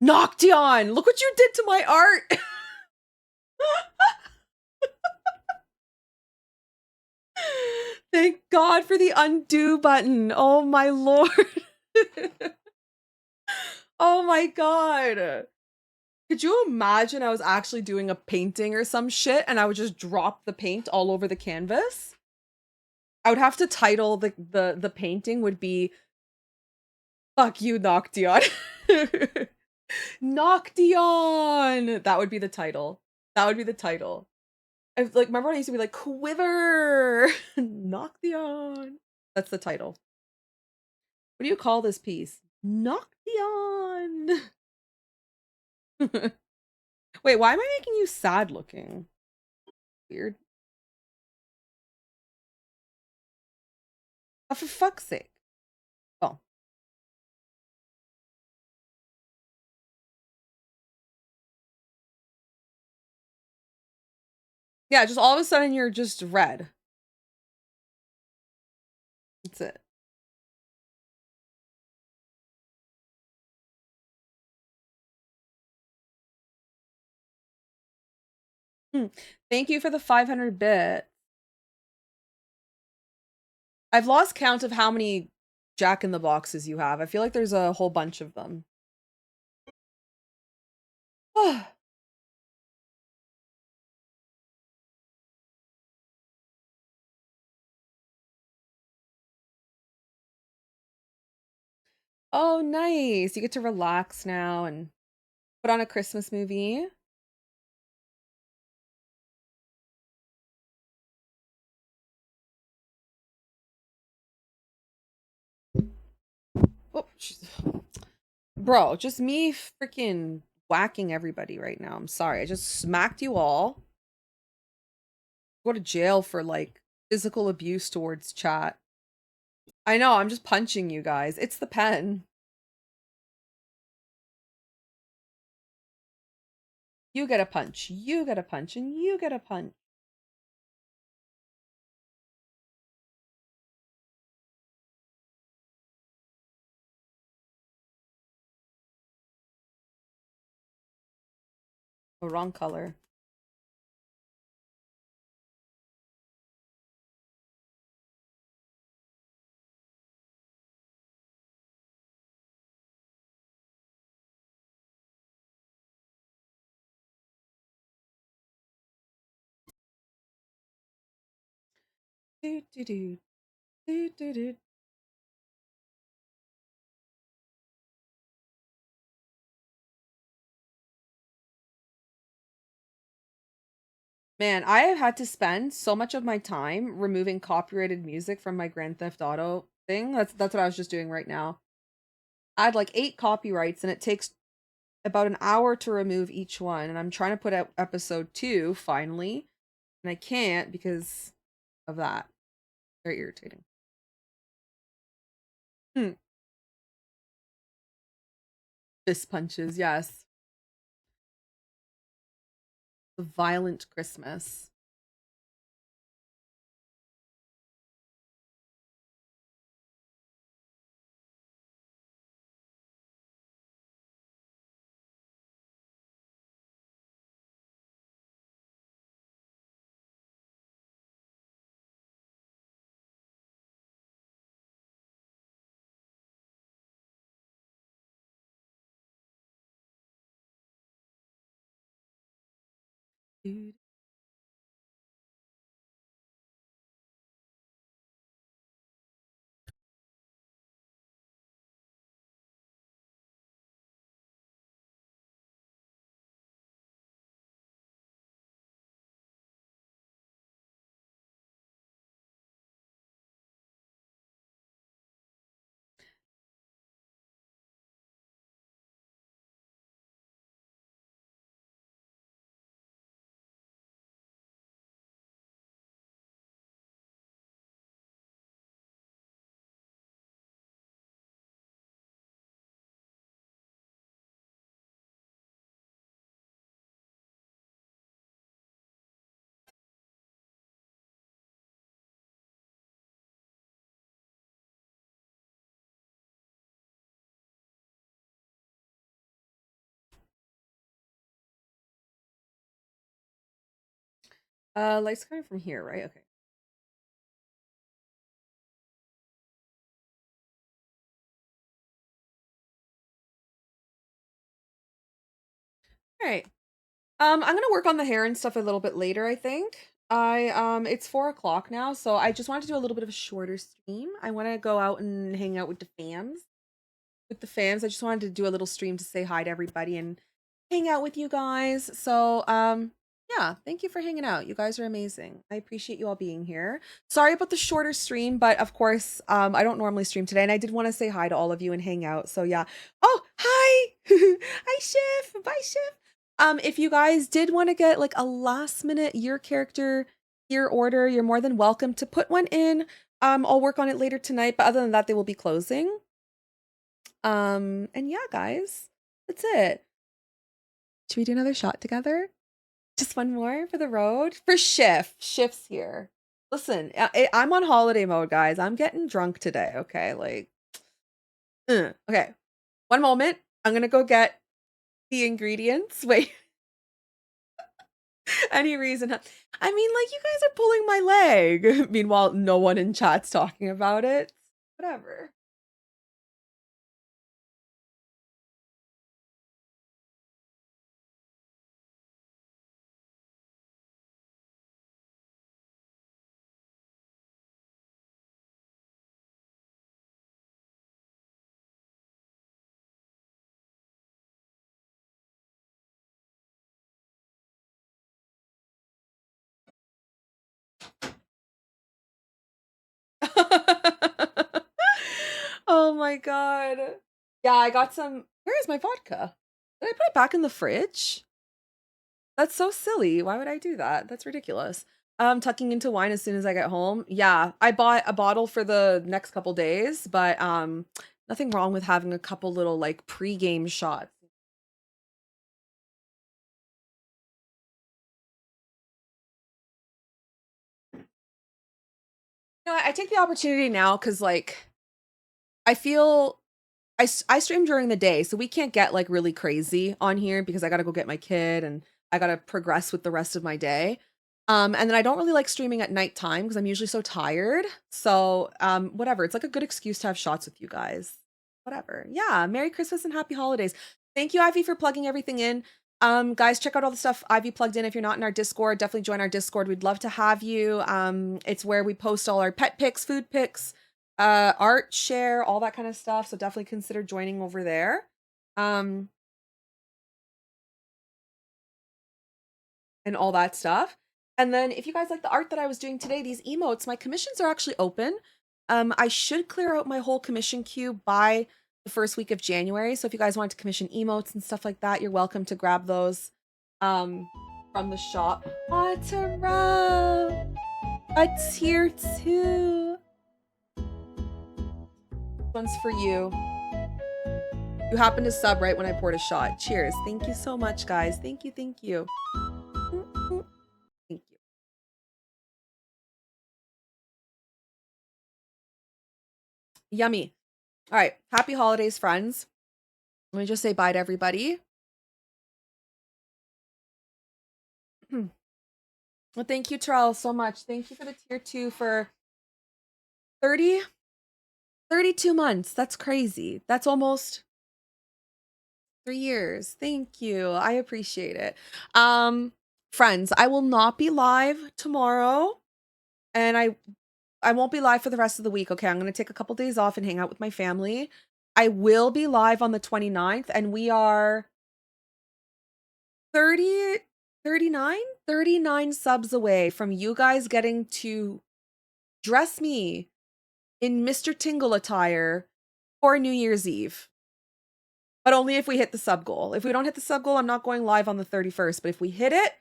[SPEAKER 1] Noction! Look what you did to my art! Thank God for the undo button. Oh my lord. Oh my god. Could you imagine I was actually doing a painting or some shit and I would just drop the paint all over the canvas? I would have to title the painting would be Fuck you, Noction. Noction! That would be the title. That would be the title. Like, remember when I used to be like, Quiver! Noction! That's the title. What do you call this piece? Noction! Wait, why am I making you sad looking? Weird. Oh, for fuck's sake. Oh. Yeah, just all of a sudden you're just red. That's it. Thank you for the 500 bit. I've lost count of how many Jack in the Boxes you have. I feel like there's a whole bunch of them. Oh, nice. You get to relax now and put on a Christmas movie. Oh, bro, just me freaking whacking everybody right now. I'm sorry. I just smacked you all. Go to jail for like physical abuse towards chat. I know, I'm just punching you guys. It's the pen. You get a punch, you get a punch, and you get a punch. Oh, wrong color. Do do do do do do. Man, I have had to spend so much of my time removing copyrighted music from my Grand Theft Auto thing. That's what I was just doing right now. I had like 8 copyrights and it takes about an hour to remove each one, and I'm trying to put out episode 2 finally, and I can't because of that. Very irritating. Fist punches, yes. The violent Christmas. Dude. Light's coming from here, right? Okay. All right. I'm gonna work on the hair and stuff a little bit later, I think. It's 4 o'clock now, so I just wanted to do a little bit of a shorter stream. I want to go out and hang out with the fans. I just wanted to do a little stream to say hi to everybody and hang out with you guys. So, yeah, thank you for hanging out. You guys are amazing. I appreciate you all being here. Sorry about the shorter stream, but of course, I don't normally stream today, and I did want to say hi to all of you and hang out. So yeah. Oh, hi. Hi, Shiv. Bye, Shiv. If you guys did want to get like a last minute your character your order, you're more than welcome to put one in. I'll work on it later tonight, but other than that, they will be closing. And yeah, guys, that's it. Should we do another shot together? Just one more for the road? For Shift. Shift's here. Listen, I'm on holiday mode, guys. I'm getting drunk today, okay? Like, okay. One moment. I'm gonna go get the ingredients. Wait. Any reason? I mean, like, you guys are pulling my leg. Meanwhile, no one in chat's talking about it. Whatever. Oh my god. Yeah, I got some. Where is my vodka? Did I put it back in the fridge? That's so silly. Why would I do that? That's ridiculous. Tucking into wine as soon as I get home. Yeah, I bought a bottle for the next couple days, but nothing wrong with having a couple little like pre-game shots. You know, I take the opportunity now because like I feel I stream during the day, so we can't get like really crazy on here because I gotta go get my kid and I gotta progress with the rest of my day. And then I don't really like streaming at nighttime because I'm usually so tired. So, whatever. It's like a good excuse to have shots with you guys. Whatever. Yeah. Merry Christmas and happy holidays. Thank you, Ivy, for plugging everything in. Guys, check out all the stuff Ivy plugged in. If you're not in our Discord, definitely join our Discord. We'd love to have you. It's where we post all our pet pics, food pics, art, share, all that kind of stuff. So definitely consider joining over there. And all that stuff. And then if you guys like the art that I was doing today, these emotes, my commissions are actually open. I should clear out my whole commission queue by the first week of January. So if you guys want to commission emotes and stuff like that, you're welcome to grab those from the shop. Oh, Tara, a tier 2. This one's for you. You happened to sub right when I poured a shot. Cheers. Thank you so much, guys. Thank you. Thank you. Thank you. Yummy. All right. Happy holidays, friends. Let me just say bye to everybody. Well, thank you, Terrell, so much. Thank you for the tier 2 for 32 months. That's crazy. That's almost 3 years. Thank you. I appreciate it. Friends, I will not be live tomorrow, and I won't be live for the rest of the week. Okay, I'm going to take a couple days off and hang out with my family. I will be live on the 29th, and we are 39 subs away from you guys getting to dress me in Mr. Tingle attire for New Year's Eve. But only if we hit the sub goal. If we don't hit the sub goal, I'm not going live on the 31st. But if we hit it,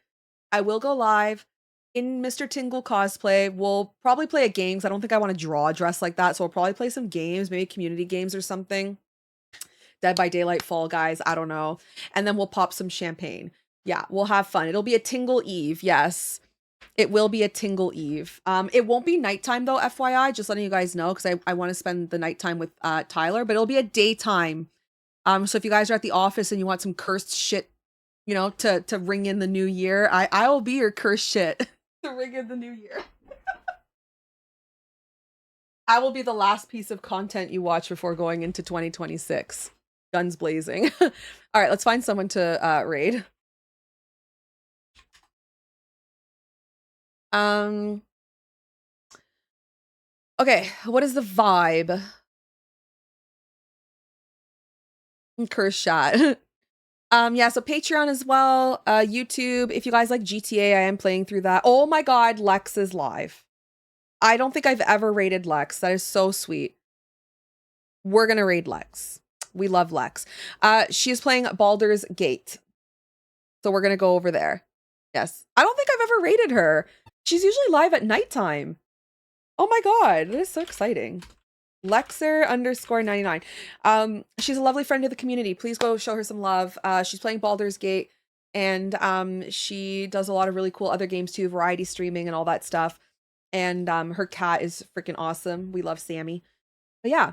[SPEAKER 1] I will go live in Mr. Tingle cosplay. We'll probably play a game because I don't think I want to draw a dress like that. So we'll probably play some games, maybe community games or something. Dead by Daylight, Fall Guys, I don't know. And then we'll pop some champagne. Yeah, we'll have fun. It'll be a Tingle Eve, yes. It will be a Tingle Eve. It won't be nighttime though, FYI, just letting you guys know, because I want to spend the nighttime with Tyler, but it'll be a daytime. So if you guys are at the office and you want some cursed shit, you know, to ring in the new year, I will be your cursed shit to ring in the new year. I will be the last piece of content you watch before going into 2026. Guns blazing. All right, let's find someone to raid. Okay, what is the vibe? Curse shot. Yeah, so Patreon as well, YouTube. If you guys like GTA, I am playing through that. Oh my god, Lex is live. I don't think I've ever raided Lex. That is so sweet. We're gonna raid Lex. We love Lex. She is playing Baldur's Gate. So we're gonna go over there. Yes. I don't think I've ever raided her. She's usually live at nighttime. Oh my god, that is so exciting. Lexer_99. She's a lovely friend of the community. Please go show her some love. She's playing Baldur's Gate, and she does a lot of really cool other games too, variety streaming and all that stuff. And her cat is freaking awesome. We love Sammy. But yeah,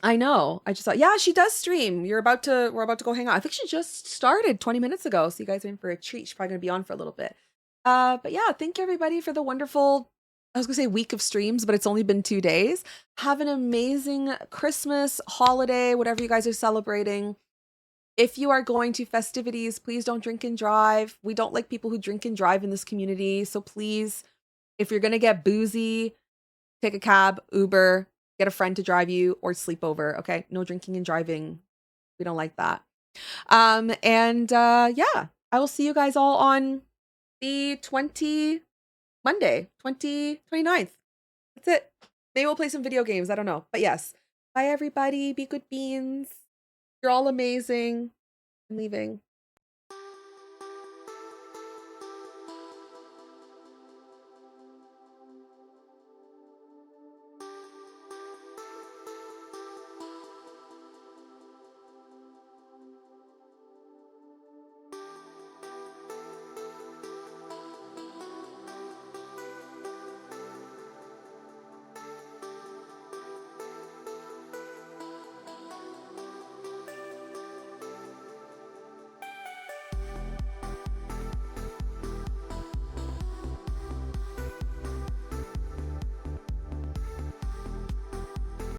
[SPEAKER 1] I know. I just thought, yeah, she does stream. We're about to go hang out. I think she just started 20 minutes ago. So you guys are in for a treat. She's probably gonna be on for a little bit. But yeah, thank you everybody for the wonderful, I was gonna say week of streams, but it's only been 2 days. Have an amazing Christmas, holiday, whatever you guys are celebrating. If you are going to festivities, please don't drink and drive. We don't like people who drink and drive in this community. So please, if you're gonna get boozy, take a cab, Uber, get a friend to drive you, or sleep over. Okay, no drinking and driving. We don't like that. Yeah, I will see you guys all on the Monday, 29th. That's it. Maybe we'll play some video games. I don't know. But yes. Bye, everybody. Be good beans. You're all amazing. I'm leaving.